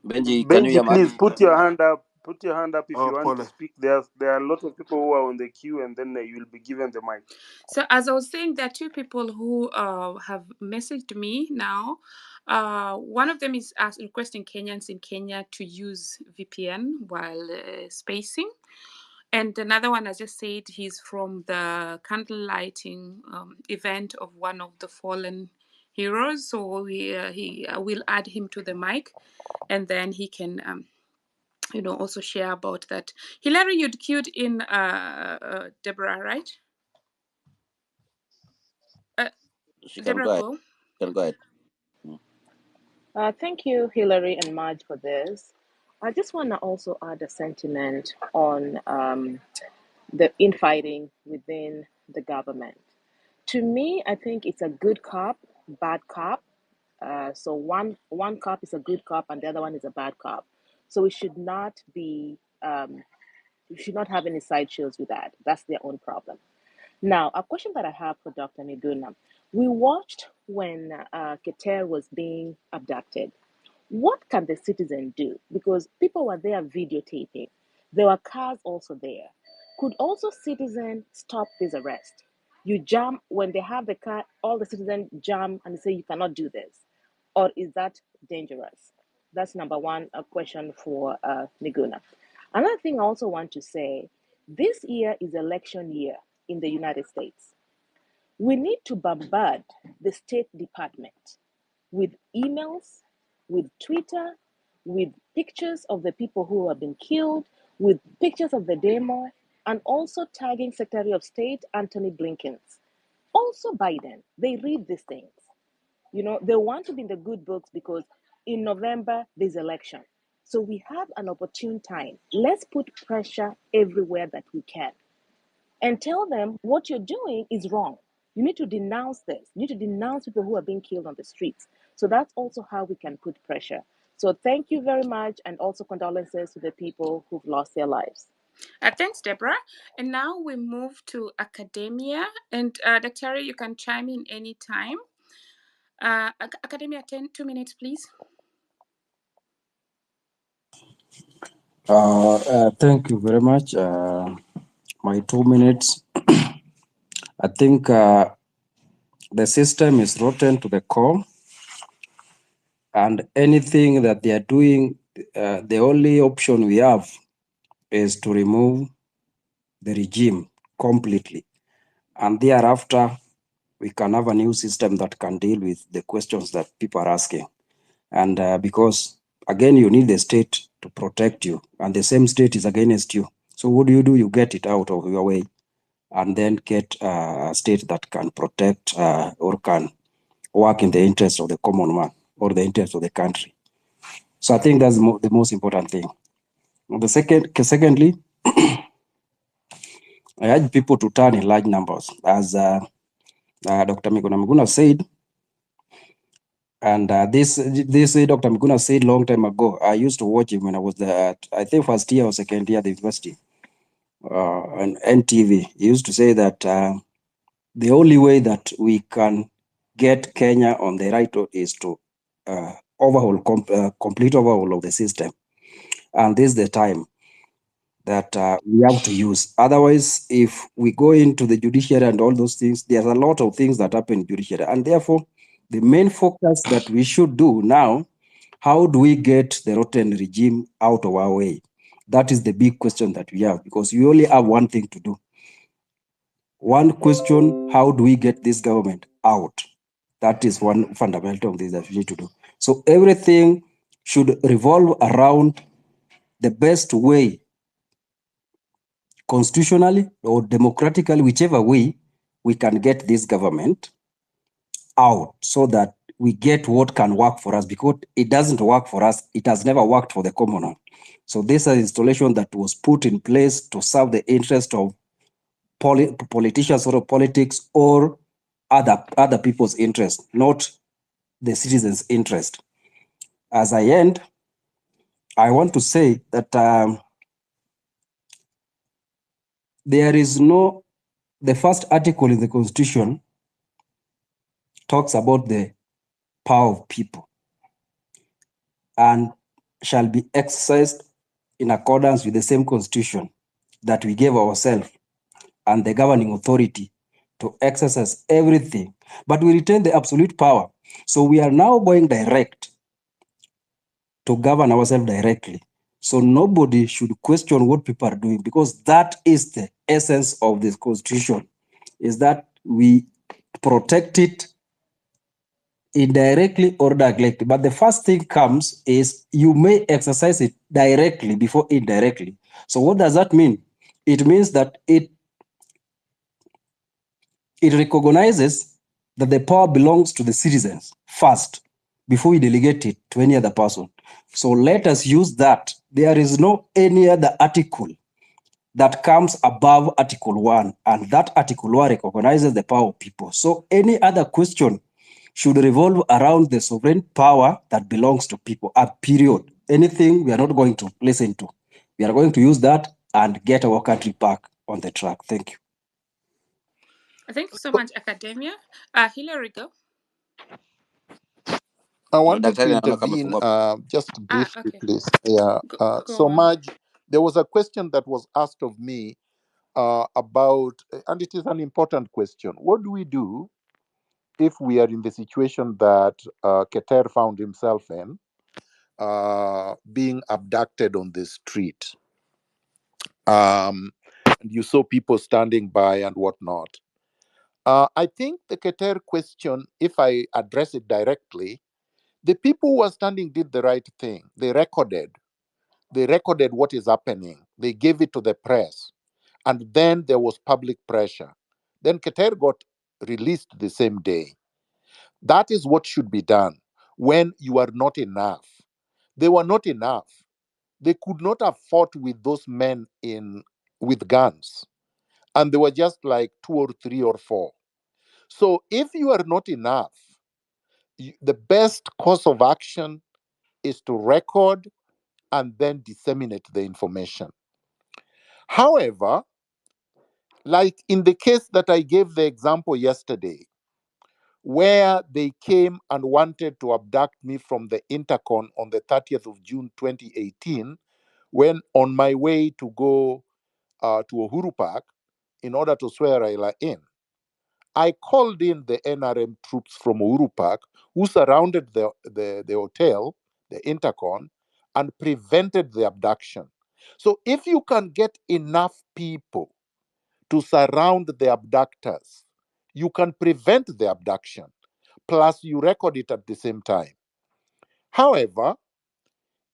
Benji, can you Benji, hear me? please put your hand up. Put your hand up if you want to Paul. speak. There are a lot of people who are on the queue, and then you will be given the mic. So as I was saying, there are 2 people who have messaged me now. One of them is requesting Kenyans in Kenya to use VPN while spacing. And another one, I just said, he's from the candle lighting event of one of the fallen heroes. So he will add him to the mic, and then he can also share about that. Hilary, you'd queued in Deborah, right? She can Deborah, go ahead. go. Can go ahead. Thank you, Hillary and Marge, for this. I just want to also add a sentiment on the infighting within the government. To me, I think it's a good cop, bad cop. So one cop is a good cop, and the other one is a bad cop. So we should not be we should not have any side shows with that. That's their own problem. Now, a question that I have for Dr. Miguna. We watched when Keter was being abducted. What can the citizen do? Because people were there videotaping. There were cars also there. Could also citizens stop this arrest? You jump when they have the car, all the citizens jump and say you cannot do this. Or is that dangerous? That's number one, a question for Miguna. Another thing I also want to say, this year is election year in the United States. We need to bombard the State Department with emails, with Twitter, with pictures of the people who have been killed, with pictures of the demo, and also tagging Secretary of State Antony Blinken. Also Biden, they read these things. They want to be in the good books because in November there's election. So we have an opportune time. Let's put pressure everywhere that we can and tell them what you're doing is wrong. You need to denounce this. You need to denounce people who are being killed on the streets. So that's also how we can put pressure. So thank you very much, and also condolences to the people who've lost their lives. Thanks, Deborah. And now we move to academia. And Dr. you can chime in anytime. Academia, 2 minutes, please. Thank you very much. My 2 minutes. I think the system is rotten to the core, and anything that they are doing, the only option we have is to remove the regime completely. And thereafter, we can have a new system that can deal with the questions that people are asking. And because, again, you need the state to protect you, and the same state is against you. So what do? You get it out of your way, and then get a state that can protect or can work in the interest of the common man or the interest of the country. So I think that's the most important thing. Secondly, I urge people to turn in large numbers. As Dr. Miguna Miguna said, And this Dr. Miguna said long time ago. I used to watch him when I was there at, I think, first year or second year at the university, on NTV. He used to say that the only way that we can get Kenya on the right road is to overhaul, complete overhaul of the system. And this is the time that we have to use. Otherwise, if we go into the judiciary and all those things, there's a lot of things that happen in judiciary. And therefore, the main focus that we should do now, how do we get the rotten regime out of our way? That is the big question that we have, because we only have one thing to do. One question, how do we get this government out? That is one fundamental thing that we need to do. So everything should revolve around the best way, constitutionally or democratically, whichever way we can get this government out, so that we get what can work for us, because it doesn't work for us. It has never worked for the commoner. So this is an installation that was put in place to serve the interest of politicians or politics or other people's interest, not the citizens' interest. As I end, I want to say that there is no, the first article in the Constitution talks about the power of people and shall be exercised in accordance with the same Constitution that we gave ourselves and the governing authority to exercise everything, but we retain the absolute power. So we are now going direct to govern ourselves directly. So nobody should question what people are doing, because that is the essence of this Constitution, is that we protect it indirectly or directly. But the first thing comes is you may exercise it directly before indirectly. So what does that mean? It means that it recognizes that the power belongs to the citizens first before we delegate it to any other person. So let us use that. There is no any other article that comes above Article 1, and that Article 1 recognizes the power of people. So any other question should revolve around the sovereign power that belongs to people, a period. Anything we are not going to listen to. We are going to use that and get our country back on the track. Thank you. Thank you so much, Academia. Hillary, go. I wanted to Daktari naona kama intervene amefungua. just briefly, Okay. please. Yeah. Go So, on. Maj, there was a question that was asked of me about, and it is an important question. What do we do if we are in the situation that Keter found himself in, being abducted on the street? And you saw people standing by and whatnot. I think the Keter question, if I address it directly, the people who were standing did the right thing. They recorded what is happening. They gave it to the press. And then there was public pressure. Then Keter got released the same day. That is what should be done when you are not enough. They were not enough. They could not have fought with those men with guns. And they were just like 2 or 3 or 4. So if you are not enough, the best course of action is to record and then disseminate the information. However, like in the case that I gave the example yesterday, where they came and wanted to abduct me from the Intercon on the 30th of June 2018, when on my way to go to Uhuru Park in order to swear Raila in. I called in the NRM troops from Uhuru Park who surrounded the hotel, the Intercon, and prevented the abduction. So if you can get enough people to surround the abductors, you can prevent the abduction. Plus, you record it at the same time. However,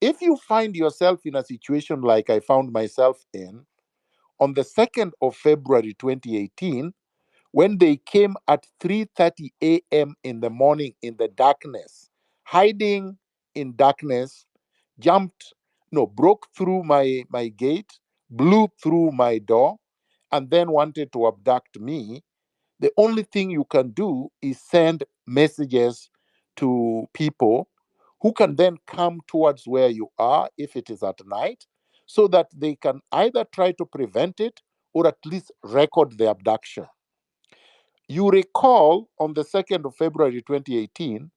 if you find yourself in a situation like I found myself in, on the 2nd of February 2018, when they came at 3:30 a.m. in the morning in the darkness, hiding in darkness, broke through my gate, blew through my door, and then wanted to abduct me, the only thing you can do is send messages to people who can then come towards where you are if it is at night, so that they can either try to prevent it or at least record the abduction. You recall on the 2nd of February 2018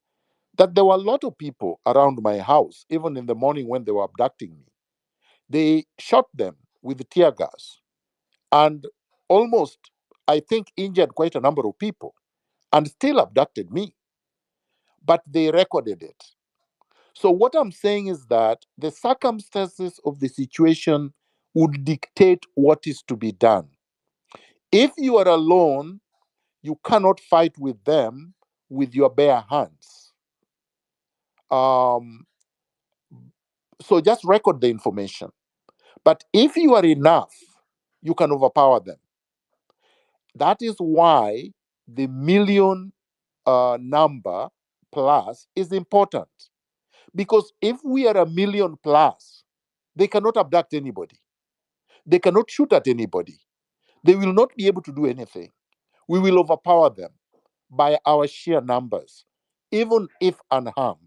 that there were a lot of people around my house, even in the morning when they were abducting me. They shot them with tear gas and almost, I think, injured quite a number of people and still abducted me. But they recorded it. So, what I'm saying is that the circumstances of the situation would dictate what is to be done. If you are alone, you cannot fight with them with your bare hands. Um, so, just record the information. But if you are enough, you can overpower them. That is why the million number plus is important. Because if we are a million plus, they cannot abduct anybody. They cannot shoot at anybody. They will not be able to do anything. We will overpower them by our sheer numbers, even if unharmed.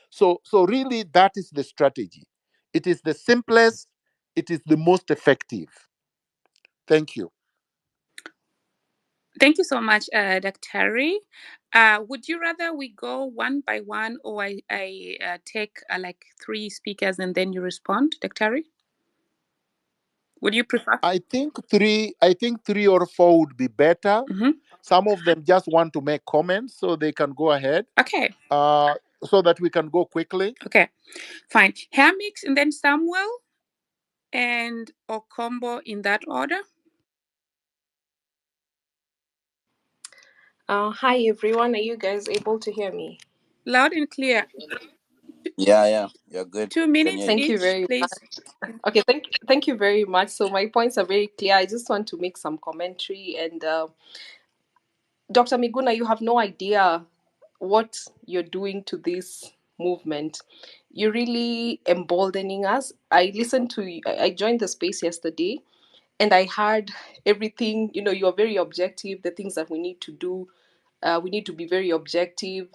So really, that is the strategy. It is the simplest, it is the most effective. Thank you. Thank you so much, Dr. Would you rather we go one by one, or I take like 3 speakers and then you respond, Dr. Would you prefer? I think three or four would be better. Some of them just want to make comments, so they can go ahead. Okay. So that we can go quickly. Okay, fine. Hamix and then Samuel and Okombo in that order. Hi everyone, are you guys able to hear me? Loud and clear. Yeah, you're good. 2 We can minutes hear you. Thank you each, very please. much. Okay, thank you very much. So my points are very clear. I just want to make some commentary. And Dr. Miguna, you have no idea what you're doing to this movement. You're really emboldening us. I joined the space yesterday, and I heard everything. You know, you're very objective. The things that we need to do, we need to be very objective,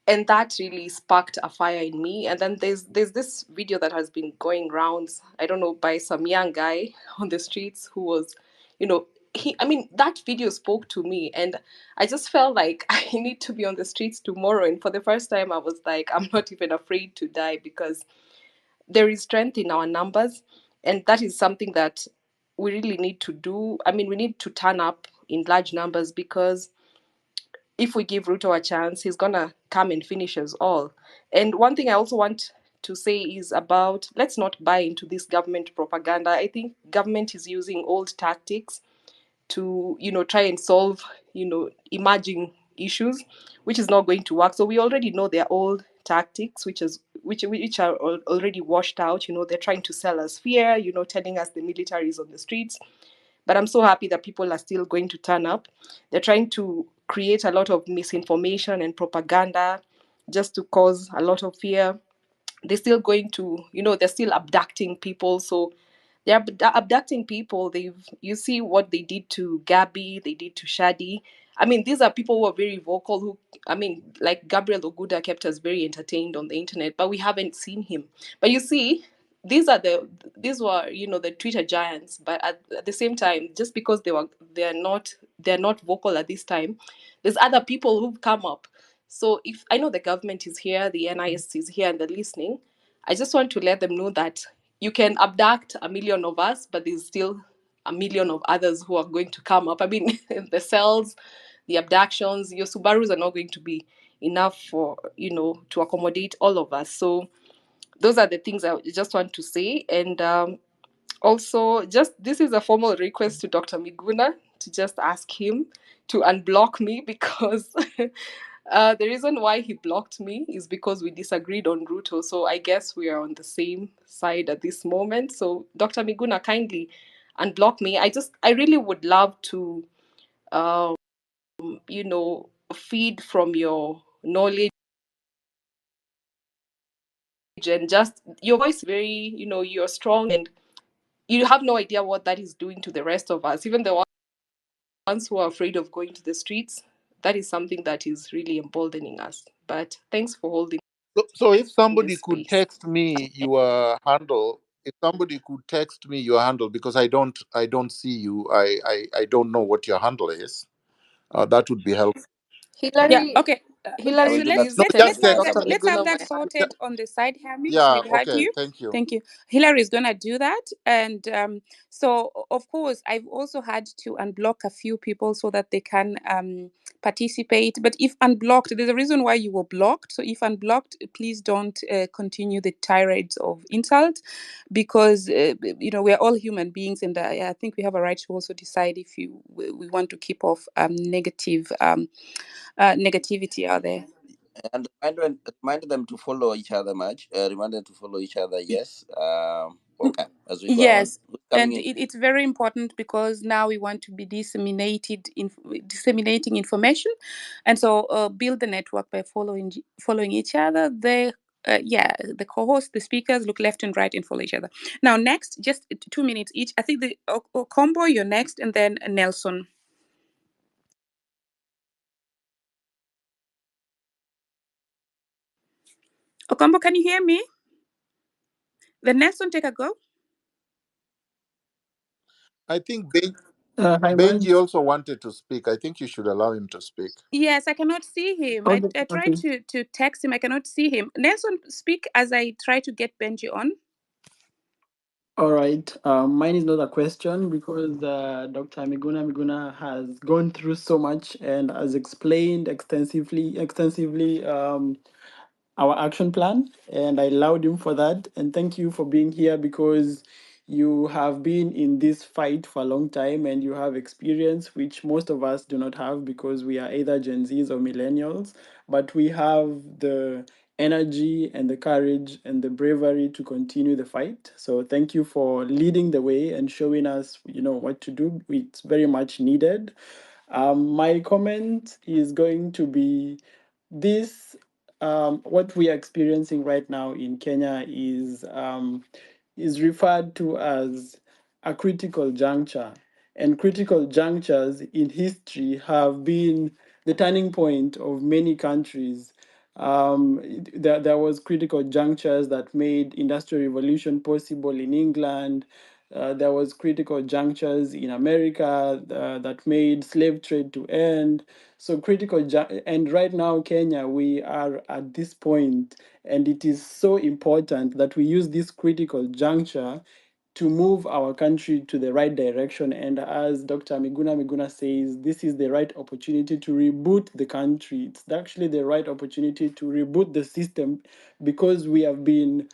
and that really sparked a fire in me. And then there's this video that has been going rounds, I don't know, by some young guy on the streets who was, you know, that video spoke to me, and I just felt like I need to be on the streets tomorrow. And for the first time I was like, I'm not even afraid to die, because there is strength in our numbers, and that is something that we really need to do. I mean, we need to turn up in large numbers, because if we give Ruto a chance, he's gonna come and finish us all. And one thing I also want to say is about, let's not buy into this government propaganda. I think government is using old tactics to, try and solve, emerging issues, which is not going to work. So we already know their old tactics, which are already washed out. They're trying to sell us fear, telling us the military is on the streets. But I'm so happy that people are still going to turn up. They're trying to create a lot of misinformation and propaganda just to cause a lot of fear. They're still going to, they're still abducting people. So they're abducting people. You see what they did to Gabby, they did to Shadi. I mean, these are people who are very vocal, like Gabriel Oguda kept us very entertained on the internet, but we haven't seen him. But you see, these were, the Twitter giants. But at the same time, just because they're not vocal at this time, there's other people who've come up. So if I know the government is here, the NIS is here, and they're listening, I just want to let them know that you can abduct a million of us, but there's still a million of others who are going to come up. I mean, the cells, the abductions, your Subarus are not going to be enough for, to accommodate all of us. So those are the things I just want to say. And also, just this is a formal request to Dr. Miguna to just ask him to unblock me, because the reason why he blocked me is because we disagreed on Ruto. So I guess we are on the same side at this moment. So Dr. Miguna, kindly unblock me. I really would love to, feed from your knowledge, and just your voice is very, you're strong, and you have no idea what that is doing to the rest of us, even the ones who are afraid of going to the streets. That is something that is really emboldening us. But thanks for holding So if somebody this could space. text me your handle, if somebody could text me your handle, because I don't see you, I don't know what your handle is. That would be helpful. Yeah. Hillary, Okay. I Hillary, will So do let's that. please No, let's just let's text have text that Dr. me. let's have Miguna that my Yeah, sorted on the side, Hamid. yeah, We'll help okay, you. thank you. Thank you. Hillary is gonna do that, and so of course I've also had to unblock a few people so that they can participate. But if unblocked, there's a reason why you were blocked. So if unblocked, please don't continue the tirades of insult, because we're all human beings, and I think we have a right to also decide if we want to keep off negative negativity out there. And remind them to follow each other much. Remind them to follow each other. Yes. Okay. As we go on, Yes, who's coming and in? it's very important because now we want to be disseminating information, and so build the network by following each other. The co-hosts, the speakers, look left and right and follow each other. Now, next, just 2 minutes each. I think the combo, you're next, and then Nelson. Okombo, can you hear me? Then Nelson, take a go. I think Hi, man. Benji also wanted to speak. I think you should allow him to speak. Yes, I cannot see him. I, Okay, I tried okay. to text him. I cannot see him. Nelson, speak as I try to get Benji on. All right. Mine is not a question because Dr. Miguna has gone through so much and has explained extensively our action plan, and I allowed him for that. And thank you for being here because you have been in this fight for a long time and you have experience which most of us do not have because we are either Gen Zs or millennials, but we have the energy and the courage and the bravery to continue the fight. So thank you for leading the way and showing us, what to do. It's very much needed. My comment is going to be this what we are experiencing right now in Kenya is referred to as a critical juncture. And critical junctures in history have been the turning point of many countries. There was critical junctures that made industrial revolution possible in England. There was critical junctures in America that made slave trade to end. So and right now Kenya, we are at this point, and it is so important that we use this critical juncture to move our country to the right direction. And as Dr. Miguna says, this is the right opportunity to reboot the country. It's actually the right opportunity to reboot the system because we have been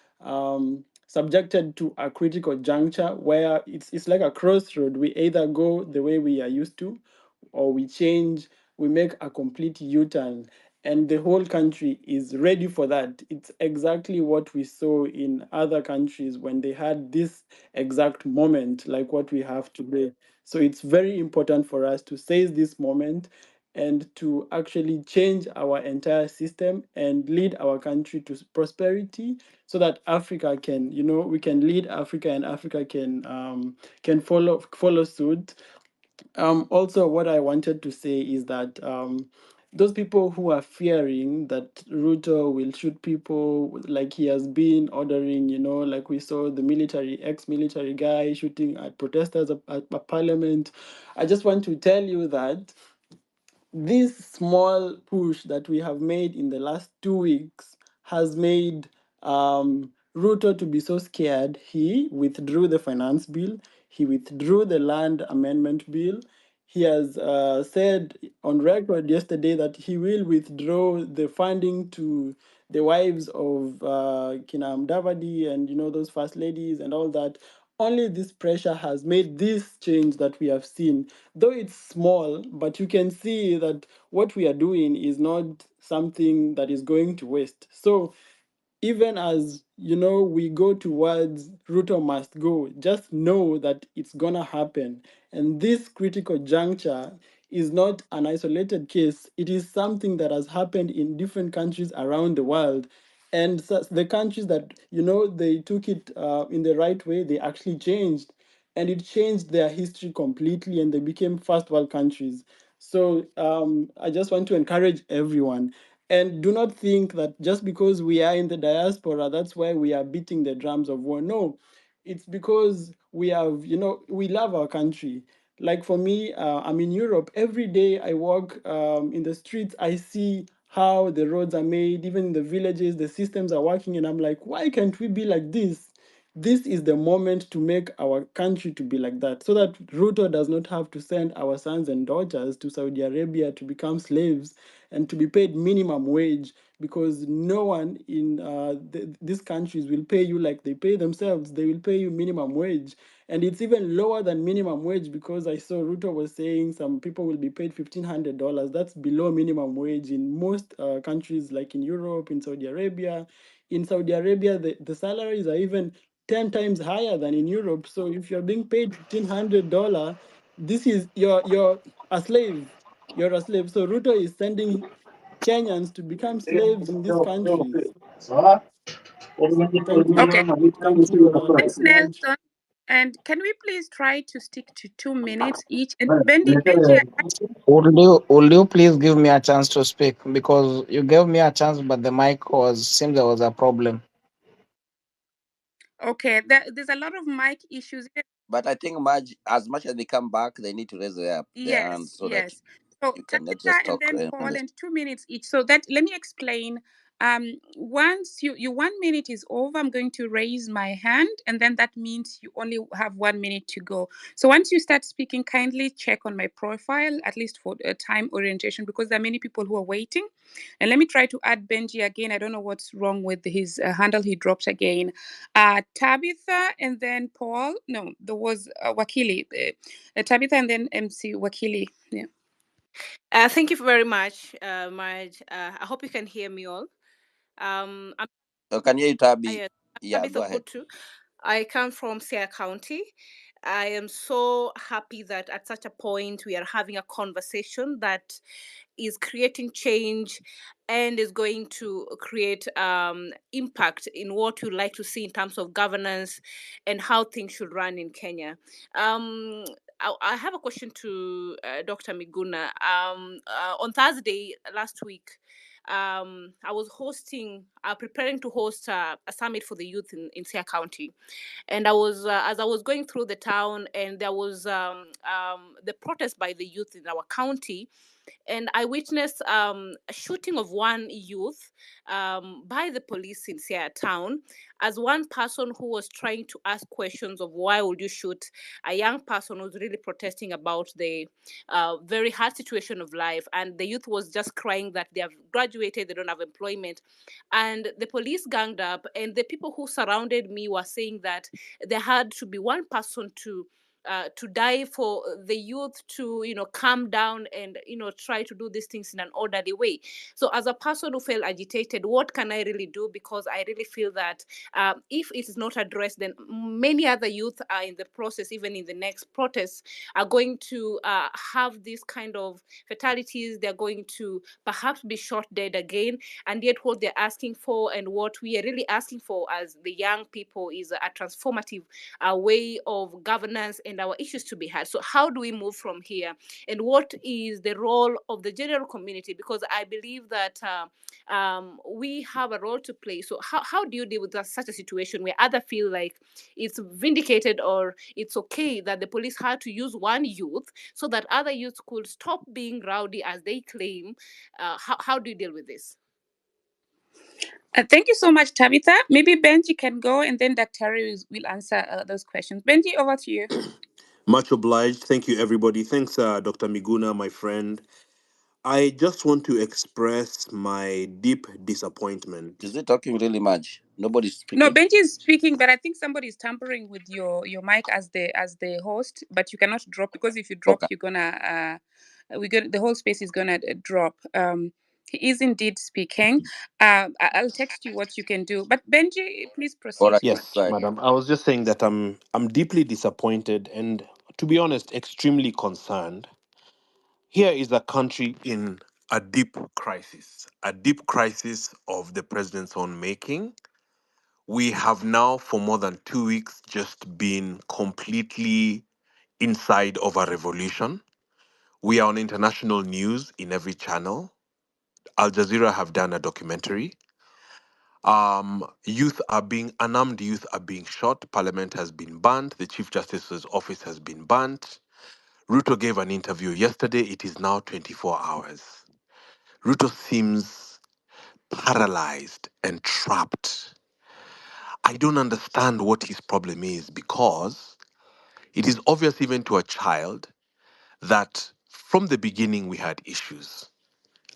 subjected to a critical juncture where it's like a crossroad. We either go the way we are used to, or we change, we make a complete U-turn, and the whole country is ready for that. It's exactly what we saw in other countries when they had this exact moment, like what we have today. So it's very important for us to seize this moment and to actually change our entire system and lead our country to prosperity so that Africa can, we can lead Africa and Africa can follow suit. Also, what I wanted to say is that those people who are fearing that Ruto will shoot people like he has been ordering, like we saw the ex-military guy shooting at protesters at parliament. I just want to tell you that this small push that we have made in the last 2 weeks has made Ruto to be so scared. He withdrew the finance bill, he withdrew the land amendment bill. He has said on record yesterday that he will withdraw the funding to the wives of Kinam Davadi and those first ladies and all that. Only this pressure has made this change that we have seen, though it's small, but you can see that what we are doing is not something that is going to waste. So even as we go towards Ruto must go, just know that it's gonna happen. And this critical juncture is not an isolated case. It is something that has happened in different countries around the world. And the countries that they took it in the right way, they actually changed, and it changed their history completely, and they became first world countries. So I just want to encourage everyone. And do not think that just because we are in the diaspora, that's why we are beating the drums of war. No, it's because we have, we love our country. Like for me, I'm in Europe. Every day I walk in the streets, I see how the roads are made, even in the villages, the systems are working. And I'm like, why can't we be like this? This is the moment to make our country to be like that, so that Ruto does not have to send our sons and daughters to Saudi Arabia to become slaves and to be paid minimum wage, because no one in these countries will pay you like they pay themselves. They will pay you minimum wage. And it's even lower than minimum wage, because I saw Ruto was saying some people will be paid $1,500. That's below minimum wage in most countries, like in Europe, in Saudi Arabia. In Saudi Arabia, the salaries are even 10 times higher than in Europe. So if you're being paid $1,500, this is you're a slave. You're a slave. So Ruto is sending Kenyans to become slaves in these countries. Thank you. Okay. Thank you, Thanks, Dr. Raj. Nelson. And can we please try to stick to 2 minutes each? And Benji, Would you please give me a chance to speak, because you gave me a chance, but the mic seems there was a problem. okay, there's a lot of mic issues. But I think as much as they come back, they need to raise their hands Yes, so that yes. So you cannot just Tabitha and talk. then Paul, and 2 minutes each. So that let me explain. Once you 1 minute is over, I'm going to raise my hand, and then that means you only have 1 minute to go. So once you start speaking, kindly check on my profile, at least for time orientation, because there are many people who are waiting. And let me try to add Benji again. I don't know what's wrong with his handle. He dropped again. Tabitha and then Paul. No, there was Wakili. Tabitha and then MC Wakili. Yeah. Thank you very much, Marge. I hope you can hear me all. I'm Can you, Tabi? yes, Yeah, Tabitha go ahead. Kutu. I come from Sia County. I am so happy that at such a point we are having a conversation that is creating change and is going to create impact in what we like to see in terms of governance and how things should run in Kenya. I have a question to Dr. Miguna. On Thursday last week, I was preparing to host a summit for the youth in Sia County. And I was, as I was going through the town, and there was the protest by the youth in our county, and I witnessed a shooting of one youth by the police in Sierra Town, as one person who was trying to ask questions of why would you shoot a young person who's really protesting about the very hard situation of life, and the youth was just crying that they have graduated, they don't have employment, and the police ganged up, and the people who surrounded me were saying that there had to be one person to die for the youth to calm down and try to do these things in an orderly way. So as a person who felt agitated, what can I really do? Because I really feel that if it is not addressed, then many other youth are in the process, even in the next protests, are going to have this kind of fatalities. They're going to perhaps be shot dead again. And yet what they're asking for, and what we are really asking for as the young people, is a transformative way of governance and our issues to be had. So how do we move from here? And what is the role of the general community? Because I believe that we have a role to play. So how do you deal with such a situation where others feel like it's vindicated or it's okay that the police had to use one youth so that other youths could stop being rowdy as they claim? How do you deal with this? Thank you so much, Tabitha. Maybe Benji can go, and then Dr. will answer those questions. Benji, over to you. Much obliged. Thank you, everybody. Thanks, Dr. Miguna, my friend. I just want to express my deep disappointment. Is it talking really much? Nobody's No, speaking. Benji is speaking, but I think somebody is tampering with your mic as the host. But you cannot drop, because if you drop, Okay. you're gonna the whole space is gonna drop. He is indeed speaking. I'll text you what you can do. But Benji, please All proceed. right. Yes, Go ahead. madam. I was just saying that I'm deeply disappointed and, to be honest, extremely concerned. Here is a country in a deep crisis of the president's own making. We have now, for more than 2 weeks, just been completely inside of a revolution. We are on international news in every channel. Al Jazeera have done a documentary. Unarmed youth are being shot. Parliament has been banned. The Chief Justice's office has been banned. Ruto gave an interview yesterday. It is now 24 hours. Ruto seems paralyzed and trapped. I don't understand what his problem is, because it is obvious even to a child that from the beginning we had issues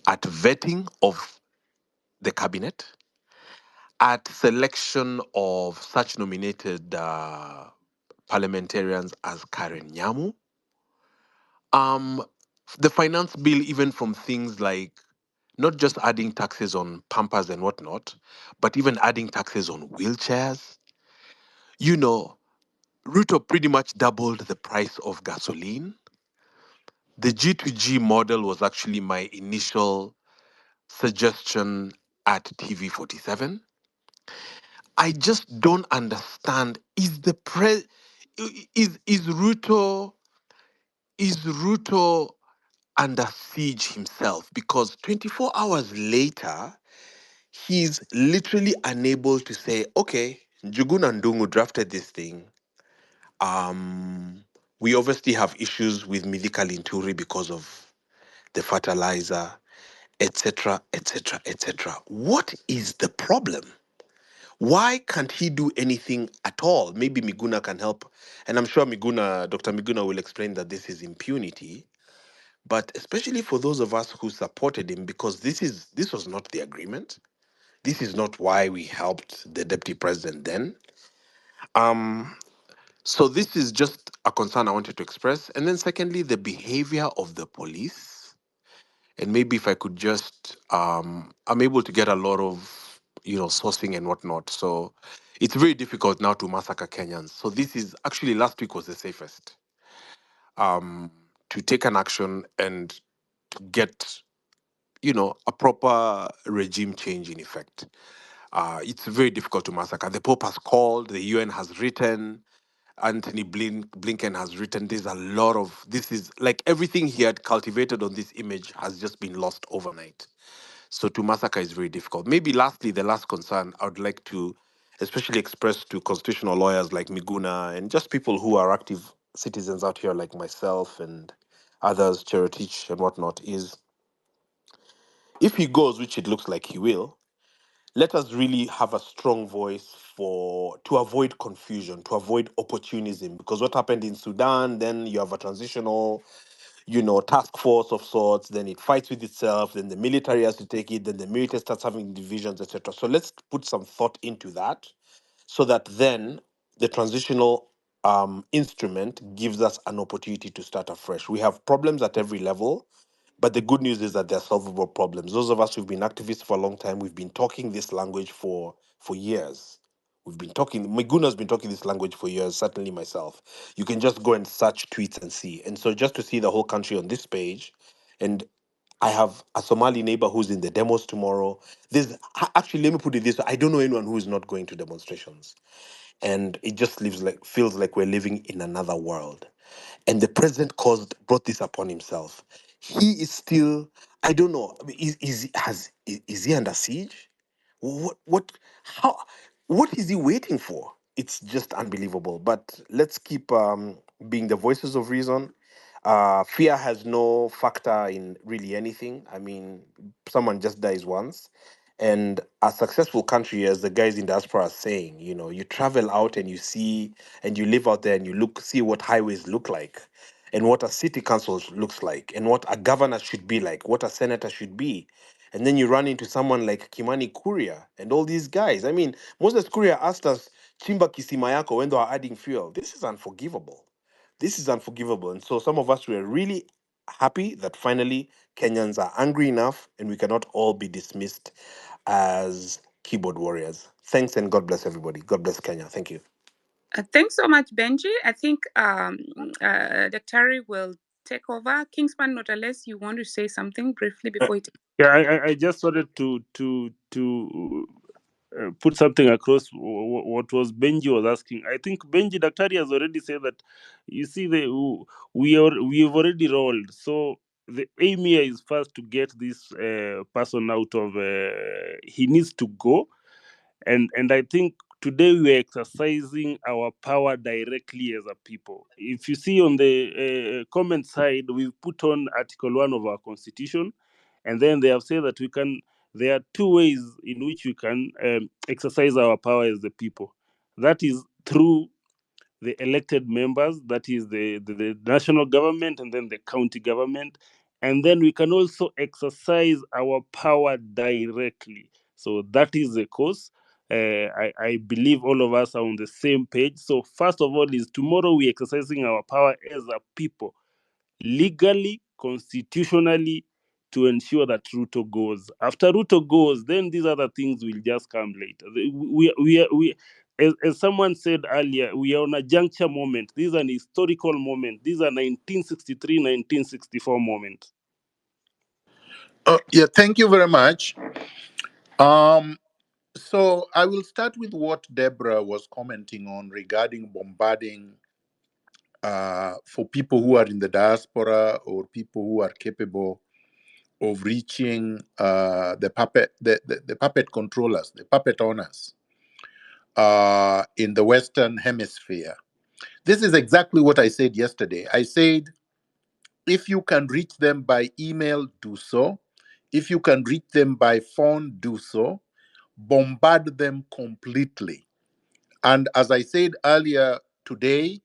at vetting of the cabinet, at selection of such nominated parliamentarians as Karen Nyamu, the finance bill, even from things like not just adding taxes on pampers and whatnot, but even adding taxes on wheelchairs. You know, Ruto pretty much doubled the price of gasoline. The G2G model was actually my initial suggestion at TV47. I just don't understand. Is Ruto under siege himself? Because 24 hours later, he's literally unable to say, okay, Njuguna Ndungu drafted this thing. We obviously have issues with Midika Linturi because of the fertilizer, etc., etc., etc. What is the problem? Why can't he do anything at all? Maybe Miguna can help. And I'm sure Dr. Miguna will explain that this is impunity. But especially for those of us who supported him, because this was not the agreement. This is not why we helped the deputy president then. So this is just a concern I wanted to express. And then secondly, the behavior of the police. And maybe if I could just, I'm able to get a lot of, sourcing and whatnot. So it's very difficult now to massacre Kenyans. So this is actually, last week was the safest, to take an action and to get, a proper regime change in effect. It's very difficult to massacre. The Pope has called, the UN has written, Anthony Blinken has written. This is like everything he had cultivated on this image has just been lost overnight. So to massacre is very difficult. Maybe lastly, the last concern I would like to especially express to constitutional lawyers like Miguna and just people who are active citizens out here like myself and others, Cheretich and whatnot, is if he goes, which it looks like he will, let us really have a strong voice to avoid confusion, to avoid opportunism. Because what happened in Sudan, then you have a transitional, task force of sorts, then it fights with itself, then the military has to take it, then the military starts having divisions, etc. So let's put some thought into that so that then the transitional instrument gives us an opportunity to start afresh. We have problems at every level, but the good news is that they're solvable problems. Those of us who've been activists for a long time, we've been talking this language for years. Miguna's been talking this language for years, certainly myself. You can just go and search tweets and see. And so just to see the whole country on this page, and I have a Somali neighbor who's in the demos tomorrow. Actually, let me put it this way: I don't know anyone who is not going to demonstrations, and it just feels like we're living in another world. And the president brought this upon himself. He is still, I don't know, is he under siege? How, what is he waiting for? It's just unbelievable. But let's keep being the voices of reason. Fear has no factor in really anything. I mean, someone just dies once. And a successful country, as the guys in diaspora are saying, you travel out and you see, and you live out there and you see what highways look like, and what a city council looks like, and what a governor should be like, what a senator should be. And then you run into someone like Kimani Kuria and all these guys. I mean, Moses Kuria asked us, Chimba Kisimayako, when they are adding fuel. This is unforgivable. This is unforgivable. And so some of us were really happy that finally Kenyans are angry enough and we cannot all be dismissed as keyboard warriors. Thanks and God bless everybody. God bless Kenya. Thank you. Thanks so much, Benji. I think Dr. will take over. Kingsman, not unless you want to say something briefly before it. Yeah, I just wanted to put something across what was Benji was asking. I think Benji Daktari has already said that. You see, we've already rolled. So the aim here is first to get this person out of. He needs to go, and I think today we are exercising our power directly as a people. If you see on the comment side, we've put on Article 1 of our Constitution, and then they have said that we can. There are two ways in which we can exercise our power as the people. That is through the elected members, that is the national government and then the county government. And then we can also exercise our power directly. So that is the course. I believe all of us are on the same page. So first of all is tomorrow we exercising our power as a people, legally, constitutionally, to ensure that Ruto goes. After Ruto goes, then these other things will just come later. As someone said earlier, we are on a juncture moment. This is an historical moment. These are 1963, 1964 moments. Yeah, thank you very much. So I will start with what Deborah was commenting on regarding bombarding for people who are in the diaspora or people who are capable of reaching the puppet controllers, the puppet owners in the Western Hemisphere. This is exactly what I said yesterday. I said, if you can reach them by email, do so. If you can reach them by phone, do so. Bombard them completely. And as I said earlier today,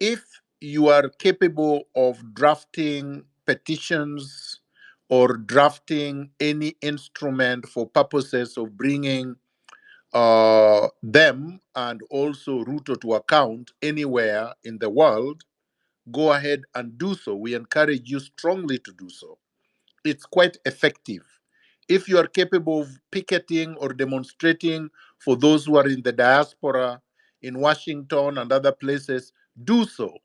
if you are capable of drafting petitions or drafting any instrument for purposes of bringing them and also Ruto to account anywhere in the world, go ahead and do so. We encourage you strongly to do so. It's quite effective. If you are capable of picketing or demonstrating for those who are in the diaspora, in Washington and other places, do so.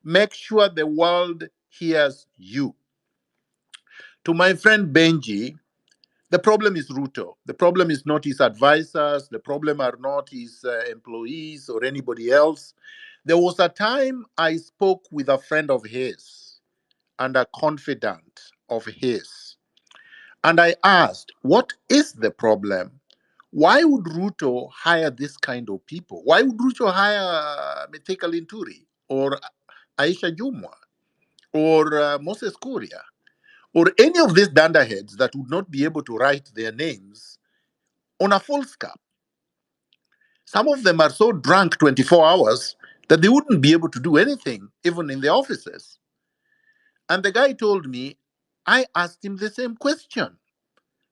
Make sure the world hears you. To my friend Benji, the problem is Ruto. The problem is not his advisors. The problem are not his employees or anybody else. There was a time I spoke with a friend of his and a confidant of his. And I asked, what is the problem? Why would Ruto hire this kind of people? Why would Ruto hire Mithika Linturi or Aisha Jumwa or Moses Kuria or any of these danderheads that would not be able to write their names on a full scap? Some of them are so drunk 24 hours that they wouldn't be able to do anything, even in the offices. And the guy told me, I asked him the same question,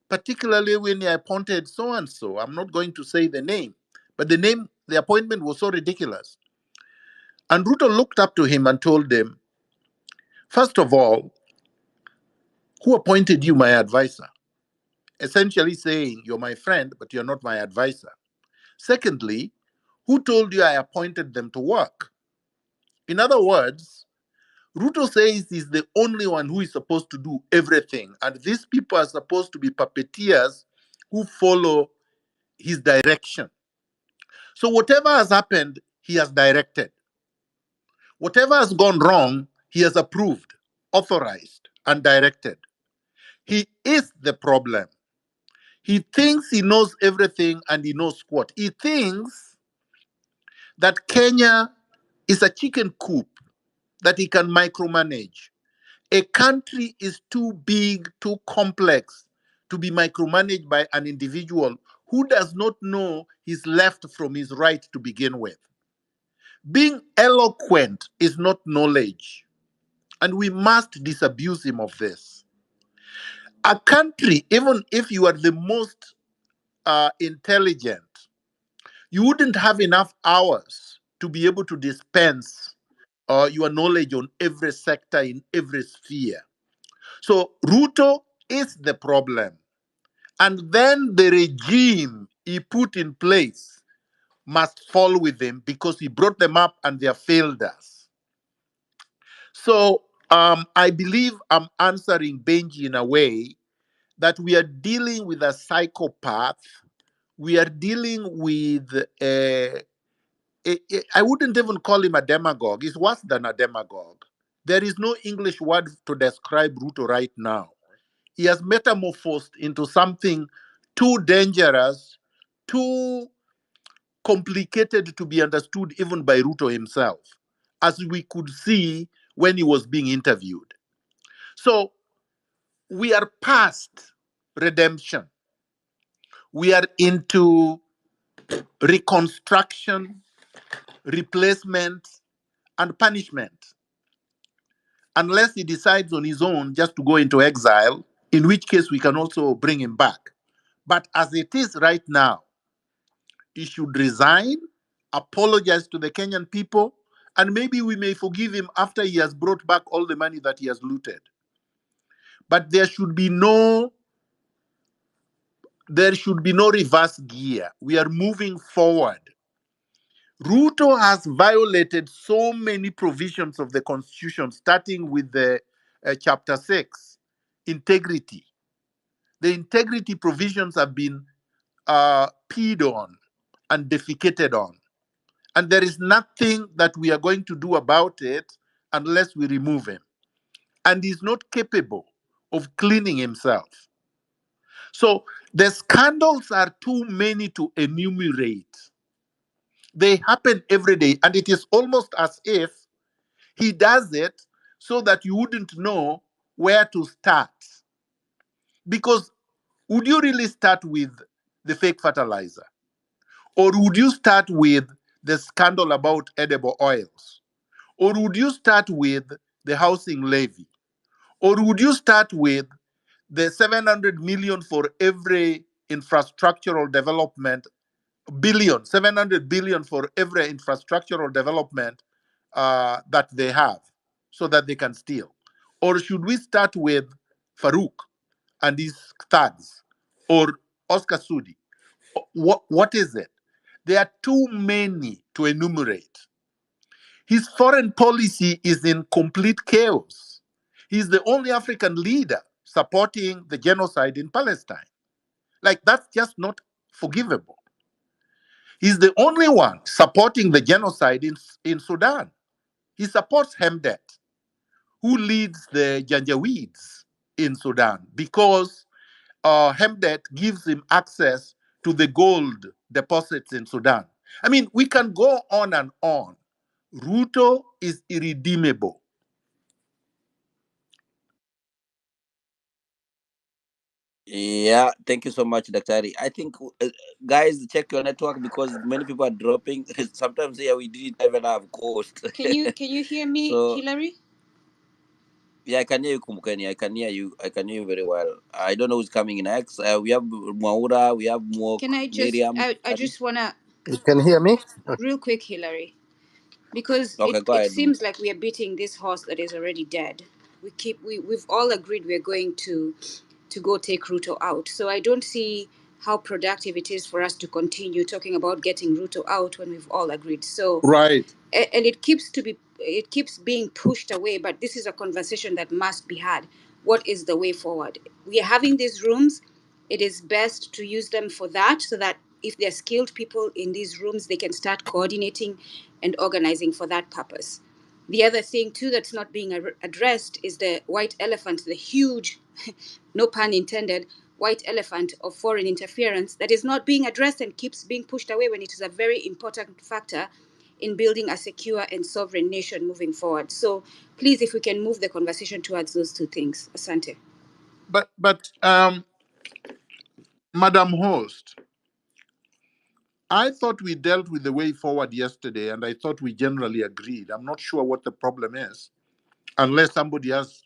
particularly when he appointed so and so. I'm not going to say the name, but the appointment was so ridiculous. And Ruto looked up to him and told him, first of all, who appointed you my advisor? Essentially saying, you're my friend, but you're not my advisor. Secondly, who told you I appointed them to work? In other words, Ruto says he's the only one who is supposed to do everything, and these people are supposed to be puppeteers who follow his direction. So whatever has happened, he has directed. Whatever has gone wrong, he has approved, authorized, and directed. He is the problem. He thinks he knows everything and he knows squat. He thinks that Kenya is a chicken coop that he can micromanage. A country is too big, too complex to be micromanaged by an individual who does not know his left from his right to begin with. Being eloquent is not knowledge, and we must disabuse him of this. A country, even if you are the most intelligent, you wouldn't have enough hours to be able to dispense your knowledge on every sector in every sphere. So Ruto is the problem. And then the regime he put in place must fall with him because he brought them up and they have failed us. So I believe I'm answering Benji in a way that we are dealing with a psychopath. We are dealing with I wouldn't even call him a demagogue. He's worse than a demagogue. There is no English word to describe Ruto right now. He has metamorphosed into something too dangerous, too complicated to be understood even by Ruto himself, as we could see when he was being interviewed. So we are past redemption. We are into reconstruction, replacement, and punishment. Unless he decides on his own just to go into exile, in which case we can also bring him back. But as it is right now, he should resign, apologize to the Kenyan people, and maybe we may forgive him after he has brought back all the money that he has looted. But there should be no reverse gear. We are moving forward. Ruto has violated so many provisions of the constitution, starting with the chapter 6, integrity. The integrity provisions have been peed on and defecated on. And there is nothing that we are going to do about it unless we remove him. And he's not capable of cleaning himself. So the scandals are too many to enumerate. They happen every day, and it is almost as if he does it so that you wouldn't know where to start. Because would you really start with the fake fertilizer? Or would you start with the scandal about edible oils? Or would you start with the housing levy? Or would you start with the 700 million for every infrastructural development, 700 billion for every infrastructural development that they have so that they can steal? Or should we start with Farouk and his thugs or Oscar Sudi? What is it? There are too many to enumerate. His foreign policy is in complete chaos. He's the only African leader supporting the genocide in Palestine. Like, that's just not forgivable. He's the only one supporting the genocide in Sudan. He supports Hemdet, who leads the Janjaweeds in Sudan, because Hemdet gives him access to the gold deposits in Sudan. I mean, we can go on and on. Ruto is irredeemable. Yeah, thank you so much, Daktari. I think, guys, check your network because many people are dropping. Sometimes here we didn't even have coast. Can you hear me, So Hillary? yeah, I can hear you, Kumukeni. I can hear you. I can hear you very well. I don't know who's coming next. We have Mwaura, we have Mwok, Can I just Miriam. I just wanna You can hear me? real quick, Hillary, because Okay, go it ahead. seems like we are beating this horse that is already dead. We've all agreed we're going to go take Ruto out. So I don't see how productive it is for us to continue talking about getting Ruto out when we've all agreed. So Right. and it keeps being pushed away, but this is a conversation that must be had. What is the way forward? We are having these rooms. It is best to use them for that, so that if there are skilled people in these rooms, they can start coordinating and organizing for that purpose. The other thing too that's not being addressed is the white elephant, the huge, no pun intended, white elephant of foreign interference that is not being addressed and keeps being pushed away when it is a very important factor in building a secure and sovereign nation moving forward. So please, if we can move the conversation towards those two things. Asante. But Madam Host, I thought we dealt with the way forward yesterday, and I thought we generally agreed. I'm not sure what the problem is, unless somebody has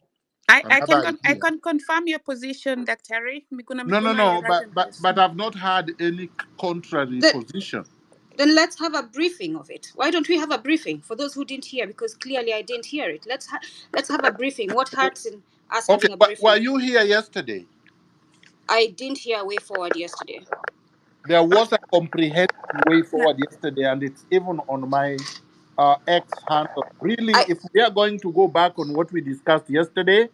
another I idea. can confirm your position, Dr. Miguna No, no, Miguna, no. your right But on but this. but I've not had any contrary Then, position. then let's have a briefing of it. Why don't we have a briefing for those who didn't hear? Because clearly I didn't hear it. Let's have a briefing. What hurts in us Okay, having a were briefing? you here yesterday? I didn't hear a way forward yesterday. There was a comprehensive way Yeah. forward yesterday, and it's even on my X handle. Really, I if we are going to go back on what we discussed yesterday,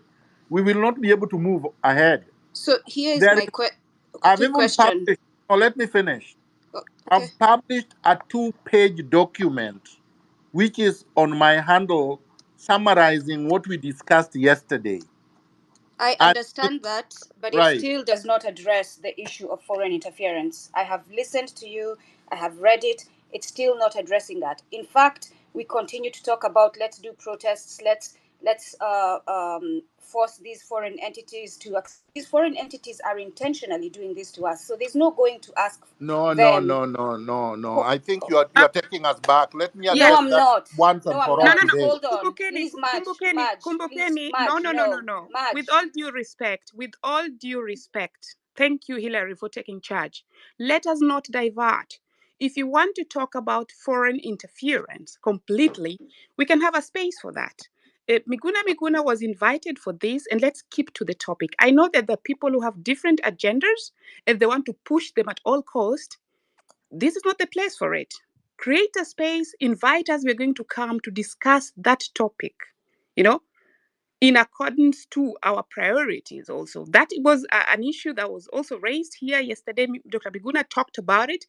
we will not be able to move ahead. so here is There my is, I've quick even question. published. Oh, let me finish. Oh, okay. I've published a 2-page document, which is on my handle summarizing what we discussed yesterday. I And understand that, but it right. still does not address the issue of foreign interference. I have listened to you, I have read it, it's still not addressing that. In fact, we continue to talk about let's do protests, let's force these foreign entities to accept. These foreign entities are intentionally doing this to us, so there's no going to ask them. No. I think you are taking us back. Let me No, address I'm that not. once No, and I'm for all not. today. Hold on. Kumbukeni, Please, Madge. Kumbukeni, Madge. Please, Kumbukeni. No, Madge. no, no, no, No. no. With Madge. all due respect, thank you, Hillary, for taking charge. Let us not divert. If you want to talk about foreign interference completely, we can have a space for that. Miguna Miguna was invited for this, and let's keep to the topic. I know that the people who have different agendas, if they want to push them at all cost, this is not the place for it. Create a space, invite us, we're going to come to discuss that topic, you know, in accordance to our priorities also. That was an issue that was also raised here yesterday. Dr. Biguna talked about it.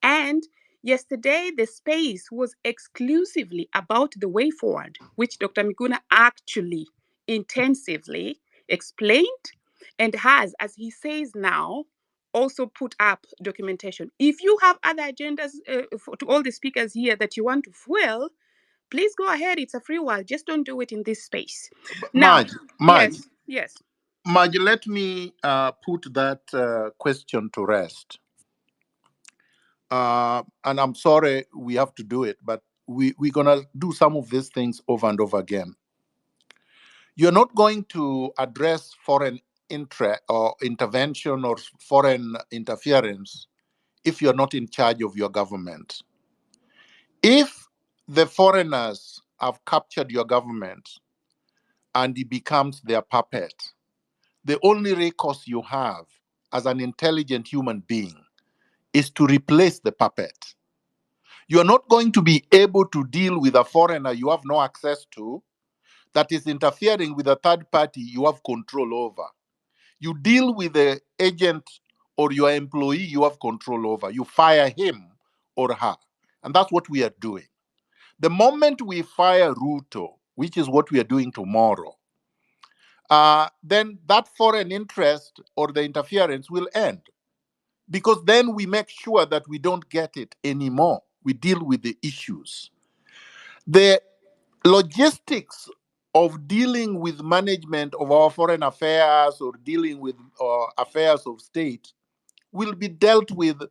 And yesterday, the space was exclusively about the way forward, which Dr. Miguna actually intensively explained and has, as he says now, also put up documentation. If you have other agendas to all the speakers here that you want to fuel, please go ahead. It's a free world. Just don't do it in this space. Now, Marge, yes. Marge, let me put that question to rest. And I'm sorry we have to do it, but we're going to do some of these things over and over again. You're not going to address foreign or intervention or foreign interference if you're not in charge of your government. If the foreigners have captured your government and it becomes their puppet, the only recourse you have as an intelligent human being is to replace the puppet. You're not going to be able to deal with a foreigner you have no access to that is interfering with a third party you have control over. You deal with the agent or your employee you have control over. You fire him or her. And that's what we are doing. The moment we fire Ruto, which is what we are doing tomorrow, then that foreign interest or the interference will end. Because then we make sure that we don't get it anymore. We deal with the issues. The logistics of dealing with management of our foreign affairs or dealing with affairs of state will be dealt with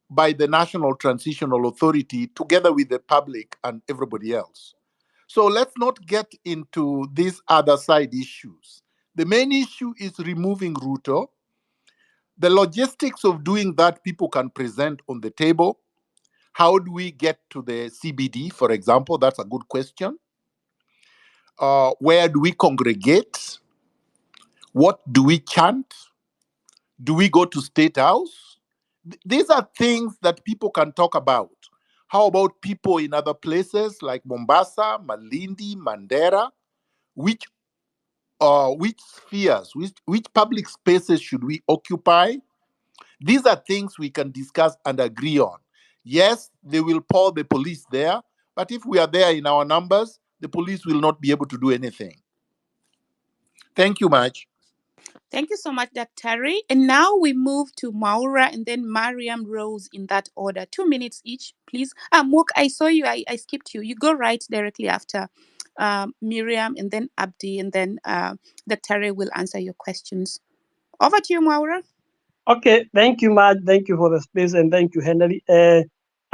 by the National Transitional Authority together with the public and everybody else. So let's not get into these other side issues. The main issue is removing Ruto. The logistics of doing that, people can present on the table. How do we get to the CBD, for example? That's a good question. Where do we congregate? What do we chant? Do we go to State House? These are things that people can talk about. How about people in other places like Mombasa, Malindi, Mandera? Which spheres, which public spaces should we occupy? These are things we can discuss and agree on. Yes, they will pour the police there, but if we are there in our numbers, the police will not be able to do anything. Thank you much. Thank you so much, Dr. And now we move to Maura and then Mariam Rose in that order. 2 minutes each, please. Mook, I saw you. I skipped you. You go right directly after Miriam and then Abdi and then Dr. will answer your questions. Over to you, Maura. Okay, thank you, Maj. Thank you for the space and thank you, Henry.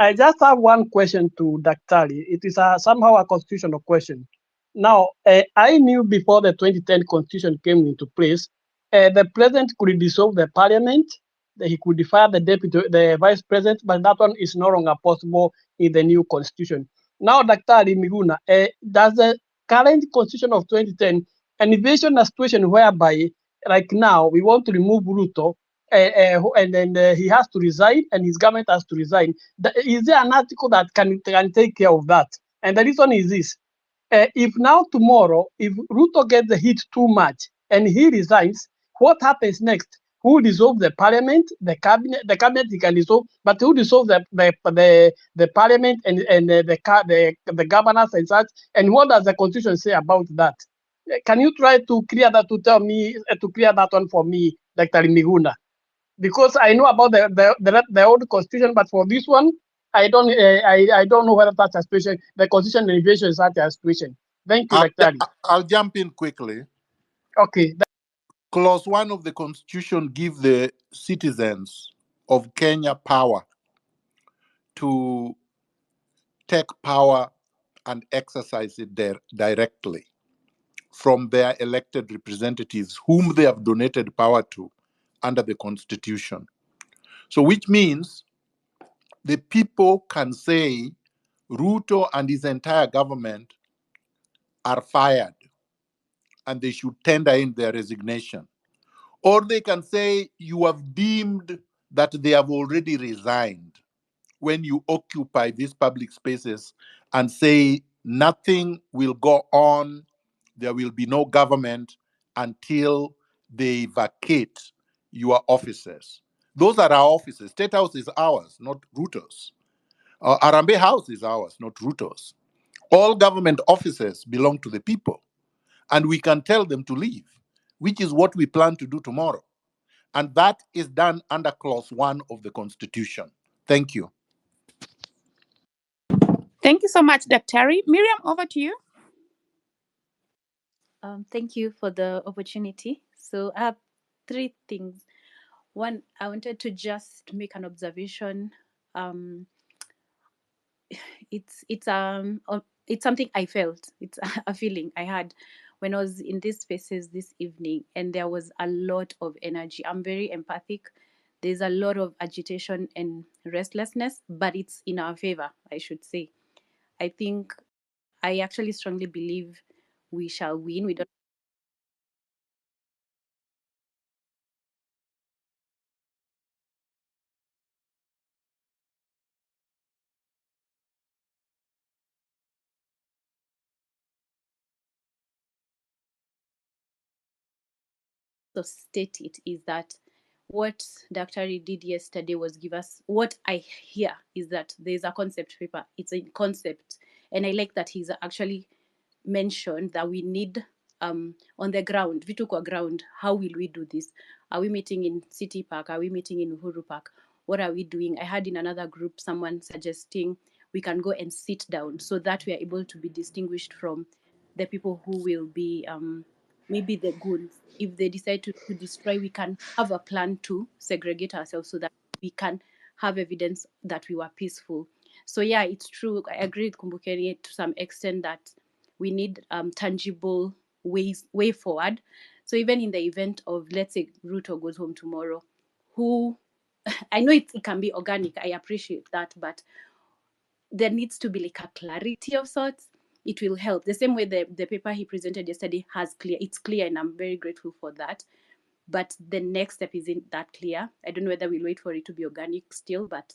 I just have one question to Daktari. It is somehow a constitutional question. Now, I knew before the 2010 constitution came into place, the president could dissolve the parliament, that he could fire the vice president, but that one is no longer possible in the new constitution. Now, Daktari Miguna, does the current constitution of 2010 envision a situation whereby, like now, we want to remove Ruto, and then he has to resign and his government has to resign. Is there an article that can take care of that? And the reason is this. If now tomorrow, if Ruto gets the heat too much and he resigns, what happens next? who dissolve the parliament, the cabinet he can dissolve, but who dissolve the parliament and the governors and such, and what does the constitution say about that? Can you try to clear that to tell me to clear that one for me, Dr. Miguna? Because I know about the old constitution, but for this one, I don't know whether that's a situation. The constitution revision is such a situation. Thank you, I'll, Dr. I'll jump in quickly. Okay. Clause 1 of the Constitution gives the citizens of Kenya power to take power and exercise it there directly from their elected representatives, whom they have donated power to under the Constitution. So, which means the people can say Ruto and his entire government are fired and they should tender in their resignation. Or they can say you have deemed that they have already resigned when you occupy these public spaces and say nothing will go on, there will be no government until they vacate your offices. Those are our offices. State House is ours, not Ruto's. Arambe House is ours, not Ruto's. All government offices belong to the people, and we can tell them to leave, which is what we plan to do tomorrow. And that is done under Clause 1 of the Constitution. Thank you. Thank you so much, Daktari. Miriam, over to you. Thank you for the opportunity. So I have three things. One, I wanted to just make an observation. Um, it's something I felt. It's a feeling I had when I was in these spaces this evening, and there was a lot of energy. I'm very empathic. There's a lot of agitation and restlessness, but it's in our favor, I should say. I actually strongly believe we shall win. We don't state it is that what Dr. did yesterday was give us what I hear is that there's a concept paper. It's a concept, and I like that he's actually mentioned that we need on the ground, vitu kwa ground. How will we do this? Are we meeting in City Park? Are we meeting in Uhuru Park? What are we doing? I had in another group someone suggesting we can go and sit down so that we are able to be distinguished from the people who will be maybe the goons. If they decide to destroy, we can have a plan to segregate ourselves so that we can have evidence that we were peaceful. So yeah, it's true. I agree with Kumbukeni to some extent that we need tangible way forward. So even in the event of, let's say, Ruto goes home tomorrow, who I know it can be organic, I appreciate that, but there needs to be like a clarity of sorts. It will help. The same way the paper he presented yesterday it's clear, and I'm very grateful for that. But the next step isn't that clear. I don't know whether we'll wait for it to be organic still, but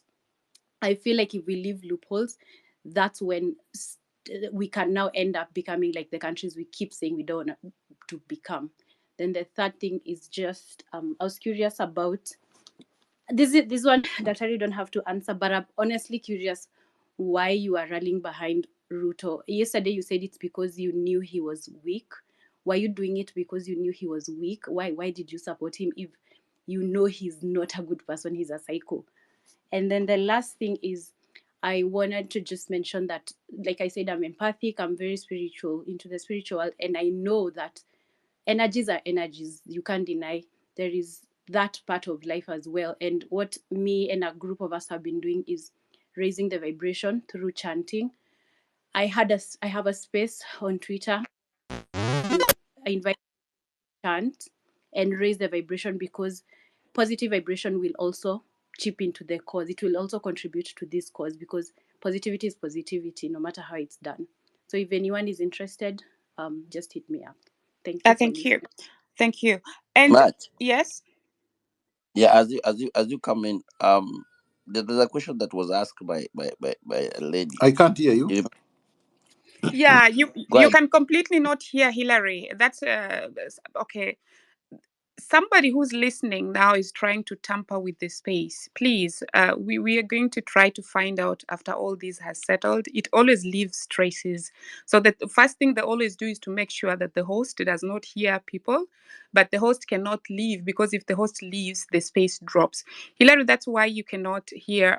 I feel like if we leave loopholes, that's when we can now end up becoming like the countries we keep saying we don't want to become. Then the third thing is just I was curious about this one that I really don't have to answer, but I'm honestly curious why you are rallying behind Ruto. Yesterday you said it's because you knew he was weak. Were you doing it because you knew he was weak? Why did you support him if you know he's not a good person, he's a psycho? And then the last thing is I wanted to just mention that, like I said, I'm empathic, I'm very spiritual, into the spiritual, and I know that energies are energies. You can't deny there is that part of life as well. And what me and a group of us have been doing is raising the vibration through chanting. I have a space on Twitter. I invite chant and raise the vibration, because positive vibration will also chip into the cause. It will also contribute to this cause, because positivity is positivity no matter how it's done. So if anyone is interested, just hit me up. Thank you for Thank you. listening. Thank you. And Matt, yes. yeah, as you come in, there's a question that was asked by a lady. I can't hear you. Yeah, Go you ahead. can completely not hear Hillary. That's okay. somebody who's listening now is trying to tamper with the space. Please, we are going to try to find out after all this has settled. It always leaves traces. So that the first thing they always do is to make sure that the host does not hear people, but the host cannot leave, because if the host leaves, the space drops. Hilary, that's why you cannot hear,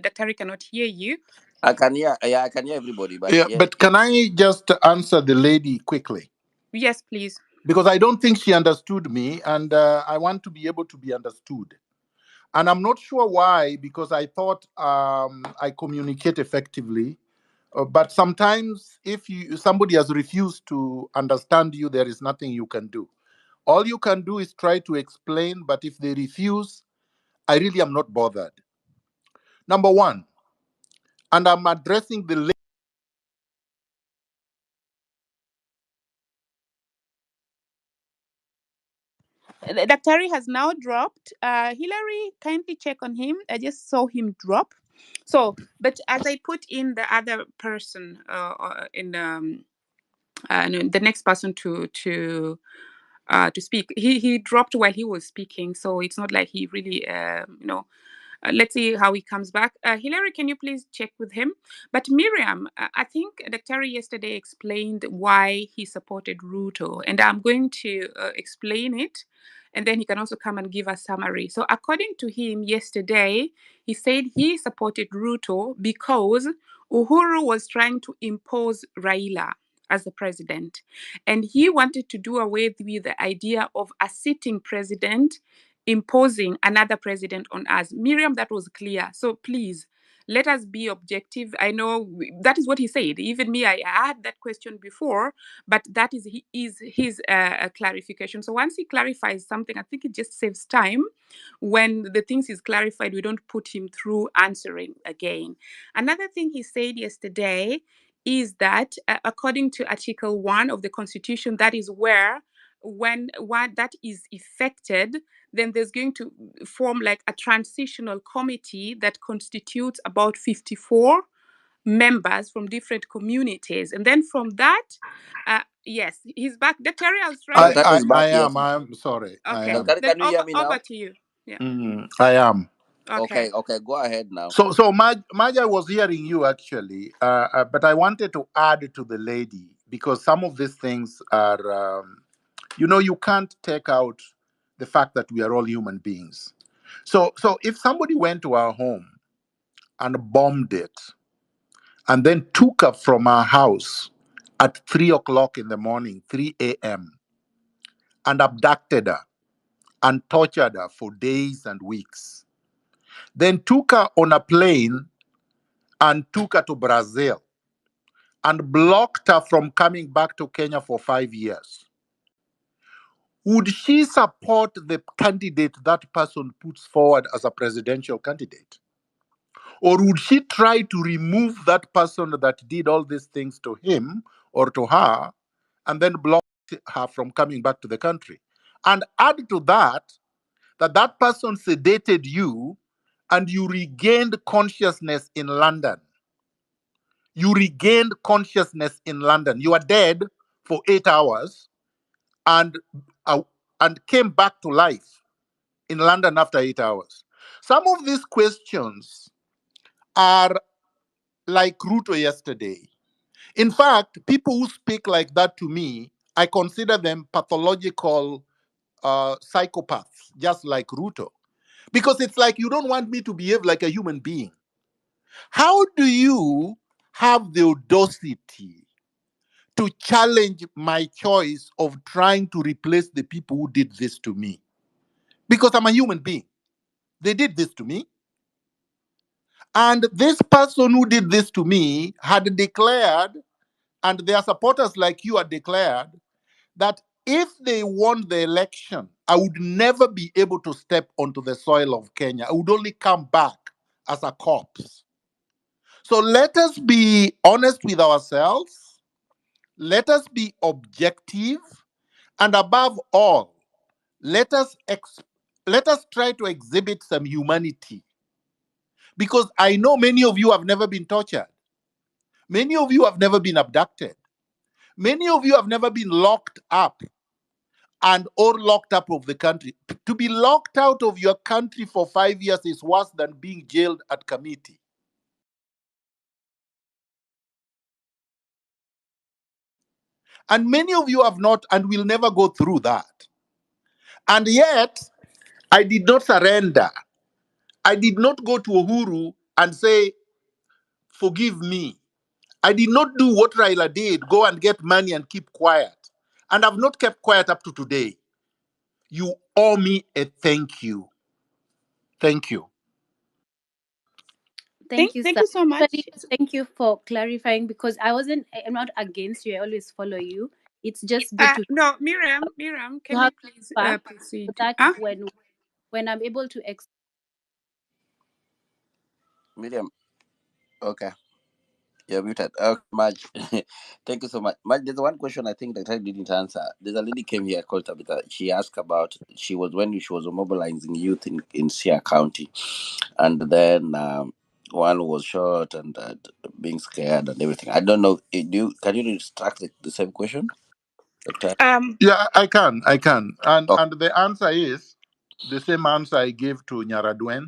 Dr. cannot hear you. I can hear, yeah, I can hear everybody, but Yeah, yeah, but can I just answer the lady quickly? Yes, please. Because I don't think she understood me, and I want to be able to be understood. And I'm not sure why, because I thought I communicate effectively. But sometimes, if somebody has refused to understand you, there is nothing you can do. All you can do is try to explain, but if they refuse, I really am not bothered. Number one, and I'm addressing the Dr. has now dropped. Hillary, kindly check on him. I just saw him drop. So, but as I put in the other person, in no, the next person to speak, he dropped while he was speaking. So it's not like he really, let's see how he comes back. Hillary, can you please check with him? But Miriam, I think Dr. yesterday explained why he supported Ruto, and I'm going to explain it, and then he can also come and give a summary. So according to him yesterday, he said he supported Ruto because Uhuru was trying to impose Raila as the president, and he wanted to do away with the idea of a sitting president imposing another president on us. Miriam, that was clear. So please, let us be objective. I know that is what he said. Even me, I had that question before, but that is his clarification. So once he clarifies something, I think it just saves time. When the things is clarified, we don't put him through answering again. Another thing he said yesterday is that according to Article 1 of the Constitution, that is where when one that is effected, then there's going to form like a transitional committee that constitutes about 54 members from different communities. And then from that, yes, he's back. Dr. I was trying I, to. Dr. I, is I back. Yes. am. I am sorry. I Okay, am. Dr. then Can you hear me over now? to you. Yeah, I am. okay. Okay, go ahead now. So Maja was hearing you actually, but I wanted to add to the lady because some of these things are, you can't take out the fact that we are all human beings. So if somebody went to our home and bombed it, and then took her from our house at 3 o'clock in the morning, 3 a.m., and abducted her and tortured her for days and weeks, then took her on a plane and took her to Brazil and blocked her from coming back to Kenya for 5 years. Would she support the candidate that person puts forward as a presidential candidate? Or would she try to remove that person that did all these things to him or to her and then block her from coming back to the country? And add to that, that person sedated you and you regained consciousness in London. You regained consciousness in London. You are dead for 8 hours and and came back to life in London after 8 hours. Some of these questions are like Ruto yesterday. In fact, people who speak like that to me, I consider them pathological psychopaths, just like Ruto. Because it's like you don't want me to behave like a human being. How do you have the audacity to challenge my choice of trying to replace the people who did this to me? Because I'm a human being. They did this to me. And this person who did this to me had declared, and their supporters like you had declared, that if they won the election, I would never be able to step onto the soil of Kenya. I would only come back as a corpse. So let us be honest with ourselves. Let us be objective. And above all, let us try to exhibit some humanity. Because I know many of you have never been tortured. Many of you have never been abducted. Many of you have never been locked up and or locked up of the country. To be locked out of your country for 5 years is worse than being jailed at committee. And many of you have not and will never go through that. And yet, I did not surrender. I did not go to Uhuru and say, forgive me. I did not do what Raila did, go and get money and keep quiet. And I've not kept quiet up to today. You owe me a thank you. Thank you. Thank you, Thank sir. you so much. Actually, thank you for clarifying because I'm not against you. I always follow you. It's just good No, Miriam, to can we have please feedback so proceed? that when I'm able to Miriam, okay. You're muted. Okay, Maj. Thank you so much. Maj, there's one question I think that I didn't answer. There's a lady came here called Tabitha. She asked about she was mobilizing youth in Sia County, and then one was shot and being scared and everything. I don't know. Can you retract the same question, Doctor? Um, Yeah, I can. Oh, And the answer is the same answer I gave to Nyaradwen.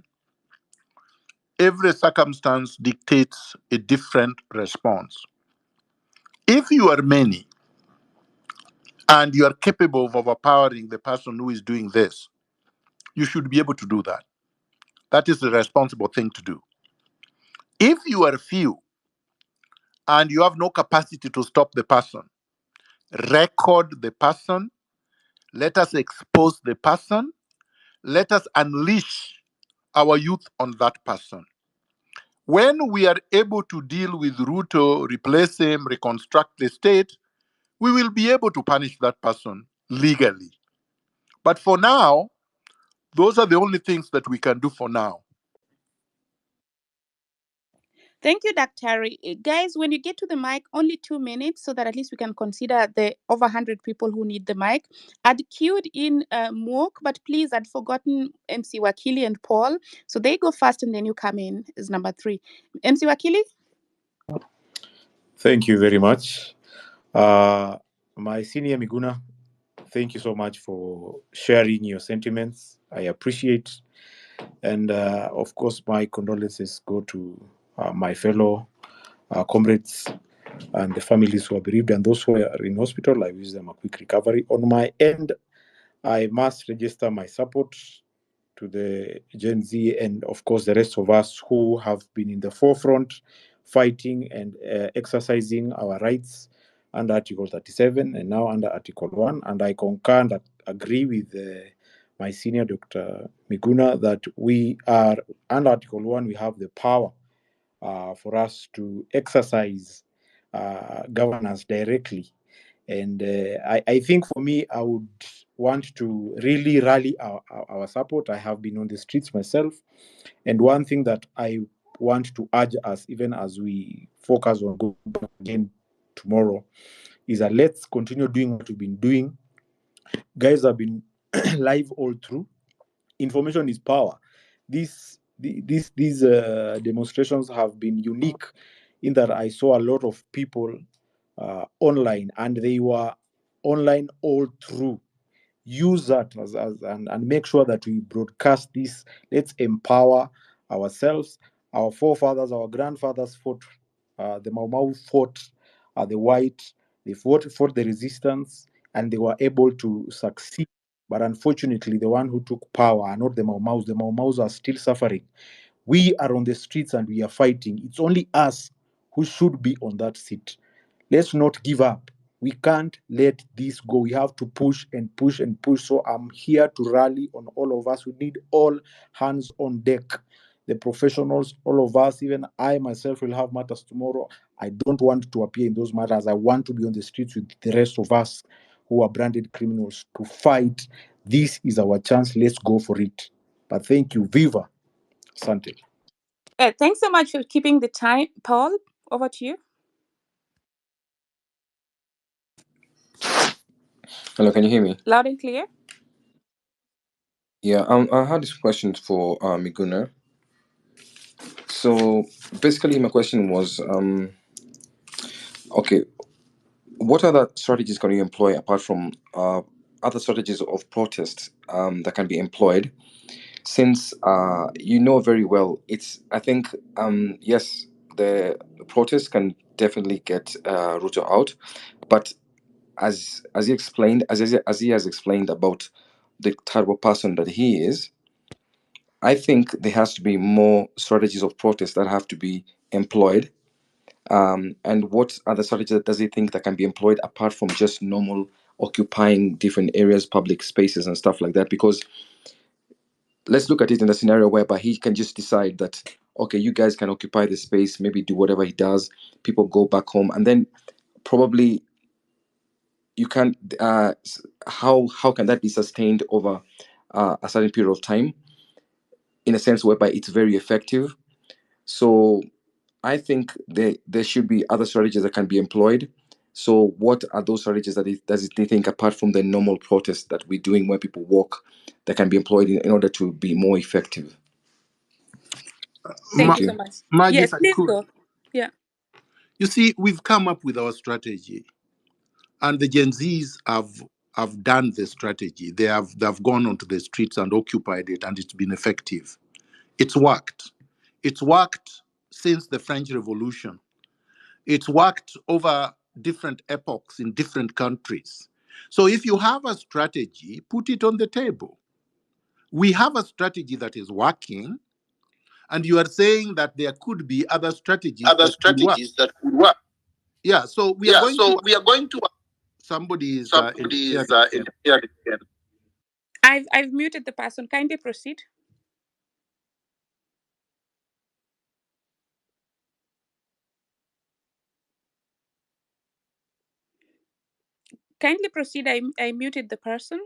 Every circumstance dictates a different response. If you are many and you are capable of overpowering the person who is doing this, you should be able to do that. That is the responsible thing to do. If you are few and you have no capacity to stop the person, record the person, let us expose the person, let us unleash our youth on that person. When we are able to deal with Ruto, replace him, reconstruct the state, we will be able to punish that person legally. But for now, those are the only things that we can do for now. Thank you, Dr. Guys, when you get to the mic, only 2 minutes so that at least we can consider the over 100 people who need the mic. I'd queued in Mook, but please, I'd forgotten MC Wakili and Paul. So they go first and then you come in as number 3. MC Wakili? Thank you very much. My senior Miguna, thank you so much for sharing your sentiments. I appreciate. And of course, my condolences go to my fellow comrades and the families who are bereaved and those who are in hospital. I wish them a quick recovery. On my end, I must register my support to the Gen Z and, of course, the rest of us who have been in the forefront fighting and exercising our rights under Article 37 and now under Article 1. And I concur and agree with my senior Dr. Miguna that we are, under Article 1, we have the power for us to exercise governance directly. And I think for me, I would want to really rally our support. I have been on the streets myself. And one thing that I want to urge us, even as we focus on going back again tomorrow, is that let's continue doing what we've been doing. Guys have been live all through. Information is power. These demonstrations have been unique in that I saw a lot of people online, and they were online all through. Use that and make sure that we broadcast this. Let's empower ourselves. Our forefathers, our grandfathers fought. The Mau Mau fought the white. They fought the resistance, and they were able to succeed. But unfortunately, the one who took power are not the Mau Maus. The Mau Maus are still suffering. We are on the streets and we are fighting. It's only us who should be on that seat. Let's not give up. We can't let this go. We have to push and push and push. So I'm here to rally on all of us. We need all hands on deck. The professionals, all of us, even I myself will have matters tomorrow. I don't want to appear in those matters. I want to be on the streets with the rest of us who are branded criminals to fight. This is our chance. Let's go for it. But thank you. Viva. Asante. Thanks so much for keeping the time. Paul, over to you. Hello, can you hear me? Loud and clear. Yeah, I had this question for Miguna. So basically, my question was, okay, what other strategies can you employ apart from other strategies of protest that can be employed, since you know very well, I think, yes, the protest can definitely get rooted out, but as he explained, as he has explained about the terrible person that he is, I think there has to be more strategies of protest that have to be employed. And what other strategies does he think that can be employed apart from just normal occupying different areas, public spaces, and stuff like that? Because let's look at it in a scenario whereby he can just decide that, okay, you guys can occupy the space, maybe do whatever he does, people go back home, and then probably you can't. How can that be sustained over a certain period of time? In a sense whereby it's very effective. So I think there should be other strategies that can be employed. So what are those strategies that does it think, apart from the normal protest that we're doing where people walk, that can be employed in order to be more effective? Thank Thank you so you. much. Marge, Yes, if I please could. go. Yeah. You see, we've come up with our strategy, and the Gen Zs have done the strategy. They've gone onto the streets and occupied it, and it's been effective. It's worked. It's worked since the French Revolution. It's worked over different epochs in different countries. So if you have a strategy, put it on the table. We have a strategy that is working, and you are saying that there could be other strategies Other that could work. strategies that could work. Yeah, so we are Yeah, going to. so we are going to. Somebody is Somebody is interfering again. interfering again. I've muted the person. Kindly proceed. Kindly proceed. I muted the person.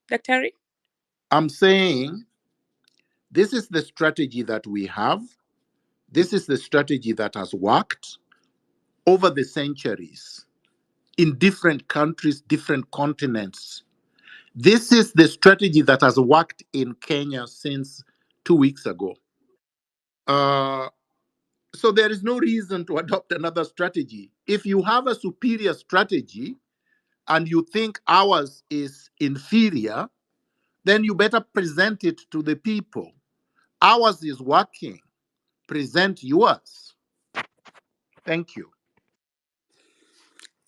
Dr. I'm saying this is the strategy that we have. This is the strategy that has worked over the centuries in different countries, different continents. This is the strategy that has worked in Kenya since 2 weeks ago. So there is no reason to adopt another strategy. If you have a superior strategy and you think ours is inferior, then you better present it to the people. Ours is working. Present yours. Thank you.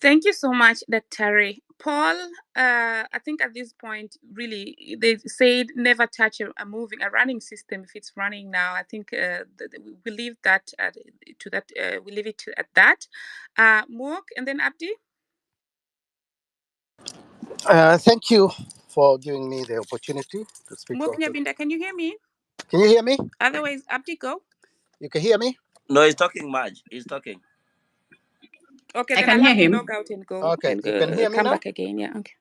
Thank you so much, Dr. Paul, I think at this point, really, they said never touch a running system if it's running now. I think we leave that to that. We leave it at that. Mook and then Abdi. Thank you for giving me the opportunity to speak. Mook Nyabinda, can you hear me? Can you hear me? Otherwise, Abdi, go. You can hear me? No, he's talking, Marge. He's talking. Okay, I then can I'll hear have you him. log out and go Okay, and you can hear me come now? back again. Yeah, okay.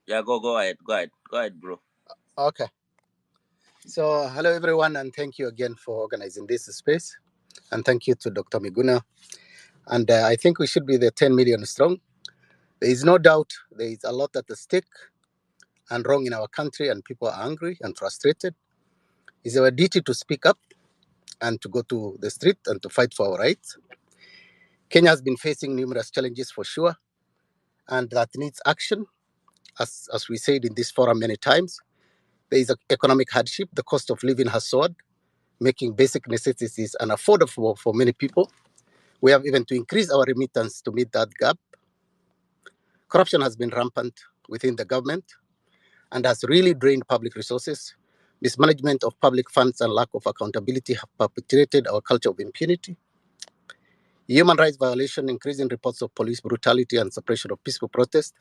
Yeah, go ahead. Go ahead, bro. Okay. So, hello everyone, and thank you again for organizing this space. And thank you to Dr. Miguna. And I think we should be the 10 million strong. There is no doubt there is a lot at the stake and wrong in our country, and people are angry and frustrated. It's our duty to speak up and to go to the street and to fight for our rights. Kenya has been facing numerous challenges for sure, and that needs action. As we said in this forum many times, there is an economic hardship. The cost of living has soared, making basic necessities unaffordable for many people. We have even to increase our remittance to meet that gap. Corruption has been rampant within the government and has really drained public resources. Mismanagement of public funds and lack of accountability have perpetuated our culture of impunity. Human rights violation, increasing reports of police brutality and suppression of peaceful protest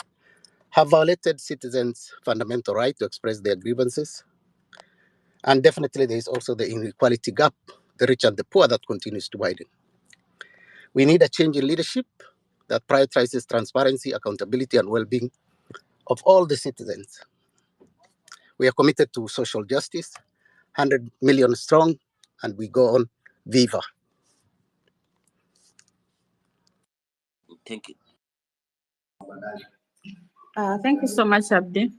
have violated citizens' fundamental right to express their grievances. And definitely there is also the inequality gap, the rich and the poor, that continues to widen. We need a change in leadership that prioritizes transparency, accountability, and well-being of all the citizens. We are committed to social justice, 100 million strong, and we go on. Viva. Thank you. Thank you so much, Abdi.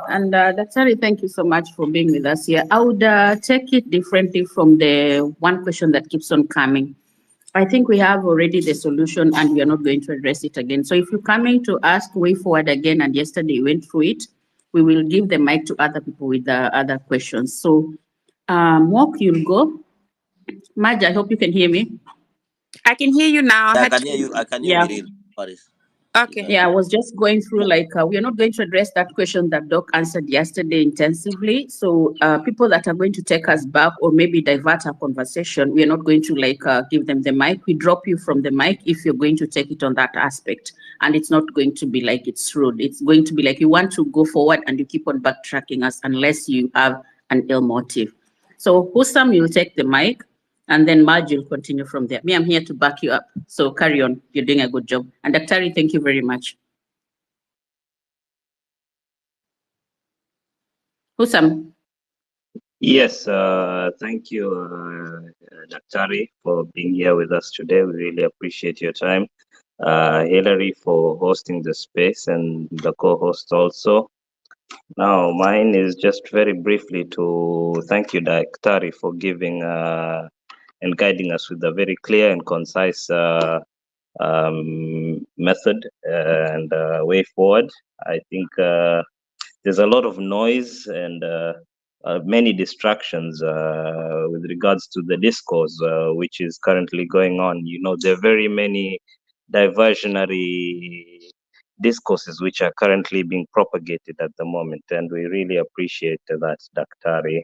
And Daktari, thank you so much for being with us here. I would take it differently from the one question that keeps on coming. I think we have already the solution and we are not going to address it again. So if you're coming to ask way forward again, and yesterday you went through it, we will give the mic to other people with the other questions. So Mok, you'll go. Madge, I hope you can hear me. I can hear you now. I I had can hear you. to. I can hear Yeah. Miril. Paris. Okay. Yeah, I was just going through we are not going to address that question that Doc answered yesterday intensively. So people that are going to take us back or maybe divert our conversation, we are not going to give them the mic. We drop you from the mic if you're going to take it on that aspect. And it's not going to be like it's rude. It's going to be like you want to go forward and you keep on backtracking us unless you have an ill motive. So Husam, you'll take the mic. And then Marge will continue from there. Me, I'm here to back you up. So carry on. You're doing a good job. And Daktari, thank you very much. Husam. Yes, thank you, Daktari, for being here with us today. We really appreciate your time. Hilary for hosting the space and the co-host also. Now, mine is just very briefly to thank you, Daktari, for giving and guiding us with a very clear and concise method and way forward. I think there's a lot of noise and many distractions with regards to the discourse which is currently going on. You know, there are very many diversionary discourses which are currently being propagated at the moment, and we really appreciate that, Daktari.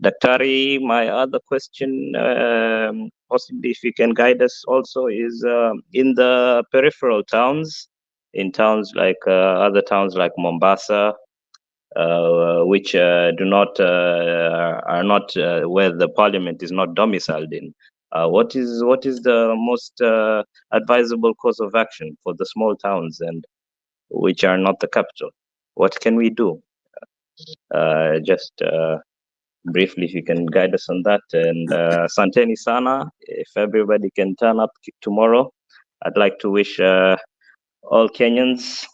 Daktari, my other question, possibly if you can guide us also, is in the peripheral towns, in towns like other towns like Mombasa, which do not are not where the parliament is not domiciled in. What is the most advisable course of action for the small towns and which are not the capital? What can we do? Just briefly, if you can guide us on that. And Santeni Sana, if everybody can turn up tomorrow, I'd like to wish all Kenyans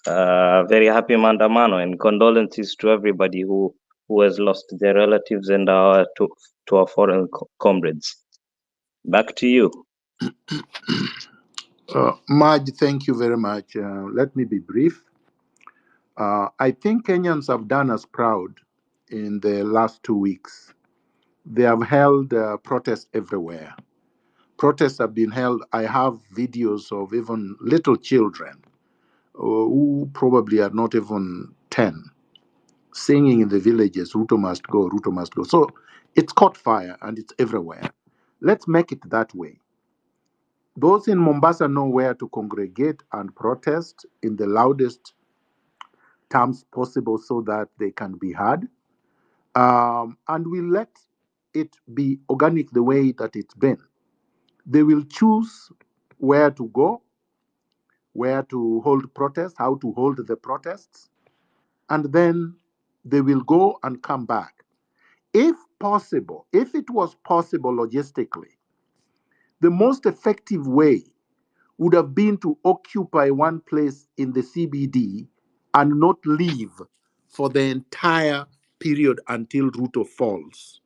very happy Mandamano and condolences to everybody who has lost their relatives and to our foreign comrades. Back to you. Maj, thank you very much. Let me be brief. I think Kenyans have done us proud in the last 2 weeks. They have held protests everywhere. Protests have been held. I have videos of even little children who probably are not even 10 singing in the villages, Ruto must go, Ruto must go. So it's caught fire and it's everywhere. Let's make it that way. Those in Mombasa know where to congregate and protest in the loudest terms possible so that they can be heard. And we let it be organic the way that it's been. They will choose where to go, where to hold protests, how to hold the protests, and then they will go and come back. If possible, if it was possible logistically, the most effective way would have been to occupy one place in the CBD and not leave for the entire period until Ruto falls.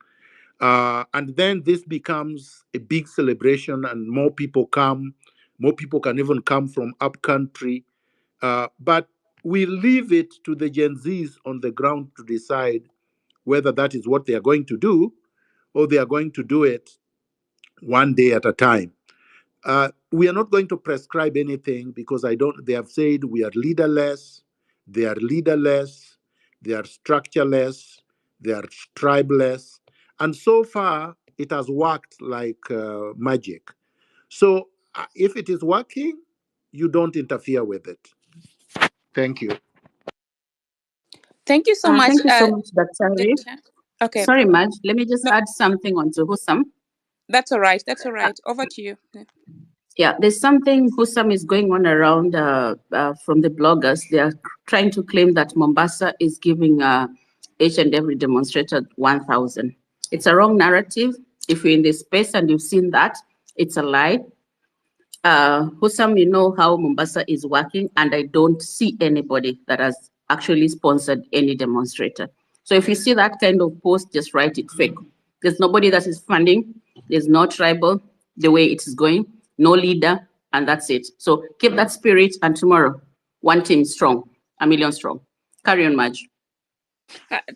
And then this becomes a big celebration, and more people come. More people can even come from up country. But we leave it to the Gen Zs on the ground to decide whether that is what they are going to do or they are going to do it one day at a time. We are not going to prescribe anything because they have said we are leaderless, they are leaderless, they are structureless, they are tribeless. And so far, it has worked like magic. So if it is working, you don't interfere with it. Thank you. Thank you so much. Thank you so much, Daktari. Okay. Sorry, Madge. Let me just add something onto Husam. That's all right. That's all right. Over to you. Yeah, there's something Husam is going on around from the bloggers. They are trying to claim that Mombasa is giving each and every demonstrator 1,000. It's a wrong narrative. If you're in this space and you've seen that, it's a lie. Husam, you know how Mombasa is working, and I don't see anybody that has actually sponsored any demonstrator. So if you see that kind of post, just write it fake. There's nobody that is funding. There's no tribal the way it is going, no leader, and that's it. So keep that spirit, and tomorrow, one team strong, a million strong. Carry on, Madge.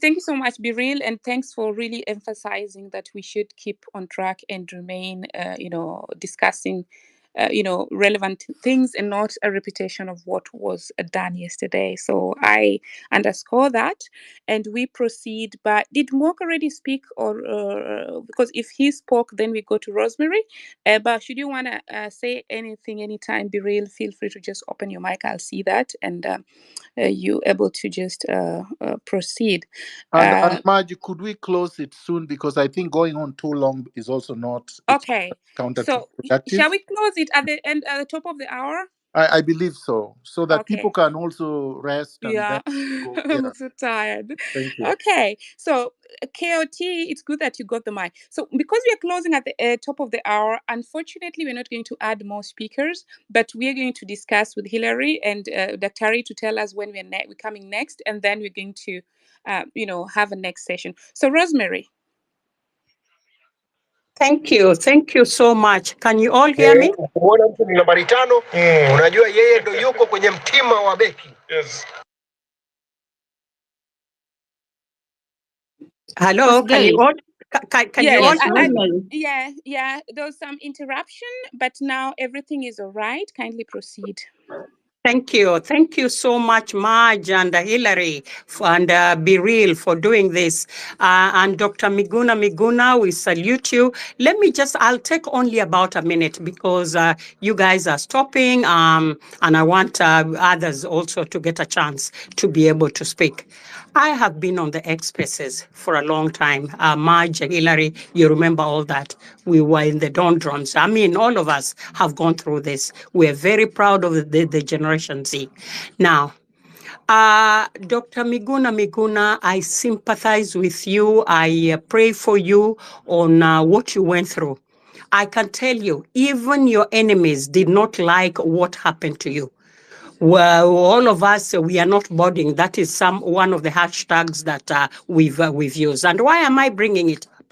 Thank you so much, Biril, and thanks for really emphasizing that we should keep on track and remain, discussing, relevant things and not a repetition of what was done yesterday. So I underscore that, and we proceed. But did Mark already speak, or because if he spoke, then we go to Rosemary. But should you want to say anything anytime, Biril, feel free to just open your mic. I'll see that, and you able to just proceed. And Margie, could we close it soon? Because I think going on too long is also not Okay. So counterproductive. shall we close it at the end, at the top of the hour? I believe so that Okay. people can also rest and Yeah, then go. I'm Yeah. so tired. Thank you. Okay, so KOT, it's good that you got the mic. So because we are closing at the top of the hour, unfortunately, we're not going to add more speakers, but we are going to discuss with Hillary and Dr. to tell us when we're coming next, and then we're going to, have a next session. So Rosemary. Thank you. Thank you so much. Can you all hear me? Kuona mtu ni nambari 5, unajua yeye ndo yuko kwenye mtima wa beki. Yes. Hello, can you all you all Yeah, there was some interruption, but now everything is all right. Kindly proceed. Thank you. Thank you so much, Marge and Hillary and Biril for doing this. And Dr. Miguna Miguna, we salute you. I'll take only about a minute because you guys are stopping and I want others also to get a chance to be able to speak. I have been on the X Spaces for a long time. Marge, Hillary, you remember all that. We were in the doldrums. I mean, all of us have gone through this. We're very proud of the Generation Z. Now, Dr. Miguna Miguna, I sympathize with you. I pray for you on what you went through. I can tell you, even your enemies did not like what happened to you. Well, all of us, we are not boarding. That is one of the hashtags that we've used. And why am I bringing it up?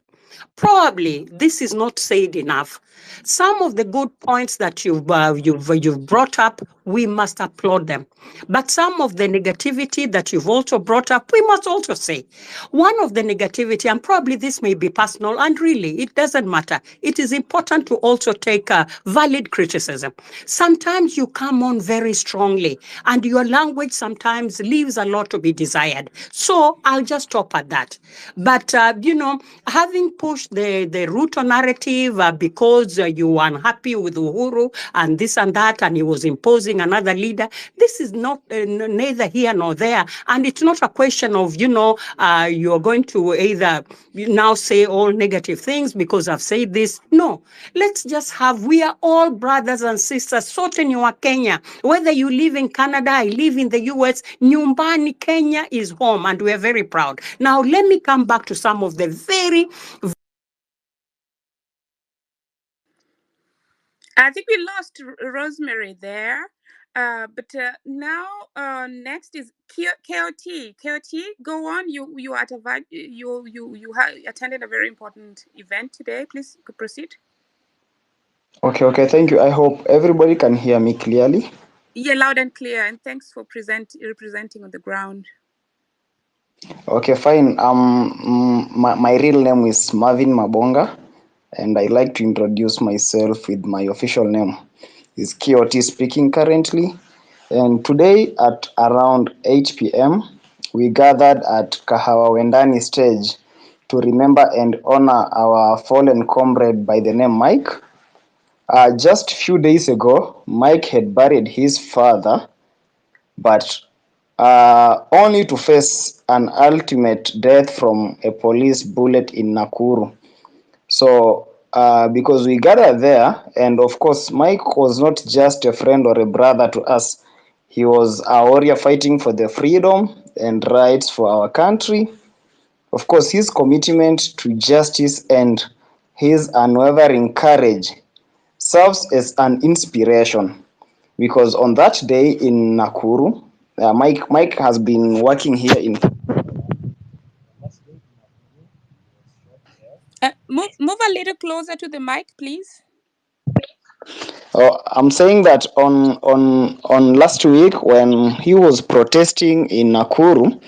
Probably this is not said enough. Some of the good points that you've brought up, we must applaud them. But some of the negativity that you've also brought up, we must also say. One of the negativity, and probably this may be personal, and really it doesn't matter. It is important to also take valid criticism. Sometimes you come on very strongly, and your language sometimes leaves a lot to be desired. So I'll just stop at that. But having pushed the Ruto narrative because you were unhappy with Uhuru and this and that, and he was imposing another leader. This is not neither here nor there. And it's not a question of, you're going to either now say all negative things because I've said this. No, let's just we are all brothers and sisters. Sote ni wa Kenya. Whether you live in Canada, I live in the US, nyumbani Kenya is home, and we are very proud. Now, let me come back to some of the very... I think we lost Rosemary there. But now next is KOT. KOT, go on. You are you attended a very important event today. Please proceed. Okay, thank you. I hope everybody can hear me clearly. Yeah, loud and clear. And thanks for representing on the ground. Okay, fine. My real name is Marvin Mabonga, and I like to introduce myself with my official name. Is KOT speaking currently. And today at around 8 p.m., we gathered at Kahawa Wendani stage to remember and honor our fallen comrade by the name Mike. Just a few days ago, Mike had buried his father, but only to face an ultimate death from a police bullet in Nakuru. So, because we gathered there, and of course, Mike was not just a friend or a brother to us. He was a warrior fighting for the freedom and rights for our country. Of course, his commitment to justice and his unwavering courage serves as an inspiration. Because on that day in Nakuru, Mike has been working here in Move a little closer to the mic, please. Oh, I'm saying that on last week when he was protesting in Nakuru,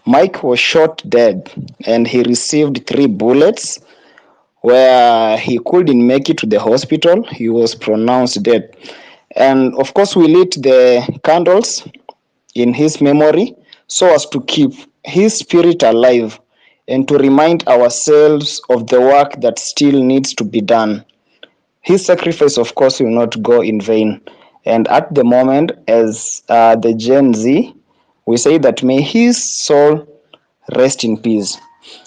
Mike was shot dead and he received 3 bullets where he couldn't make it to the hospital. He was pronounced dead. And of course, we lit the candles in his memory so as to keep his spirit alive and to remind ourselves of the work that still needs to be done. His sacrifice, of course, will not go in vain. And at the moment, as the Gen Z, we say that may his soul rest in peace.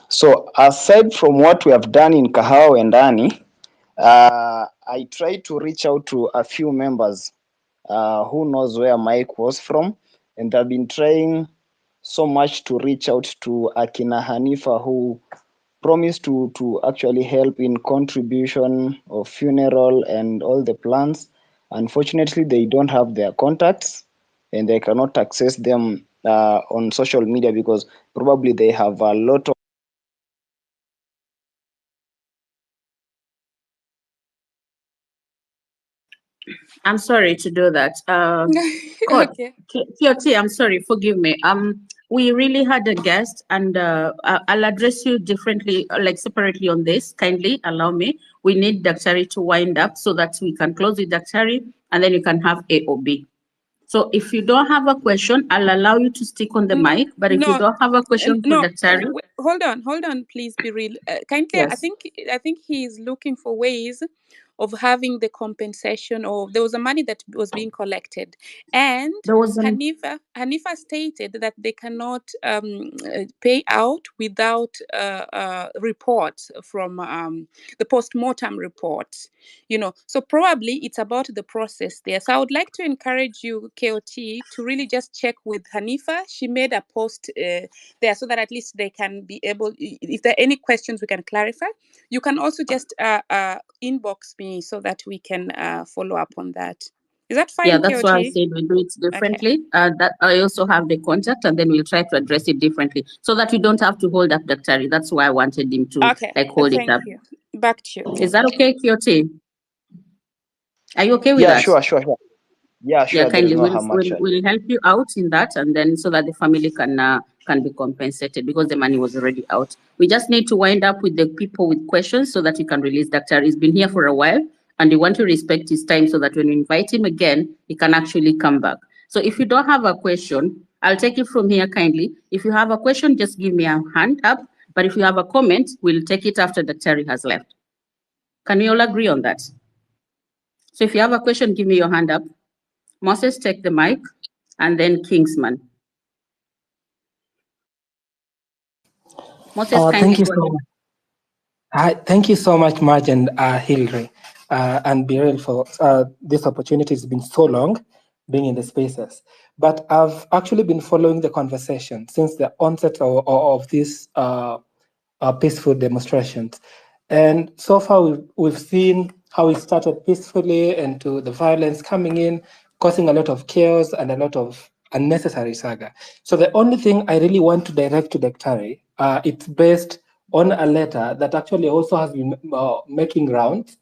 So, aside from what we have done in Kahao and Ani, I tried to reach out to a few members who knows where Mike was from, and I've been trying so much to reach out to Akina Hanifa, who promised to actually help in contribution of funeral and all the plans. Unfortunately, they don't have their contacts and they cannot access them on social media because probably they have a lot of. I'm sorry to do that. God, Okay. QT, I'm sorry, forgive me. We really had a guest, and I'll address you differently, like separately on this. Kindly allow me. We need Daktari to wind up so that we can close with Daktari, and then you can have A or B. So if you don't have a question, I'll allow you to stick on the mic. But if you No, don't have a question for no. Daktari, Hold on, please be real. Kindly, I yes, think he is looking for ways of having the compensation, or there was a money that was being collected, and there was an Hanifa stated that they cannot pay out without reports from the post-mortem reports, so probably it's about the process there. So I would like to encourage you, KOT, to really just check with Hanifa. She made a post there so that at least they can be able, if there are any questions we can clarify. You can also just inbox me so that we can follow up on that. Is that Yeah, fine, that's KOT? why I said we do it differently. That I also have the contact, and then we'll try to address it differently so that we don't have to hold up Daktari. That's why I wanted him to Okay, hold it thank up. you. Back to you. Is that okay, Kyoti? Are you okay with Yeah, that? sure. Yeah, Yeah, sure. There is kindly. no harm actually. We'll help you out in that, and then so that the family can be compensated because the money was already out. We just need to wind up with the people with questions so that we can release Daktari. He's been here for a while, and we want to respect his time so that when we invite him again, he can actually come back. So if you don't have a question, I'll take it from here kindly. If you have a question, just give me a hand up. But if you have a comment, we'll take it after Daktari has left. Can we all agree on that? So if you have a question, give me your hand up. Moses, take the mic, and then Kingsman. Moses, kindly Thank you go so ahead. much. Thank you so much, Marge and Hilary and Birel for this opportunity. It's been so long being in the spaces. But I've actually been following the conversation since the onset of these peaceful demonstrations. And so far, we've seen how it started peacefully and to the violence coming in, causing a lot of chaos and a lot of unnecessary saga. So the only thing I really want to direct to Daktari, it's based on a letter that actually also has been making rounds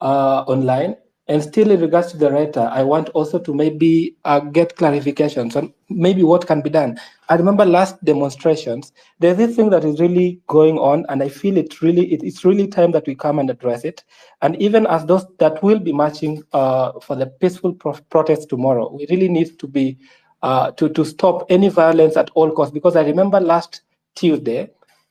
online. And still in regards to the letter, I want also to maybe get clarifications on maybe what can be done. I remember last demonstrations, there's this thing that is really going on, and I feel it's really time that we come and address it. And even as those that will be marching for the peaceful protest tomorrow, we really need to be to stop any violence at all costs. Because I remember last Tuesday,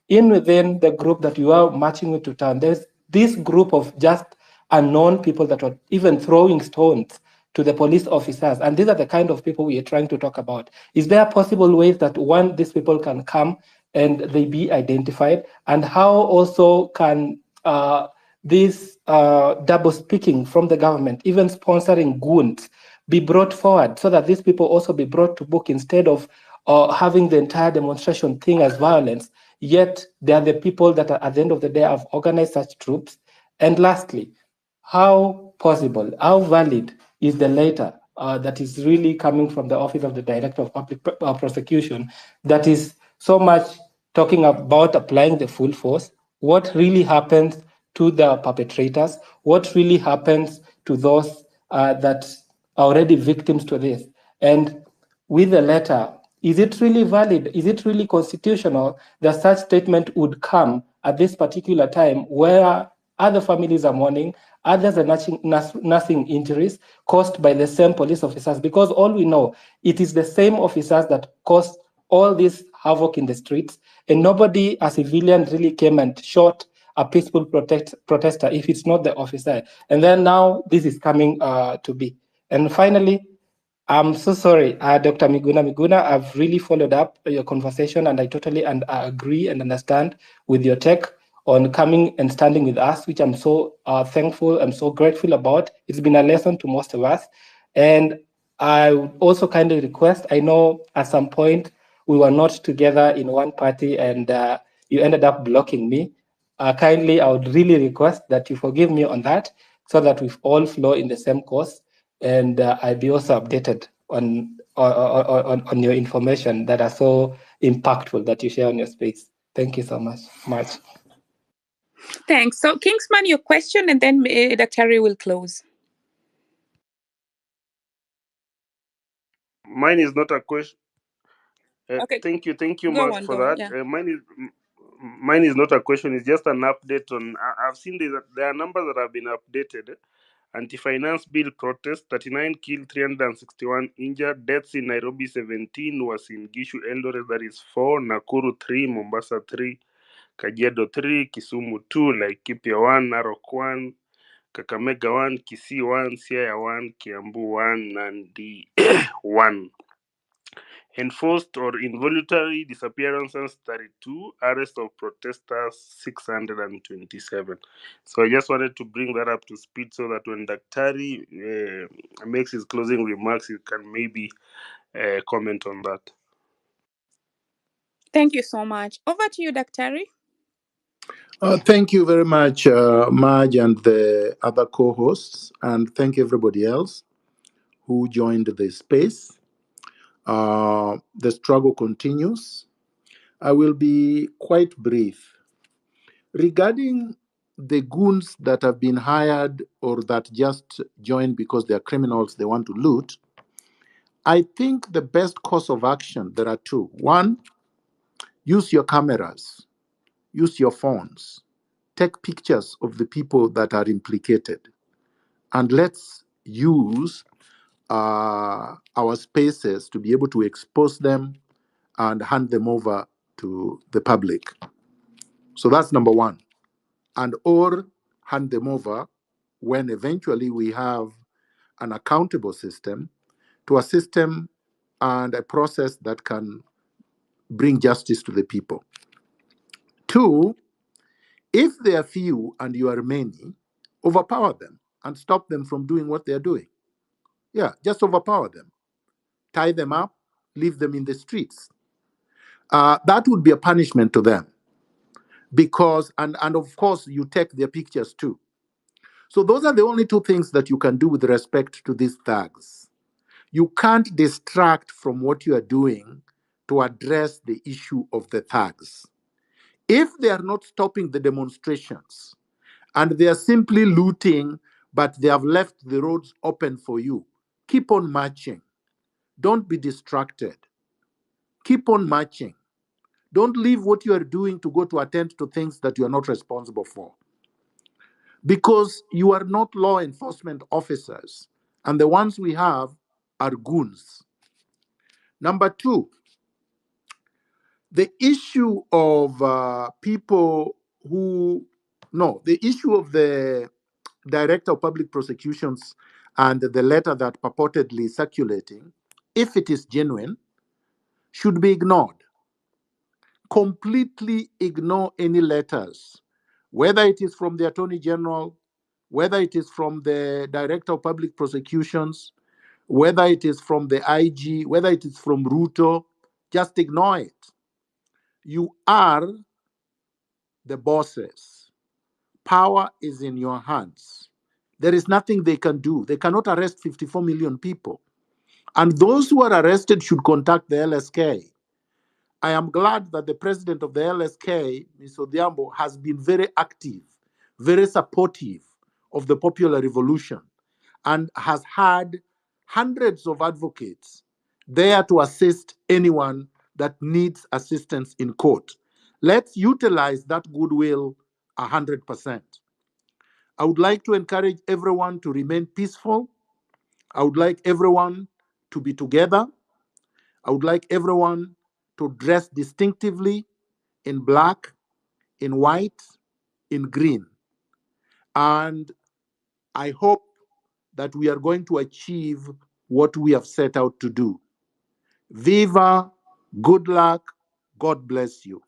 within the group that you are marching into town, there's this group of just unknown people that were even throwing stones to the police officers. And these are the kind of people we are trying to talk about. Is there possible ways that these people can come and they be identified? And how also can this double speaking from the government, even sponsoring goons, be brought forward so that these people also be brought to book instead of having the entire demonstration thing as violence? Yet they are the people that are, at the end of the day, have organized such troops. And lastly, how possible, how valid is the letter that is really coming from the Office of the Director of Public Prosecution that is so much talking about applying the full force what really happens to the perpetrators, what really happens to those that are already victims to this. And with the letter, is it really valid? Is it really constitutional that such statement would come at this particular time where other families are mourning, others are nursing injuries caused by the same police officers? Because all we know, it is the same officers that caused all this havoc in the streets, and nobody, a civilian, really came and shot a peaceful protester if it's not the officer. And then now this is coming to be. And finally, I'm so sorry, Dr. Miguna Miguna. I've really followed up your conversation, and I totally agree and understand with your take on coming and standing with us, which I'm so thankful, I'm so grateful about. It's been a lesson to most of us. And I would also kindly request, I know at some point we were not together in one party and you ended up blocking me. Kindly, I would really request that you forgive me on that so that we all flow in the same course, and I'll be also updated on your information that are so impactful that you share on your space. Thank you so much. Thanks. So, Kingsman, your question, and then Dr. Harry will close. Mine is not a question. Okay. Thank you, Go Mark, on, for go on. that. Yeah. Mine is not a question. It's just an update on. I've seen there are numbers that have been updated. Anti-finance bill protest: 39 killed, 361 injured. Deaths in Nairobi 17, was in Gishu Eldoret, that is 4, Nakuru 3, Mombasa 3, Kajiado 3, Kisumu 2, Laikipia 1, Narok 1, Kakamega 1, Kisii 1, Siaya 1, Kiambu 1, Nandi 1. Enforced or involuntary disappearances 32, arrest of protesters 627. So I just wanted to bring that up to speed so that when Daktari makes his closing remarks, you can maybe comment on that. Thank you so much. Over to you, Daktari. Thank you very much, Maj and the other co-hosts, and thank everybody else who joined the space. The struggle continues. I will be quite brief. Regarding the goons that have been hired or that just joined because they're criminals, they want to loot, I think the best course of action, there are two. One, use your cameras, use your phones, take pictures of the people that are implicated, and let's use our spaces to be able to expose them and hand them over to the public. So that's number one. And or hand them over when eventually we have an accountable system to a system and a process that can bring justice to the people. Two, if they are few and you are many, overpower them and stop them from doing what they're doing. Yeah, just overpower them. Tie them up, leave them in the streets. That would be a punishment to them. Because, and of course, you take their pictures too. So those are the only two things that you can do with respect to these thugs. You can't distract from what you are doing to address the issue of the thugs. If they are not stopping the demonstrations and they are simply looting, but they have left the roads open for you, keep on marching. Don't be distracted. Keep on marching. Don't leave what you are doing to go to attend to things that you are not responsible for. Because you are not law enforcement officers, and the ones we have are goons. Number two, the issue of the issue of the Director of Public Prosecutions and the letter that purportedly circulating, if it is genuine, should be ignored. Completely ignore any letters, whether it is from the Attorney General, whether it is from the Director of Public Prosecutions, whether it is from the IG, whether it is from Ruto, just ignore it. You are the bosses. Power is in your hands. There is nothing they can do. They cannot arrest 54 million people. And those who are arrested should contact the LSK I am glad that the president of the LSK, Mr. Odhiambo, has been very active, very supportive of the popular revolution, and has had hundreds of advocates there to assist anyone that needs assistance in court. Let's utilize that goodwill 100%. I would like to encourage everyone to remain peaceful. I would like everyone to be together. I would like everyone to dress distinctively in black, in white, in green. And I hope that we are going to achieve what we have set out to do. Viva, good luck, God bless you.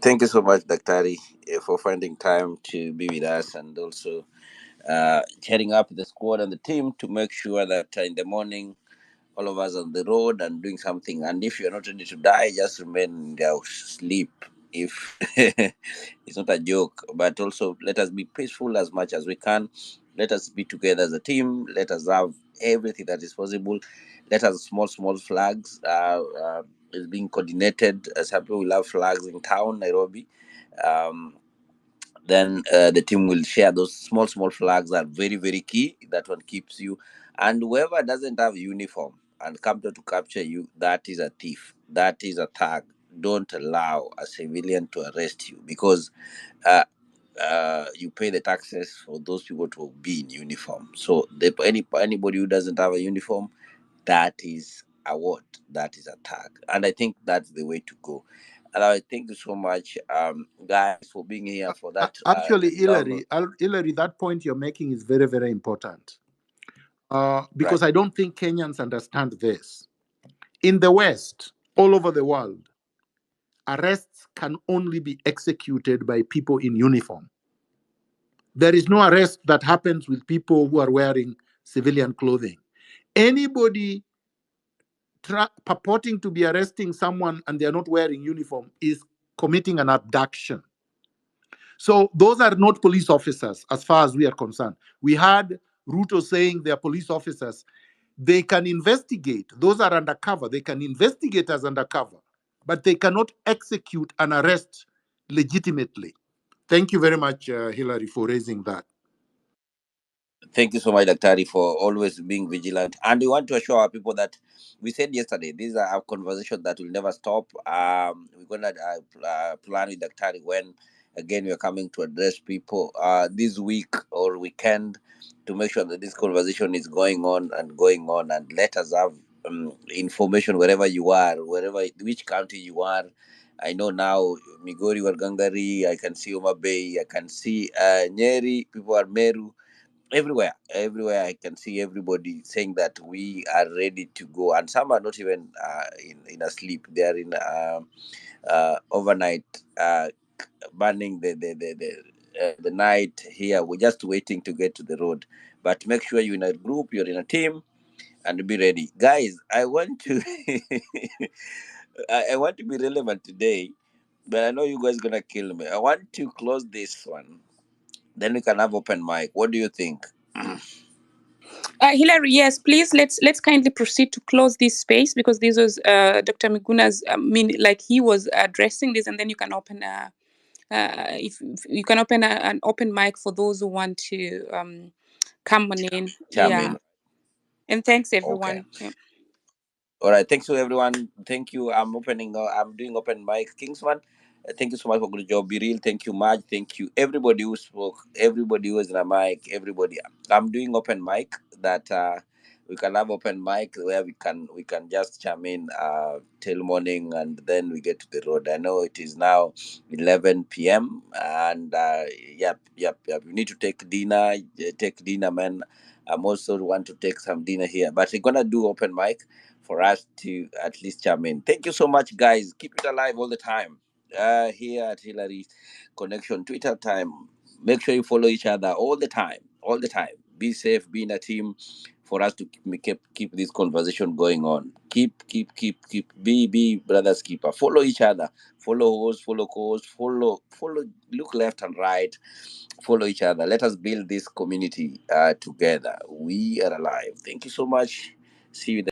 Thank you so much, Daktari, for finding time to be with us, and also heading up the squad and the team to make sure that in the morning all of us on the road and doing something. And if you're not ready to die, just remain in your sleep. If it's not a joke, but also let us be peaceful as much as we can. Let us be together as a team. Let us have everything that is possible. Let us small flags is being coordinated. Some people will have flags in town, Nairobi. Um, then the team will share those small flags that are very key. That one keeps you. And whoever doesn't have uniform and come to capture you, that is a thief, that is a thug. Don't allow a civilian to arrest you, because you pay the taxes for those people to be in uniform. So anybody who doesn't have a uniform, that is a what? That is a tag. And I think that's the way to go. And I thank you so much, guys, for being here for that Actually, download. Hillary, that point you're making is very important. Because Right. I don't think Kenyans understand this. In the West, all over the world, arrests can only be executed by people in uniform. There is no arrest that happens with people who are wearing civilian clothing. Anybody purporting to be arresting someone and they are not wearing uniform is committing an abduction. So those are not police officers as far as we are concerned. We had Ruto saying they are police officers. They can investigate. Those are undercover. They can investigate as undercover, but they cannot execute an arrest legitimately. Thank you very much, Hillary, for raising that. Thank you so much, Daktari, for always being vigilant. And we want to assure our people that we said yesterday, these are our conversations that will never stop. We're going to plan with Daktari when, again, we are coming to address people this week or weekend to make sure that this conversation is going on. And let us have information wherever you are, which country you are. I know now, Migori, Wargangari, I can see Oma Bay, I can see Nyeri, people are Meru, everywhere I can see everybody saying that we are ready to go, and some are not even in a sleep. They are in overnight, burning the night here. We're just waiting to get to the road. But make sure you're in a group, you're in a team, and be ready, guys. I want to I want to be relevant today, but I know you guys gonna kill me. I want to close this one, then we can have open mic. What do you think? Hilary, yes, please let's kindly proceed to close this space, because this was Dr. Miguna's. Like he was addressing this, and then you can open if you can open an open mic for those who want to come on in. Chime Yeah, in. and thanks Okay. everyone. Yeah. All right. Thanks to everyone. Thank you. I'm doing open mic. Kingsman. Thank you so much for good job. Be real. Thank you, Maj. Thank you, everybody who spoke. Everybody who was in a mic. Everybody. I'm doing open mic. That we can have open mic where we can just chime in till morning, and then we get to the road. I know it is now 11 p.m. and yep. We need to take dinner. Take dinner, man. I'm also want to take some dinner here, but we're gonna do open mic for us to at least chime in. Thank you so much, guys. Keep it alive all the time. Here at Hillary Connection Twitter time. Make sure you follow each other all the time. All the time. Be safe. Be in a team for us to keep this conversation going on. Keep. Be brothers keeper. Follow each other. Follow host. Follow coast. Follow. Look left and right. Follow each other. Let us build this community together. We are alive. Thank you so much. See you.